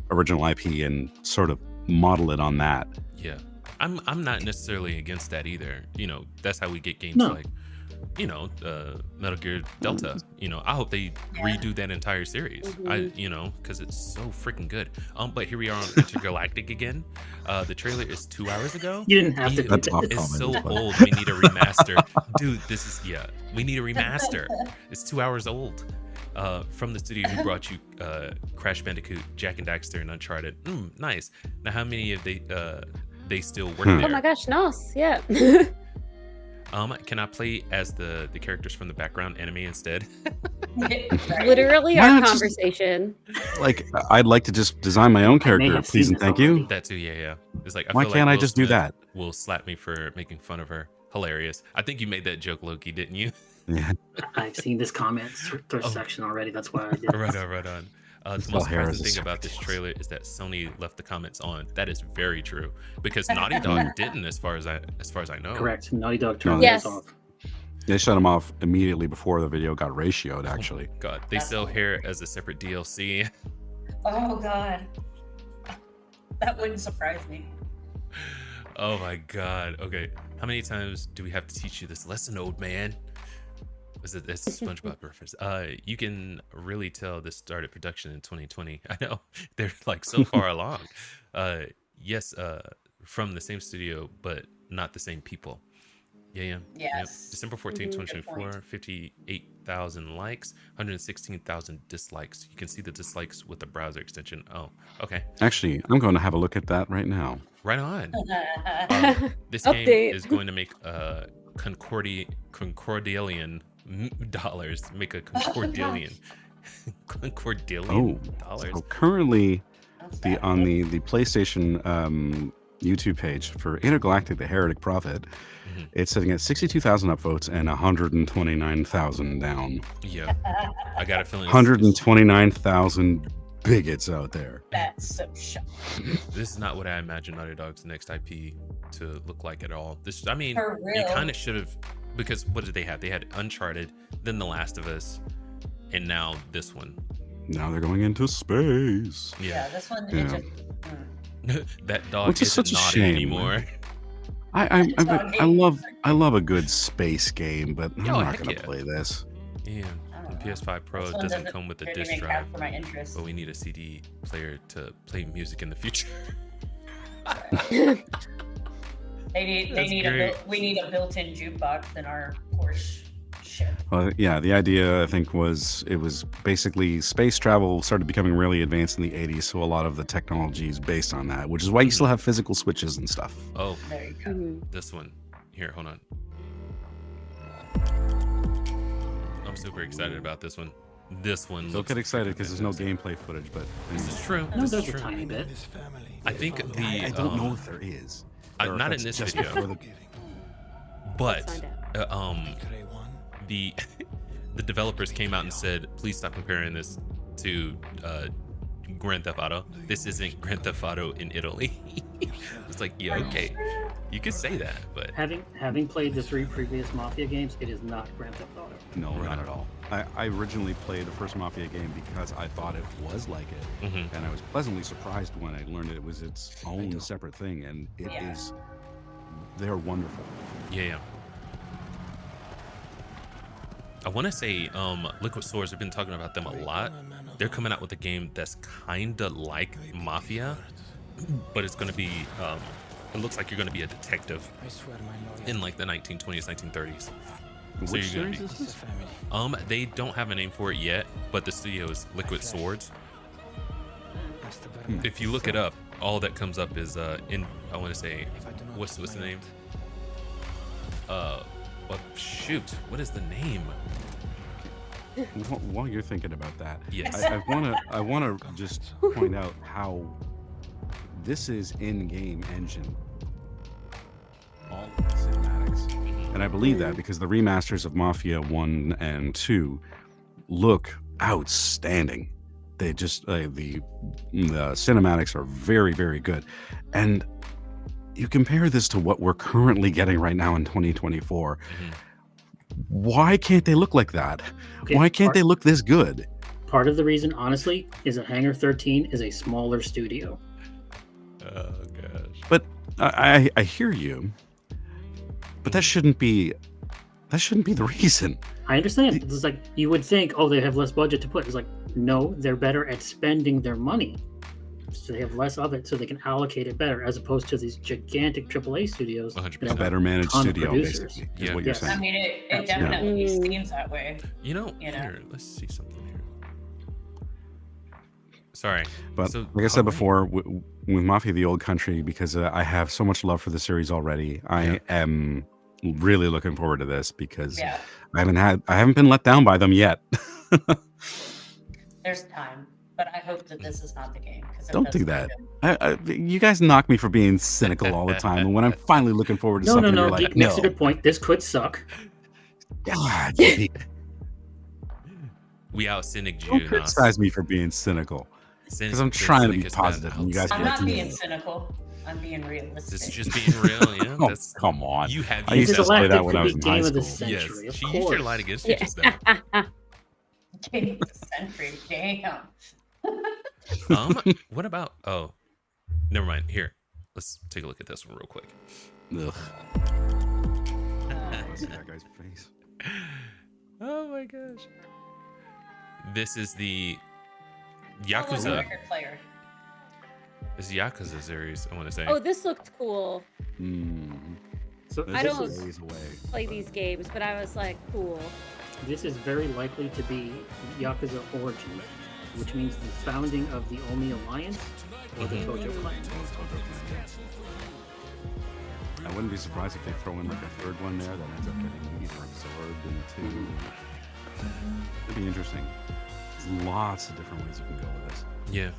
Speaker 2: original IP and sort of model it on that.
Speaker 1: Yeah. I'm not necessarily against that either. You know, that's how we get games
Speaker 5: No.
Speaker 1: like Metal Gear Delta. I hope they redo that entire series. Because it's so freaking good. But here we are on Intergalactic again. The trailer is 2 hours ago.
Speaker 5: You didn't have to.
Speaker 1: Ew,
Speaker 5: do
Speaker 2: That's
Speaker 5: that.
Speaker 2: off
Speaker 1: it's so
Speaker 2: comment, but-
Speaker 1: old. We need a remaster, dude. We need a remaster. It's 2 hours old. From the studio who brought you Crash Bandicoot, Jak and Daxter, and Uncharted. Nice. Now, how many of they still work there?
Speaker 4: Oh my gosh, Nos, yeah.
Speaker 1: Can I play as the characters from the background anime instead?
Speaker 4: Literally
Speaker 2: Why
Speaker 4: our
Speaker 2: not just-
Speaker 4: conversation.
Speaker 2: Like, I'd like to just design my own
Speaker 5: I may
Speaker 2: character,
Speaker 5: have
Speaker 2: please
Speaker 5: seen
Speaker 2: and
Speaker 5: this
Speaker 2: thank you.
Speaker 5: already.
Speaker 1: That too, yeah. It's like
Speaker 2: Why
Speaker 1: feel
Speaker 2: can't
Speaker 1: like
Speaker 2: I
Speaker 1: Will
Speaker 2: just do
Speaker 1: Smith
Speaker 2: that?
Speaker 1: Will slap me for making fun of her. Hilarious. I think you made that joke, Loki, didn't you?
Speaker 2: Yeah,
Speaker 5: I've seen this comment section already. That's why I did.
Speaker 1: Right on. The
Speaker 2: It's
Speaker 1: most
Speaker 2: all hair
Speaker 1: surprising
Speaker 2: is a
Speaker 1: thing about
Speaker 2: separate
Speaker 1: this
Speaker 2: deal.
Speaker 1: trailer is that Sony left the comments on. That is very true because Naughty Dog didn't, as far as I know.
Speaker 5: Correct. Naughty Dog turned
Speaker 4: Yes.
Speaker 5: this off.
Speaker 2: they shut him off immediately before the video got ratioed. Actually,
Speaker 1: God, they
Speaker 3: That's
Speaker 1: sell
Speaker 3: cool.
Speaker 1: hair as a separate DLC.
Speaker 3: Oh god. That wouldn't surprise me.
Speaker 1: Oh my God. Okay, how many times do we have to teach you this lesson, old man? That's a SpongeBob reference. You can really tell this started production in 2020. I know they're like so far along. Yes, from the same studio, but not the same people. Yeah.
Speaker 3: Yes.
Speaker 1: December 14,
Speaker 4: Mhm.
Speaker 3: Good
Speaker 1: 2024,
Speaker 3: point.
Speaker 1: 58,000 likes, 116,000 dislikes. You can see the dislikes with the browser extension. Oh, okay.
Speaker 2: actually, I'm going to have a look at that right now.
Speaker 1: Right on. This
Speaker 4: Update.
Speaker 1: game is going to make Concordillion dollars. Make a Concordillion. Concordillion dollars.
Speaker 2: So currently,
Speaker 3: That's
Speaker 2: the
Speaker 3: bad.
Speaker 2: on the PlayStation YouTube page for Intergalactic: The Heretic Prophet,
Speaker 1: Mhm.
Speaker 2: it's sitting at 62,000 upvotes and 129,000 down.
Speaker 1: Yeah, I got a feeling
Speaker 2: 129,000 bigots out there.
Speaker 3: That's so shocking.
Speaker 1: this is not what I imagined Naughty Dog's next IP to look like at all. I mean,
Speaker 3: For
Speaker 1: you
Speaker 3: real.
Speaker 1: kind of should have, because what did they have? They had Uncharted, then The Last of Us, and now this one.
Speaker 2: Now they're going into space.
Speaker 3: Yeah, this one
Speaker 2: Yeah.
Speaker 3: it just
Speaker 1: That dog
Speaker 2: Which is
Speaker 1: isn't
Speaker 2: such a
Speaker 1: naughty
Speaker 2: shame.
Speaker 1: anymore.
Speaker 2: I love a good space game, but I'm
Speaker 1: Oh,
Speaker 2: not
Speaker 1: heck
Speaker 2: gonna
Speaker 1: yeah.
Speaker 2: play this.
Speaker 1: Yeah,
Speaker 3: I
Speaker 1: the
Speaker 3: don't know.
Speaker 1: PS5 Pro
Speaker 3: This one
Speaker 1: doesn't come with a
Speaker 3: really
Speaker 1: disc
Speaker 3: make
Speaker 1: drive,
Speaker 3: for my interest.
Speaker 1: but we need a CD player to play music in the future.
Speaker 3: They
Speaker 1: That's
Speaker 3: need
Speaker 1: great.
Speaker 3: we need a built-in jukebox in our Porsche ship.
Speaker 2: Well, yeah, the idea I think was basically space travel started becoming really advanced in the 80s, so a lot of the technology is based on that, which is why you still have physical switches and stuff.
Speaker 1: Oh,
Speaker 3: There you go.
Speaker 4: Mhm.
Speaker 1: this one. Here, hold on. I'm super excited about this one. This one.
Speaker 2: Don't
Speaker 1: looks
Speaker 2: get excited because there's no
Speaker 1: fantastic.
Speaker 2: gameplay footage, but
Speaker 1: This is true.
Speaker 5: No,
Speaker 1: This
Speaker 5: there's
Speaker 1: is
Speaker 5: a
Speaker 1: true.
Speaker 5: tiny bit.
Speaker 1: I think the
Speaker 2: I don't know if there is. Or if
Speaker 1: not in
Speaker 2: that's
Speaker 1: this
Speaker 2: just
Speaker 1: video,
Speaker 2: before the-
Speaker 1: but
Speaker 4: Let's find out.
Speaker 1: the the developers came out and said, please stop comparing this to Grand Theft Auto. This isn't Grand Theft Auto in Italy. It's like, yeah, okay, you could say that, but
Speaker 5: Having played the 3 previous Mafia games, it is not Grand Theft Auto.
Speaker 2: No,
Speaker 1: Right.
Speaker 2: not at all. I originally played the first Mafia game because I thought it was like it,
Speaker 1: mhm.
Speaker 2: and I was pleasantly surprised when I learned it was its own separate thing, and it is.
Speaker 3: Yeah.
Speaker 2: They're wonderful.
Speaker 1: Yeah. I want to say Liquid Swords, we've been talking about them a lot. They're coming out with a game that's kind of like Mafia, but it's going to be, it looks like you're going to be a detective in like the 1920s, 1930s. So
Speaker 2: Which
Speaker 1: you're gonna
Speaker 2: series
Speaker 1: be-
Speaker 2: is this?
Speaker 1: They don't have a name for it yet, but the studio is Liquid Swords. If you look it up, all that comes up is I want to say, what's the name? What is the name?
Speaker 2: While you're thinking about that,
Speaker 1: Yes.
Speaker 2: I want to just point out how this is in-game engine. All of the cinematics, and I believe that because the remasters of Mafia 1 and 2 look outstanding. They just the cinematics are very, very good, and you compare this to what we're currently getting right now in 2024.
Speaker 1: Mhm.
Speaker 2: Why can't they look like that?
Speaker 5: Okay,
Speaker 2: Why can't
Speaker 5: part-
Speaker 2: they look this good?
Speaker 5: Part of the reason, honestly, is that Hangar 13 is a smaller studio.
Speaker 1: Oh gosh.
Speaker 2: But I hear you, but that shouldn't be That shouldn't be the reason.
Speaker 5: I understand. It's like you would think, oh, they have less budget to put. It's like, no, they're better at spending their money. So they have less of it so they can allocate it better, as opposed to these gigantic AAA studios.
Speaker 1: 100%.
Speaker 2: A better managed
Speaker 5: ton of
Speaker 2: studio,
Speaker 5: producers.
Speaker 2: basically, is
Speaker 1: Yeah.
Speaker 2: what you're
Speaker 5: Yes.
Speaker 3: I
Speaker 2: saying.
Speaker 3: mean, it
Speaker 5: Yeah.
Speaker 3: definitely
Speaker 4: Yeah.
Speaker 3: seems that way.
Speaker 1: Here, let's see something here. Sorry.
Speaker 2: But
Speaker 1: So,
Speaker 2: like I said
Speaker 1: oh,
Speaker 2: before, with Mafia: The Old Country, because I have so much love for the series already, I am really looking forward to this because
Speaker 3: Yeah,
Speaker 2: I haven't been let down by them yet.
Speaker 3: there's time, but I hope that this is not the game.
Speaker 2: Don't do that. You guys knock me for being cynical all the time, and when I'm finally looking forward to something, you're like,
Speaker 5: Geek makes a
Speaker 2: no.
Speaker 5: good point. This could suck.
Speaker 2: God,
Speaker 1: we out cynic
Speaker 2: don't
Speaker 1: you.
Speaker 2: criticize me for being cynical, because I'm trying to be positive, and you guys
Speaker 3: I'm
Speaker 2: are
Speaker 3: not
Speaker 2: like,
Speaker 3: being
Speaker 2: no.
Speaker 3: cynical. I'm being realistic.
Speaker 1: This is just being real. Yeah,
Speaker 2: Oh,
Speaker 1: that's
Speaker 2: come on.
Speaker 1: you have
Speaker 2: I
Speaker 1: used
Speaker 2: used to
Speaker 1: that.
Speaker 2: play that
Speaker 5: Intergalactic
Speaker 2: when I
Speaker 5: could
Speaker 2: was
Speaker 5: be
Speaker 2: in high
Speaker 5: game of the
Speaker 2: school.
Speaker 5: century.
Speaker 1: Yes,
Speaker 5: Of
Speaker 1: she
Speaker 5: course.
Speaker 1: used your light against you just now.
Speaker 3: Game of the century. Damn.
Speaker 1: What about? Oh, never mind. Here, let's take a look at this one real quick.
Speaker 2: Ugh. See that guy's face.
Speaker 1: Oh my gosh. This is the
Speaker 3: Oh,
Speaker 1: Yakuza.
Speaker 3: record player.
Speaker 1: This is Yakuza series. I want to say.
Speaker 4: Oh, this looked cool.
Speaker 5: So
Speaker 2: This
Speaker 4: I
Speaker 2: is
Speaker 4: don't-
Speaker 2: ways away.
Speaker 4: Play these games, but I was like, cool.
Speaker 5: this is very likely to be Yakuza Origin, which means the founding of the Omi Alliance or the Tojo Clan.
Speaker 2: I wouldn't be surprised if they throw in like a third one there that ends up getting either absorbed into. It'd be interesting. There's lots of different ways you can go with this.
Speaker 1: Yeah.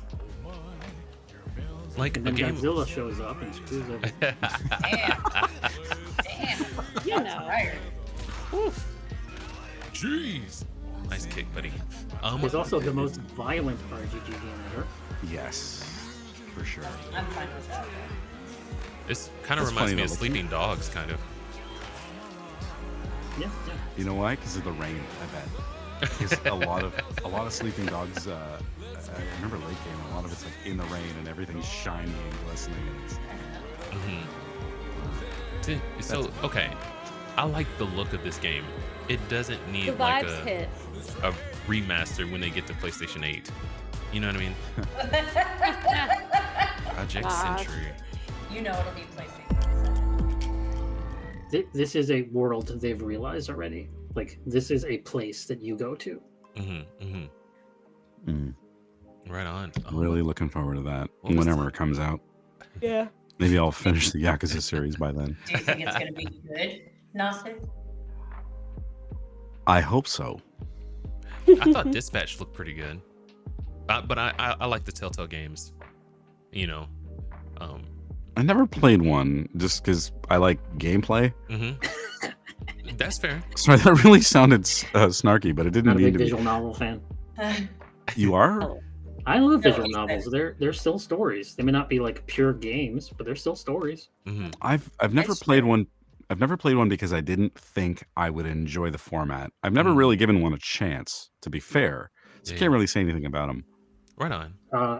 Speaker 1: Like a
Speaker 5: And then
Speaker 1: game.
Speaker 5: Godzilla shows up and screws over.
Speaker 3: Damn. Damn.
Speaker 4: You
Speaker 3: That's
Speaker 4: know.
Speaker 3: right.
Speaker 1: Jeez. Nice kick, buddy.
Speaker 5: It's also the most violent RPG game ever.
Speaker 2: Yes, for sure.
Speaker 3: I'm fine with that.
Speaker 1: This kind of
Speaker 2: That's
Speaker 1: reminds
Speaker 2: funny
Speaker 1: me of
Speaker 2: though, like
Speaker 1: Sleeping Dogs, kind of.
Speaker 5: Yeah, yeah.
Speaker 2: You know why? Because of the rain, I bet. Because a lot of Sleeping Dogs. I remember late game. A lot of it's like in the rain and everything's shiny and glistening. And it's,
Speaker 1: So okay, I like the look of this game. It doesn't
Speaker 4: The
Speaker 1: need like
Speaker 4: vibes hit.
Speaker 1: a remaster when they get to PlayStation 8. You know what I mean? Project
Speaker 4: Ah.
Speaker 1: Century.
Speaker 3: You know it'll be PlayStation.
Speaker 5: This is a world they've realized already. Like, this is a place that you go to.
Speaker 1: Right on.
Speaker 2: I'm really looking forward to that
Speaker 1: What was
Speaker 2: whenever
Speaker 1: that?
Speaker 2: it comes out.
Speaker 4: Yeah.
Speaker 2: Maybe I'll finish the Yakuza series by then.
Speaker 3: Do you think it's going to be good, Knossig?
Speaker 2: I hope so.
Speaker 1: I thought Dispatch looked pretty good, but I like the Telltale games. You know.
Speaker 2: I never played one just because I like gameplay.
Speaker 1: That's fair.
Speaker 2: Sorry, that really sounded snarky, but it didn't
Speaker 5: Not a
Speaker 2: mean
Speaker 5: big
Speaker 2: to be.
Speaker 5: visual novel fan.
Speaker 2: You are?
Speaker 5: I love
Speaker 3: No,
Speaker 5: visual
Speaker 3: it's
Speaker 5: novels. They're still stories. They may not be like pure games, but they're still stories.
Speaker 2: I've never
Speaker 3: That's
Speaker 2: played
Speaker 3: true.
Speaker 2: one. I've never played one because I didn't think I would enjoy the format. I've never
Speaker 1: Mm.
Speaker 2: really given one a chance, to be fair. So I
Speaker 1: Yeah.
Speaker 2: can't really say anything about them.
Speaker 1: Right on.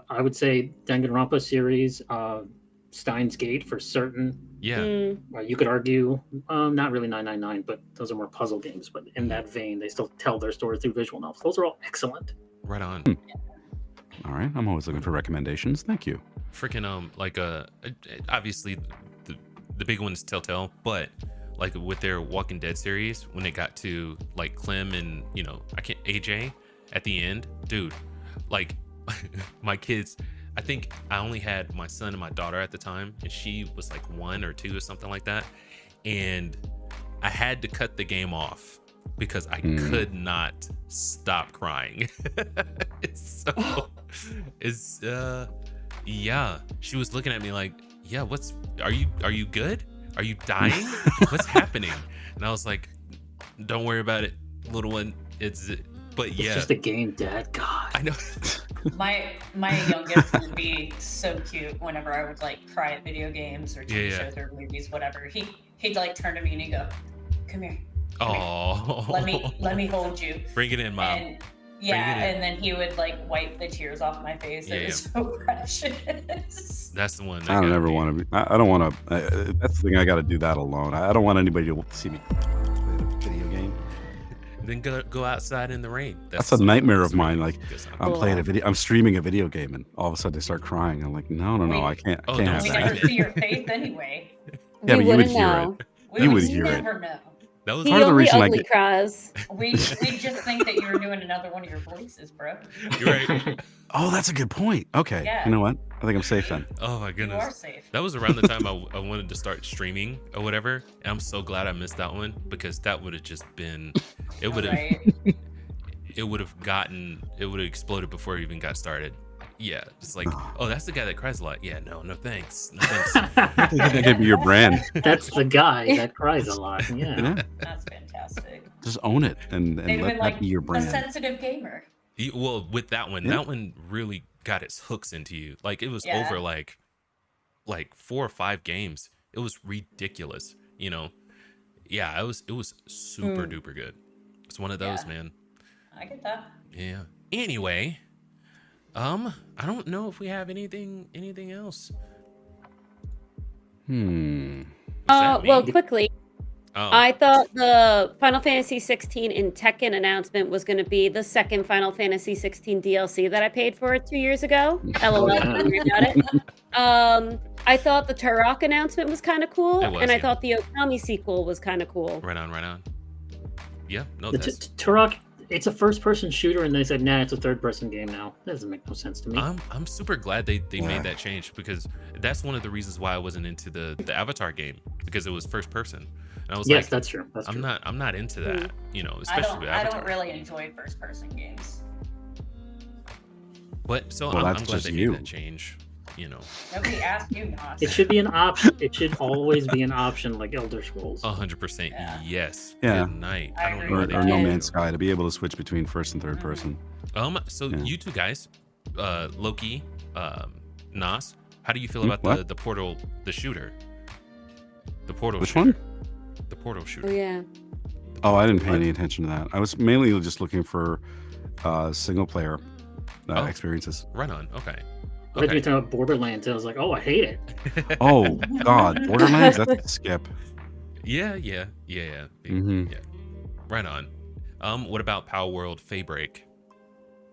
Speaker 5: I would say Danganronpa series, Steins Gate for certain.
Speaker 1: Yeah.
Speaker 5: You could argue, not really 999, but those are more puzzle games. But in that vein, they still tell their stories through visual novels. Those are all excellent.
Speaker 1: Right on.
Speaker 2: All right, I'm always looking for recommendations. Thank you.
Speaker 1: Freaking obviously the big one is Telltale, but like with their Walking Dead series, when it got to like Clem and AJ at the end, dude, like my kids, I think I only had my son and my daughter at the time, and she was like 1 or 2 or something like that, and I had to cut the game off because I could not stop crying. Yeah, she was looking at me like, yeah, are you good? Are you dying? What's happening? And I was like, don't worry about it, little one. But
Speaker 5: It's
Speaker 1: yeah,
Speaker 5: just a game, Dad. God.
Speaker 1: I know.
Speaker 3: My youngest would be so cute whenever I would like cry at video games or TV shows or movies, whatever. He'd like turn to me and he'd go, "Come here,
Speaker 1: Oh,
Speaker 3: let me hold you."
Speaker 1: Bring it in, Mom.
Speaker 3: And yeah,
Speaker 1: Bring it in.
Speaker 3: and then he would like wipe the tears off my face.
Speaker 1: Yeah,
Speaker 3: It was so precious.
Speaker 1: That's the one.
Speaker 2: I don't ever want to be. I don't want to. That's the thing. I got to do that alone. I don't want anybody to see me play a video
Speaker 1: then go outside in the rain.
Speaker 2: That's a nightmare of mine. Like,
Speaker 1: Good song.
Speaker 2: I'm playing a video, I'm streaming a video game, and all of a sudden I start crying. I'm like, no, I can't.
Speaker 1: Oh,
Speaker 2: I can't
Speaker 1: don't
Speaker 2: have
Speaker 3: We
Speaker 1: say
Speaker 3: never
Speaker 2: that.
Speaker 1: that.
Speaker 3: see your face anyway.
Speaker 2: Yeah,
Speaker 4: we
Speaker 2: but you would
Speaker 4: wouldn't
Speaker 2: hear
Speaker 4: know.
Speaker 2: it.
Speaker 3: We
Speaker 2: You
Speaker 3: would
Speaker 2: would hear it.
Speaker 3: never know.
Speaker 1: That was
Speaker 4: He
Speaker 2: Part of the
Speaker 4: only
Speaker 2: reason I
Speaker 4: ugly
Speaker 2: get-
Speaker 4: cries.
Speaker 3: We just think that you were doing another one of your voices, bro.
Speaker 1: you're right.
Speaker 2: Oh, that's a good point. Okay,
Speaker 3: Yeah.
Speaker 2: you know what? I think I'm safe then.
Speaker 1: Oh my
Speaker 3: You are
Speaker 1: goodness.
Speaker 3: safe.
Speaker 1: That was around the time I wanted to start streaming or whatever. And I'm so glad I missed that one because that would have just been, it would have,
Speaker 3: Right.
Speaker 1: it would have exploded before it even got started. Yeah, it's like, oh, that's the guy that cries a lot. Yeah, no thanks. No thanks.
Speaker 2: That could be your brand.
Speaker 5: That's the guy that cries a lot. Yeah.
Speaker 2: Yeah,
Speaker 3: That's fantastic.
Speaker 2: just own it and
Speaker 3: They'd
Speaker 2: let
Speaker 3: been
Speaker 2: that
Speaker 3: like
Speaker 2: be your
Speaker 3: a
Speaker 2: brand.
Speaker 3: sensitive gamer.
Speaker 1: Well, with that one,
Speaker 2: Yeah.
Speaker 1: that one really got its hooks into you. Like it was
Speaker 3: Yeah.
Speaker 1: over like 4 or 5 games. It was ridiculous, you know. Yeah, it was super duper good. It's one of those,
Speaker 3: Yeah.
Speaker 1: man.
Speaker 3: I get that.
Speaker 1: Yeah. Anyway, I don't know if we have anything else.
Speaker 2: Hmm.
Speaker 1: What's that
Speaker 4: Well,
Speaker 1: mean?
Speaker 4: quickly,
Speaker 1: Oh,
Speaker 4: I thought the Final Fantasy 16 in Tekken announcement was going to be the second Final Fantasy 16 DLC that I paid for 2 years ago. LOL,
Speaker 5: yeah.
Speaker 4: don't worry about it. I thought the Turok announcement was kind of cool,
Speaker 1: It was,
Speaker 4: and I
Speaker 1: yeah.
Speaker 4: thought the Okami sequel was kind of cool.
Speaker 1: right on. Yeah, no,
Speaker 5: The
Speaker 1: that's.
Speaker 5: Turok, it's a first-person shooter, and they said, nah, it's a third-person game now. That doesn't make no sense to me.
Speaker 1: I'm super glad they
Speaker 2: Yeah.
Speaker 1: made that change because that's one of the reasons why I wasn't into the Avatar game because it was first person. And I was
Speaker 5: Yes,
Speaker 1: like,
Speaker 5: that's true. That's true.
Speaker 1: I'm not into that, you know,
Speaker 3: I
Speaker 1: especially with
Speaker 3: I
Speaker 1: Avatar.
Speaker 3: don't really enjoy first person games.
Speaker 1: But so
Speaker 2: Well,
Speaker 1: I'm
Speaker 2: that's
Speaker 1: glad
Speaker 2: just
Speaker 1: they
Speaker 2: you.
Speaker 1: made that change, you know.
Speaker 3: Nobody asked you not.
Speaker 5: It should be an option. It should always be an option, like Elder Scrolls.
Speaker 1: 100%.
Speaker 3: Yeah.
Speaker 1: Yes.
Speaker 2: Yeah.
Speaker 1: Good night.
Speaker 3: I
Speaker 1: I don't
Speaker 3: agree
Speaker 1: know why
Speaker 2: Or,
Speaker 1: they
Speaker 2: or
Speaker 1: didn't
Speaker 2: No
Speaker 1: do
Speaker 2: Man's
Speaker 1: it.
Speaker 2: Sky to be able to switch between first and third person.
Speaker 1: So
Speaker 2: Yeah.
Speaker 1: you two guys, Loki, Nos, how do you feel
Speaker 2: Hmm,
Speaker 1: about
Speaker 2: what?
Speaker 1: the portal, the shooter? The portal
Speaker 2: Which
Speaker 1: shooter.
Speaker 2: one?
Speaker 1: The portal
Speaker 4: Oh,
Speaker 1: shooter.
Speaker 4: yeah.
Speaker 2: Oh, I didn't pay
Speaker 5: What?
Speaker 2: any attention to that. I was mainly just looking for single player
Speaker 1: Oh.
Speaker 2: experiences.
Speaker 1: Right on. Okay.
Speaker 5: I read you
Speaker 1: Okay.
Speaker 5: talking about Borderlands, and I was like, oh, I hate it.
Speaker 2: Oh God, Borderlands. That's a skip.
Speaker 1: Yeah.
Speaker 2: hmm
Speaker 1: Yeah. Right on. What about Power World Faybreak?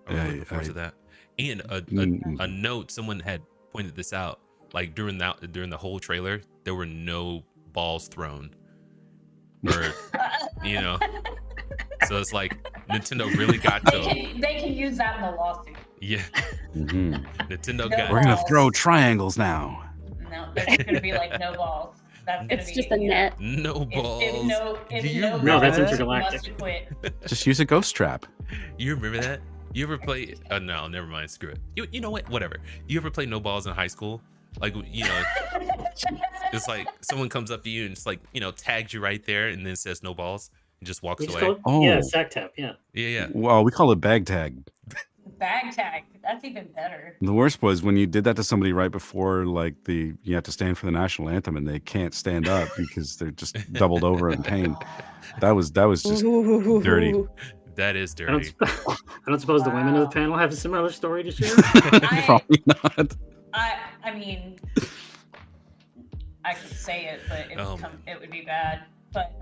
Speaker 1: Are we
Speaker 2: Yeah,
Speaker 1: looking forward to that? And
Speaker 2: Mm.
Speaker 1: a note, someone had pointed this out. Like during the whole trailer, there were no balls thrown. Or you know. So it's like Nintendo really got to him.
Speaker 3: They can use that in the lawsuit.
Speaker 1: Yeah.
Speaker 2: hmm
Speaker 1: Nintendo
Speaker 3: No
Speaker 1: got
Speaker 2: We're gonna
Speaker 3: balls.
Speaker 2: throw triangles now.
Speaker 3: No, it's gonna be like no balls. That's gonna
Speaker 4: It's
Speaker 3: be,
Speaker 4: just a
Speaker 3: you know,
Speaker 4: net.
Speaker 1: no balls.
Speaker 3: If
Speaker 1: Do you
Speaker 3: no
Speaker 5: No, that's
Speaker 3: balls,
Speaker 5: intergalactic.
Speaker 3: you must quit.
Speaker 2: Just use a ghost trap.
Speaker 1: You remember that? You ever play? No, never mind. Screw it. You know what? Whatever. You ever play no balls in high school? Like you know, it's like someone comes up to you and it's like tags you right there and then says no balls and just walks
Speaker 5: We just
Speaker 1: away.
Speaker 5: call it, yeah,
Speaker 2: Oh.
Speaker 5: sack tap, yeah.
Speaker 1: Yeah.
Speaker 2: Well, we call it bag tag.
Speaker 3: Bag tag. That's even better.
Speaker 2: The worst was when you did that to somebody right before, like you have to stand for the national anthem, and they can't stand up because they're just doubled over in pain. That was just dirty.
Speaker 1: That is
Speaker 5: I don't,
Speaker 1: dirty.
Speaker 5: I don't suppose the women of the
Speaker 3: Wow.
Speaker 5: panel have a similar story to share.
Speaker 2: Probably not.
Speaker 3: I mean, I could say it, but it would be bad. But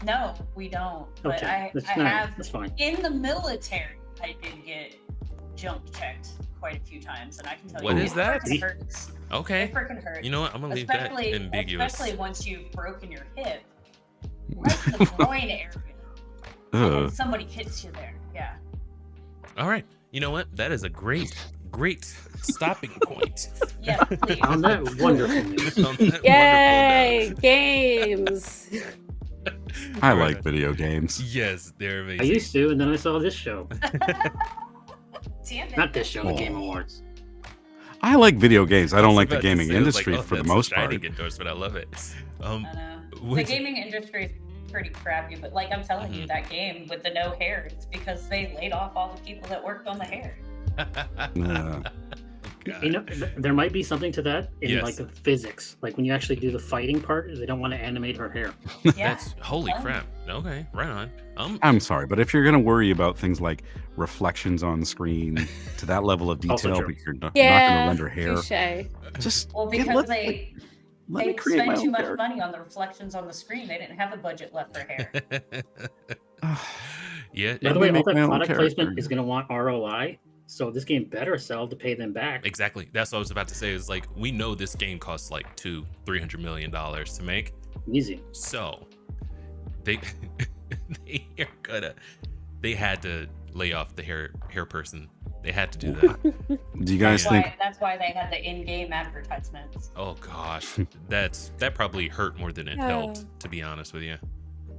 Speaker 3: no, we don't. But
Speaker 5: Okay,
Speaker 3: I have
Speaker 5: that's fine.
Speaker 3: in the military. I did get junk checked quite a few times, and I can tell
Speaker 1: What
Speaker 3: you,
Speaker 1: is
Speaker 3: it
Speaker 1: that?
Speaker 3: frickin' hurts.
Speaker 1: Okay.
Speaker 3: It freaking hurts.
Speaker 1: You know what? I'm gonna leave that
Speaker 3: especially,
Speaker 1: ambiguous.
Speaker 3: especially once you've broken your hip, right in the groin area, and
Speaker 2: Ugh.
Speaker 3: then somebody hits you there. Yeah.
Speaker 1: All right. You know what? That is a great stopping point.
Speaker 3: Yeah. Please.
Speaker 5: On that wonderful news.
Speaker 1: On that
Speaker 4: Yay!
Speaker 1: wonderful
Speaker 4: Games.
Speaker 1: note.
Speaker 2: I like video games.
Speaker 1: Yes, they're
Speaker 5: I
Speaker 1: amazing.
Speaker 5: used to, and then I saw this show.
Speaker 3: Damn it.
Speaker 5: Not this show, the
Speaker 2: Oh.
Speaker 5: Game Awards.
Speaker 2: I like video games. I don't
Speaker 1: was
Speaker 2: like the
Speaker 1: about to
Speaker 2: gaming
Speaker 1: say, I was like,
Speaker 2: industry
Speaker 1: oh,
Speaker 2: for the
Speaker 1: that's a
Speaker 2: most part.
Speaker 1: shining endorsement. I love it.
Speaker 3: I know. The
Speaker 1: Which-
Speaker 3: gaming industry is pretty crappy, but like I'm telling you, that game with the no hair, it's because they laid off all the people that worked on the hair.
Speaker 2: Yeah.
Speaker 1: God.
Speaker 5: You know, there might be something to that in
Speaker 1: Yes.
Speaker 5: like the physics. Like when you actually do the fighting part, they don't want to animate her hair.
Speaker 3: Yeah.
Speaker 1: That's holy
Speaker 3: Oh.
Speaker 1: crap. Okay, right on.
Speaker 2: I'm sorry, but if you're gonna worry about things like reflections on screen to that level of
Speaker 5: Also
Speaker 2: detail,
Speaker 5: true.
Speaker 2: but you're not
Speaker 4: Yeah.
Speaker 2: gonna render hair,
Speaker 4: Touche.
Speaker 2: just
Speaker 3: Well,
Speaker 2: yeah,
Speaker 3: because
Speaker 2: let
Speaker 3: they
Speaker 2: me create
Speaker 3: spent
Speaker 2: my
Speaker 3: too
Speaker 2: own
Speaker 3: much
Speaker 2: character.
Speaker 3: money on the reflections on the screen. They didn't have the budget left for hair.
Speaker 1: Yeah,
Speaker 5: By the
Speaker 2: Let
Speaker 5: way,
Speaker 2: me
Speaker 5: all
Speaker 2: make
Speaker 5: that
Speaker 2: my own
Speaker 5: product placement
Speaker 2: character.
Speaker 5: is going to want ROI, so this game better sell to pay them back.
Speaker 1: exactly. That's what I was about to say. Is like we know this game costs like $200-300 million to make,
Speaker 5: Easy.
Speaker 1: so they they had to lay off the hair person. They had to do that.
Speaker 2: Do you guys think?
Speaker 3: That's why they had the in-game advertisements.
Speaker 1: Oh gosh, that probably hurt more than it helped, to be honest with you.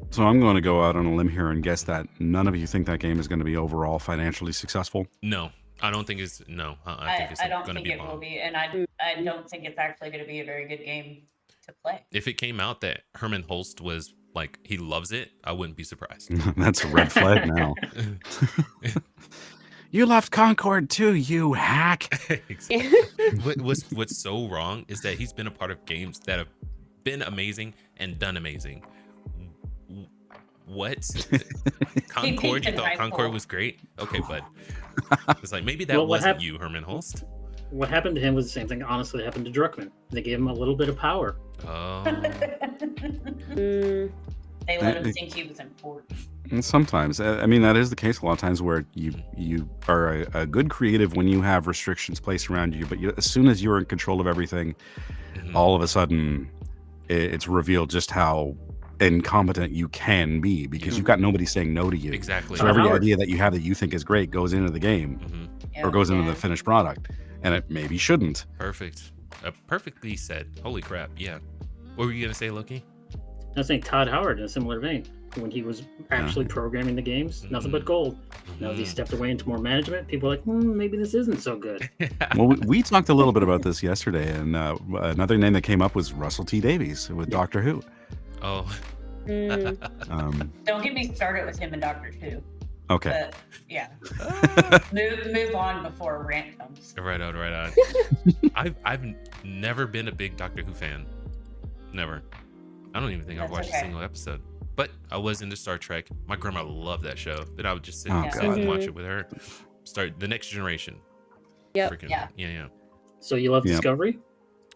Speaker 2: So I'm going to go out on a limb here and guess that none of you think that game is going to be overall financially successful.
Speaker 1: No, I don't think it's I think it's
Speaker 3: I don't
Speaker 1: going to
Speaker 3: think
Speaker 1: be
Speaker 3: it will
Speaker 1: bomb.
Speaker 3: be, and I don't think it's actually going to be a very good game to play.
Speaker 1: If it came out that Herman Holst was like he loves it, I wouldn't be surprised.
Speaker 2: That's a red flag now. You left Concord too, you hack.
Speaker 1: What's so wrong is that he's been a part of games that have been amazing and done amazing. What? Concord? You thought Concord was great? Okay, but it's like maybe that
Speaker 5: Well, what
Speaker 1: wasn't you, Herman Holst.
Speaker 5: What happened to him was the same thing, honestly, happened to Druckmann. They gave him a little bit of power.
Speaker 1: Oh,
Speaker 4: Mm,
Speaker 3: They let him think he was important.
Speaker 2: And sometimes, I mean, that is the case a lot of times where you are a good creative when you have restrictions placed around you, but as soon as you're in control of everything,
Speaker 1: mhm.
Speaker 2: all of a sudden it's revealed just how incompetent you can be because you've got nobody saying no to you.
Speaker 1: Exactly.
Speaker 2: So every
Speaker 5: Howard-
Speaker 2: idea that you have that you think is great goes into the game
Speaker 1: Mhm.
Speaker 2: or goes into
Speaker 3: Yeah.
Speaker 2: the finished product, and it maybe shouldn't.
Speaker 1: Perfect. Perfectly said. Holy crap. Yeah. What were you gonna say, Loki?
Speaker 5: I was saying Todd Howard in a similar vein. When he was actually programming the games, nothing but gold. Now that he stepped away into more management, people are like, maybe this isn't so good.
Speaker 2: Well, we talked a little bit about this yesterday, and another name that came up was Russell T Davies with Doctor Who.
Speaker 1: Oh.
Speaker 4: mm.
Speaker 3: Don't get me started with him and Doctor Who.
Speaker 2: Okay.
Speaker 3: But yeah, move on before rant comes.
Speaker 1: Right on, right on. I've never been a big Doctor Who fan. Never. I don't even think I've
Speaker 3: That's
Speaker 1: watched
Speaker 3: okay.
Speaker 1: a single episode. But I was into Star Trek. My grandma loved that show. Then I would just sit
Speaker 2: Oh,
Speaker 1: and
Speaker 2: God.
Speaker 1: watch it with her. Start the next generation.
Speaker 4: Yep.
Speaker 1: Freaking,
Speaker 3: Yeah.
Speaker 1: yeah.
Speaker 5: So you love
Speaker 2: Yep.
Speaker 5: Discovery?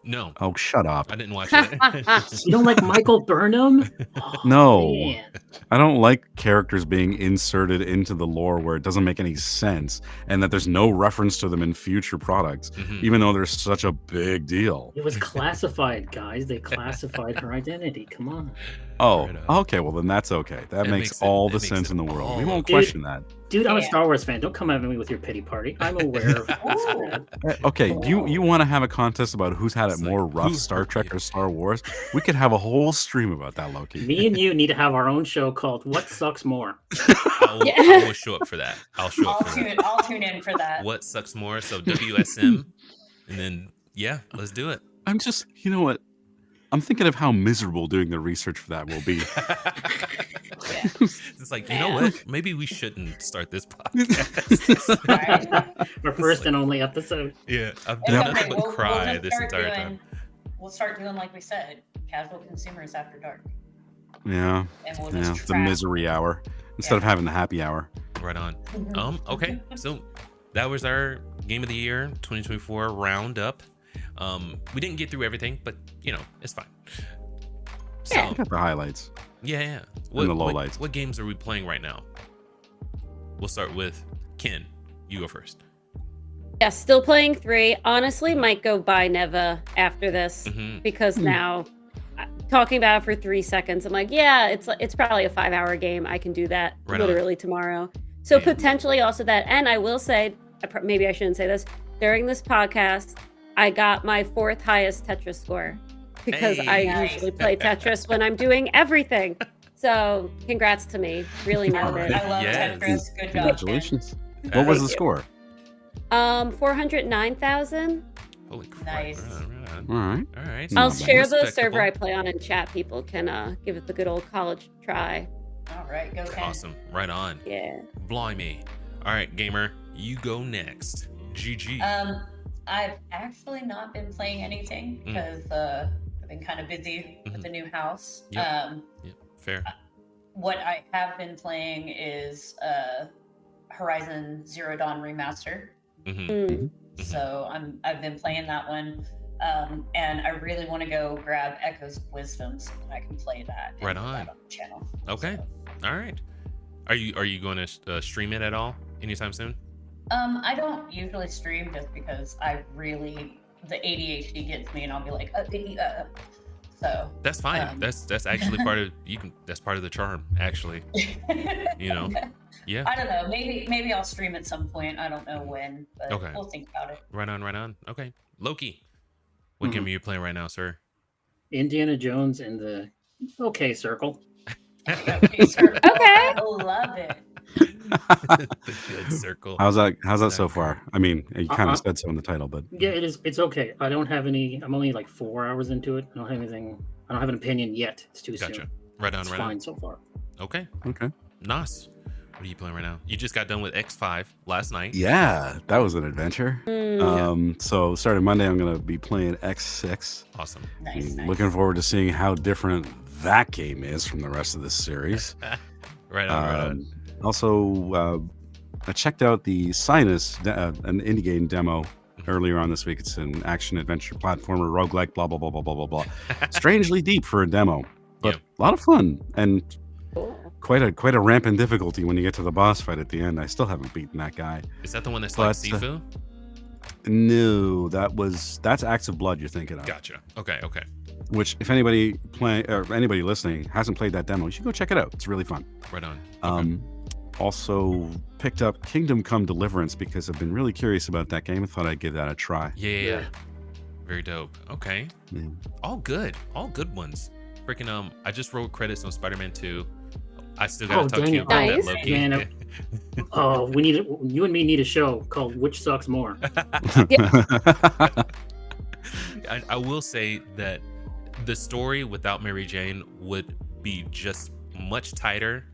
Speaker 1: No,
Speaker 2: Oh, shut up.
Speaker 1: I didn't watch it.
Speaker 5: You don't like Michael Burnham? Oh,
Speaker 2: No.
Speaker 5: man.
Speaker 2: I don't like characters being inserted into the lore where it doesn't make any sense and that there's no reference to them in future products,
Speaker 1: Mhm.
Speaker 2: even though they're such a big deal.
Speaker 5: It was classified, guys. They classified her identity. Come on.
Speaker 2: Oh,
Speaker 1: Right on.
Speaker 2: okay. Well, then that's okay. That
Speaker 1: It
Speaker 2: makes
Speaker 1: makes it-
Speaker 2: all
Speaker 1: it
Speaker 2: the
Speaker 1: makes
Speaker 2: sense
Speaker 1: it
Speaker 2: in the world. We
Speaker 1: all
Speaker 2: won't
Speaker 5: okay.
Speaker 2: question that.
Speaker 5: Dude, I'm a
Speaker 3: Yeah.
Speaker 5: Star Wars fan. Don't come at me with your pity party. I'm aware of what's
Speaker 3: Ooh.
Speaker 5: bad.
Speaker 2: Okay, you want to have a contest about who's had it
Speaker 1: It's like,
Speaker 2: more rough,
Speaker 1: who
Speaker 2: Star
Speaker 1: hurt
Speaker 2: Trek
Speaker 1: you?
Speaker 2: or Star Wars? We could have a whole stream about that, Loki.
Speaker 5: Me and you need to have our own show called What Sucks More?
Speaker 1: I will show up for that. I'll show up for that.
Speaker 3: I'll tune in for that.
Speaker 1: What sucks more? So WSM, and then yeah, let's do it.
Speaker 2: I'm just, you know what? I'm thinking of how miserable doing the research for that will be.
Speaker 3: Yeah.
Speaker 1: It's like, you know what? Maybe we shouldn't start this podcast.
Speaker 3: Right?
Speaker 5: Our first and only episode.
Speaker 1: Yeah, I've
Speaker 3: It's
Speaker 1: done
Speaker 3: okay,
Speaker 1: nothing but cry
Speaker 3: just
Speaker 1: this
Speaker 3: start
Speaker 1: entire
Speaker 3: doing,
Speaker 1: time.
Speaker 3: We'll start doing like we said, casual consumers after dark,
Speaker 2: Yeah,
Speaker 3: and we'll
Speaker 2: yeah,
Speaker 3: just
Speaker 2: the misery hour instead of having the happy hour.
Speaker 1: Right on.
Speaker 3: Mhm.
Speaker 1: Okay, so that was our Game of the Year 2024 roundup. We didn't get through everything, but you know, it's fine. So
Speaker 2: I got the highlights.
Speaker 1: yeah.
Speaker 2: the lowlights.
Speaker 1: What games are we playing right now? We'll start with Ken. You go first.
Speaker 4: Yeah, still playing 3. Honestly, might go buy Neva after this
Speaker 1: hmm
Speaker 4: because now talking about it for 3 seconds, I'm like, yeah, it's probably a 5-hour game. I can do that
Speaker 1: Right on.
Speaker 4: literally tomorrow. So
Speaker 1: Yeah.
Speaker 4: potentially also that. And I will say, maybe I shouldn't say this during this podcast, I got my 4th highest Tetris score because I
Speaker 3: Nice.
Speaker 4: usually play Tetris when I'm doing everything. So congrats to me. Really nailed it.
Speaker 3: I love
Speaker 1: Yes.
Speaker 3: Tetris. Good job, Ken.
Speaker 2: Congratulations. What was the
Speaker 4: Thank you.
Speaker 2: score?
Speaker 4: 409,000.
Speaker 1: Holy crap!
Speaker 3: Nice.
Speaker 1: Right on.
Speaker 2: All right.
Speaker 1: All right.
Speaker 4: I'll
Speaker 2: Not
Speaker 4: share the
Speaker 1: Respectable.
Speaker 4: server I play on in chat. People can give it the good old college try.
Speaker 3: All right, go Ken.
Speaker 1: Awesome. Right on.
Speaker 4: Yeah.
Speaker 1: Blimey. All right, gamer, you go next. GG.
Speaker 3: I've actually not been playing anything
Speaker 1: Mm.
Speaker 3: because I've been kind of busy with
Speaker 1: Mhm.
Speaker 3: the new house.
Speaker 1: Yep. Yep. Fair.
Speaker 3: What I have been playing is Horizon Zero Dawn Remaster.
Speaker 1: hmm
Speaker 4: Mm.
Speaker 1: Mhm.
Speaker 3: So I've been playing that one, and I really want to go grab Echoes of Wisdom so that I can play that. and
Speaker 1: Right
Speaker 3: put
Speaker 1: on.
Speaker 3: that on the channel.
Speaker 1: Okay.
Speaker 3: So,
Speaker 1: All right. Are you going to stream it at all anytime soon?
Speaker 3: I don't usually stream just because the ADHD gets me, and I'll be like, so
Speaker 1: That's fine. That's actually that's part of the charm, actually. Yeah.
Speaker 3: I don't know. Maybe I'll stream at some point. I don't know when, but we'll think about it.
Speaker 1: Right on. Okay. Loki, what game are you playing right now, sir?
Speaker 5: Indiana Jones and the OK Circle.
Speaker 3: Okay, sir.
Speaker 4: Okay.
Speaker 3: I love it.
Speaker 1: The good circle.
Speaker 2: How's that so far? I mean, you kind of said so in the title, but
Speaker 5: Yeah, it is. It's okay. I don't have any. I'm only like 4 hours into it. I don't have anything. I don't have an opinion yet. It's too
Speaker 1: Gotcha.
Speaker 5: soon.
Speaker 1: Right on.
Speaker 5: It's
Speaker 1: Right
Speaker 5: fine
Speaker 1: on.
Speaker 5: so far.
Speaker 1: Okay. Nos, what are you playing right now? You just got done with X5 last night.
Speaker 2: yeah, that was an adventure. So starting Monday, I'm gonna be playing X6.
Speaker 1: Awesome.
Speaker 3: Nice.
Speaker 2: Looking forward to seeing how different that game is from the rest of this series.
Speaker 1: Right on.
Speaker 2: Also, I checked out the Sinus, an indie game demo earlier on this week. It's an action adventure platformer, roguelike, blah blah blah blah blah blah blah. Strangely deep for a demo, but a lot of fun and quite a ramp in difficulty when you get to the boss fight at the end. I still haven't beaten that guy.
Speaker 1: Is that the one that's like Sifu?
Speaker 2: No, that's Acts of Blood you're thinking of.
Speaker 1: Gotcha. Okay.
Speaker 2: Which, if anybody anybody listening hasn't played that demo, you should go check it out. It's really fun.
Speaker 1: Right on. Okay.
Speaker 2: Also picked up Kingdom Come Deliverance because I've been really curious about that game and thought I'd give that a try.
Speaker 1: Yeah. Very dope. Okay.
Speaker 2: Yeah.
Speaker 1: All good ones. Freaking I just wrote credits on Spider-Man 2. I still gotta talk to you about that,
Speaker 4: Nice.
Speaker 1: Loki.
Speaker 5: Man, you and me need a show called Which Sucks More.
Speaker 1: I will say that the story without Mary Jane would be just much tighter.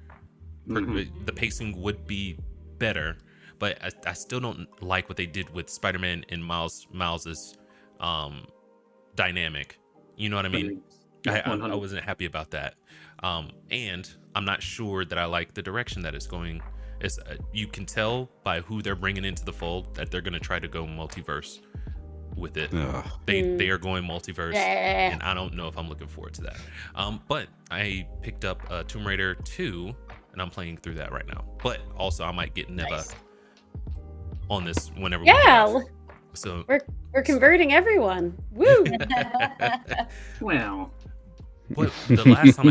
Speaker 1: The pacing would be better, but I still don't like what they did with Spider-Man and Miles's dynamic. You know what I mean? I wasn't happy about that. And I'm not sure that I like the direction that it's going. It's you can tell by who they're bringing into the fold that they're going to try to go multiverse with it. They are going multiverse, and I don't know if I'm looking forward to that. But I picked up Tomb Raider 2, and I'm playing through that right now. But also, I might get Neva on this whenever.
Speaker 4: Yeah.
Speaker 1: So
Speaker 4: we're converting everyone. Woo!
Speaker 5: Wow.
Speaker 1: But the last time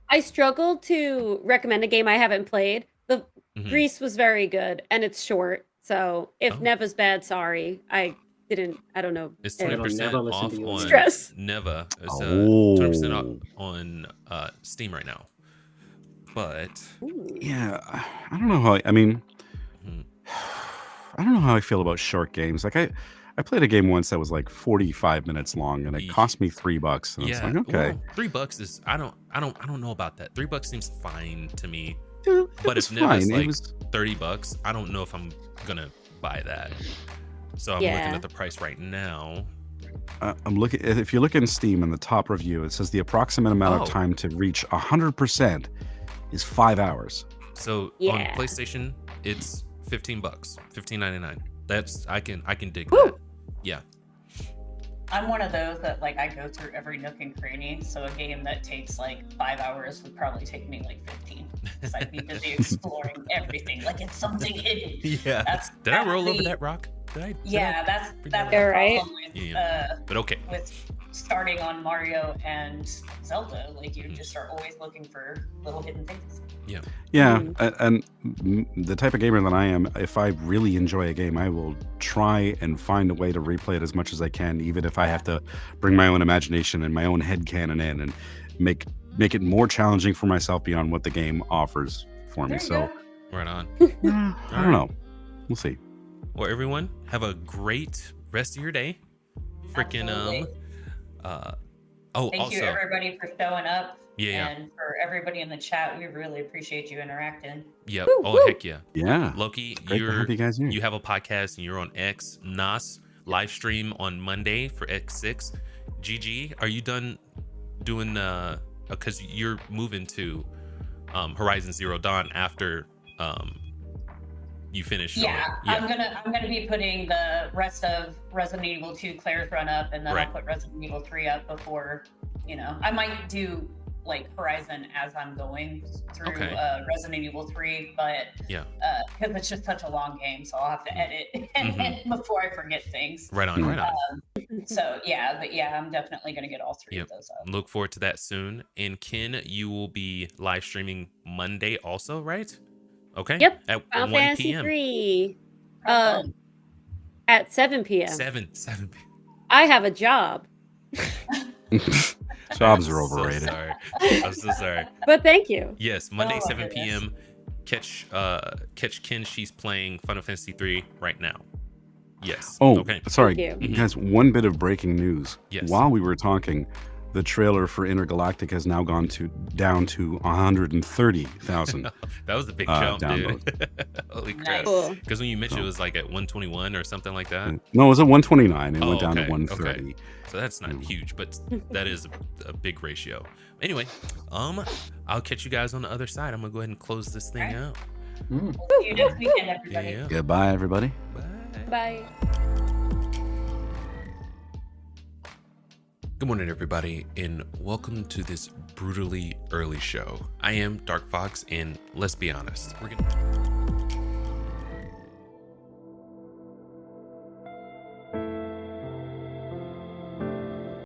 Speaker 4: I struggled to recommend a game I haven't played. The Grease was very good, and it's short. So if Neva's bad, sorry. I don't know.
Speaker 1: It's 20% off on
Speaker 4: Stress.
Speaker 1: Neva. It's 20% off on Steam right now. But
Speaker 2: yeah, I don't know how. I mean, I don't know how I feel about short games. Like I played a game once that was like 45 minutes long, and it cost me $3. And it's like, okay,
Speaker 1: well, $3 is I don't know about that. $3 seems fine to me.
Speaker 2: Dude,
Speaker 1: but if Neva's like $30, I don't know if I'm gonna buy that. So I'm looking at the price right now.
Speaker 2: I'm looking. If you look in Steam in the top review, it says the approximate amount of time to reach 100% is 5 hours.
Speaker 1: So on PlayStation, it's $15, $15.99. That's I can dig that. Yeah.
Speaker 3: I'm one of those that like I go through every nook and cranny. So a game that takes like 5 hours would probably take me like 15 because I'd be busy exploring everything. Like it's something hidden.
Speaker 1: Yeah. Did I roll over that rock?
Speaker 3: That's the problem with,
Speaker 1: but okay.
Speaker 3: With starting on Mario and Zelda, like you just are always looking for little hidden things.
Speaker 2: Yeah, and the type of gamer that I am, if I really enjoy a game, I will try and find a way to replay it as much as I can, even if I have to bring my own imagination and my own headcanon in and make it more challenging for myself beyond what the game offers for me. So,
Speaker 1: right on.
Speaker 2: I don't know. We'll see.
Speaker 1: Well, everyone, have a great rest of your day. Freaking
Speaker 3: Thank you everybody for showing up.
Speaker 1: Yeah.
Speaker 3: And for everybody in the chat, we really appreciate you interacting.
Speaker 1: Yep.
Speaker 4: Woo,
Speaker 1: woo. Heck yeah.
Speaker 2: Yeah.
Speaker 1: Loki,
Speaker 2: you guys here.
Speaker 1: You have a podcast and you're on X. Nos live stream on Monday for X6. GG, are you done doing because you're moving to Horizon Zero Dawn after you finish?
Speaker 3: I'm gonna be putting the rest of Resident Evil 2 Claire's run up, and then I'll put Resident Evil 3 up before, I might do like Horizon as I'm going through
Speaker 1: Okay.
Speaker 3: Resident Evil 3, but
Speaker 1: Yeah.
Speaker 3: because it's just such a long game, so I'll have to edit before I forget things.
Speaker 1: Right on, right on.
Speaker 3: So yeah, but yeah, I'm definitely gonna get all three of those up.
Speaker 1: Look forward to that soon. And Ken, you will be live streaming Monday also, right? Okay.
Speaker 4: Yep.
Speaker 1: At
Speaker 4: Final
Speaker 1: 1
Speaker 4: Fantasy
Speaker 1: p.m.
Speaker 4: 3
Speaker 3: Oh,
Speaker 4: at 7 p.m.
Speaker 1: 7 p.m.
Speaker 4: I have a job,
Speaker 2: Jobs are
Speaker 1: I'm so
Speaker 2: overrated.
Speaker 1: sorry. I'm so sorry.
Speaker 4: but thank you.
Speaker 1: Yes, Monday,
Speaker 3: Oh, my
Speaker 1: 7
Speaker 3: goodness.
Speaker 1: p.m. Catch Ken. She's playing Final Fantasy 3 right now. Yes.
Speaker 2: Oh,
Speaker 1: Okay.
Speaker 2: sorry,
Speaker 4: Thank you.
Speaker 2: guys. One bit of breaking news.
Speaker 1: Yes.
Speaker 2: While we were talking, the trailer for Intergalactic has now gone down to 130,000.
Speaker 1: That was a big jump,
Speaker 2: download.
Speaker 1: dude. Holy crap.
Speaker 3: Nice.
Speaker 4: Cool.
Speaker 1: Because when you mentioned it was like at 121 or something like that.
Speaker 2: No, it was at 129. It
Speaker 1: Oh,
Speaker 2: went down to
Speaker 1: okay,
Speaker 2: 130.
Speaker 1: So that's not huge, but that is a big ratio. Anyway, I'll catch you guys on the other side. I'm gonna go ahead and close this thing
Speaker 3: Okay.
Speaker 1: out.
Speaker 5: Mm.
Speaker 3: See you next weekend, everybody.
Speaker 1: Yeah.
Speaker 2: Goodbye, everybody.
Speaker 1: Bye.
Speaker 4: Bye.
Speaker 1: Good morning, everybody, and welcome to this brutally early show. I am Dark Fox, and let's be honest, we're gonna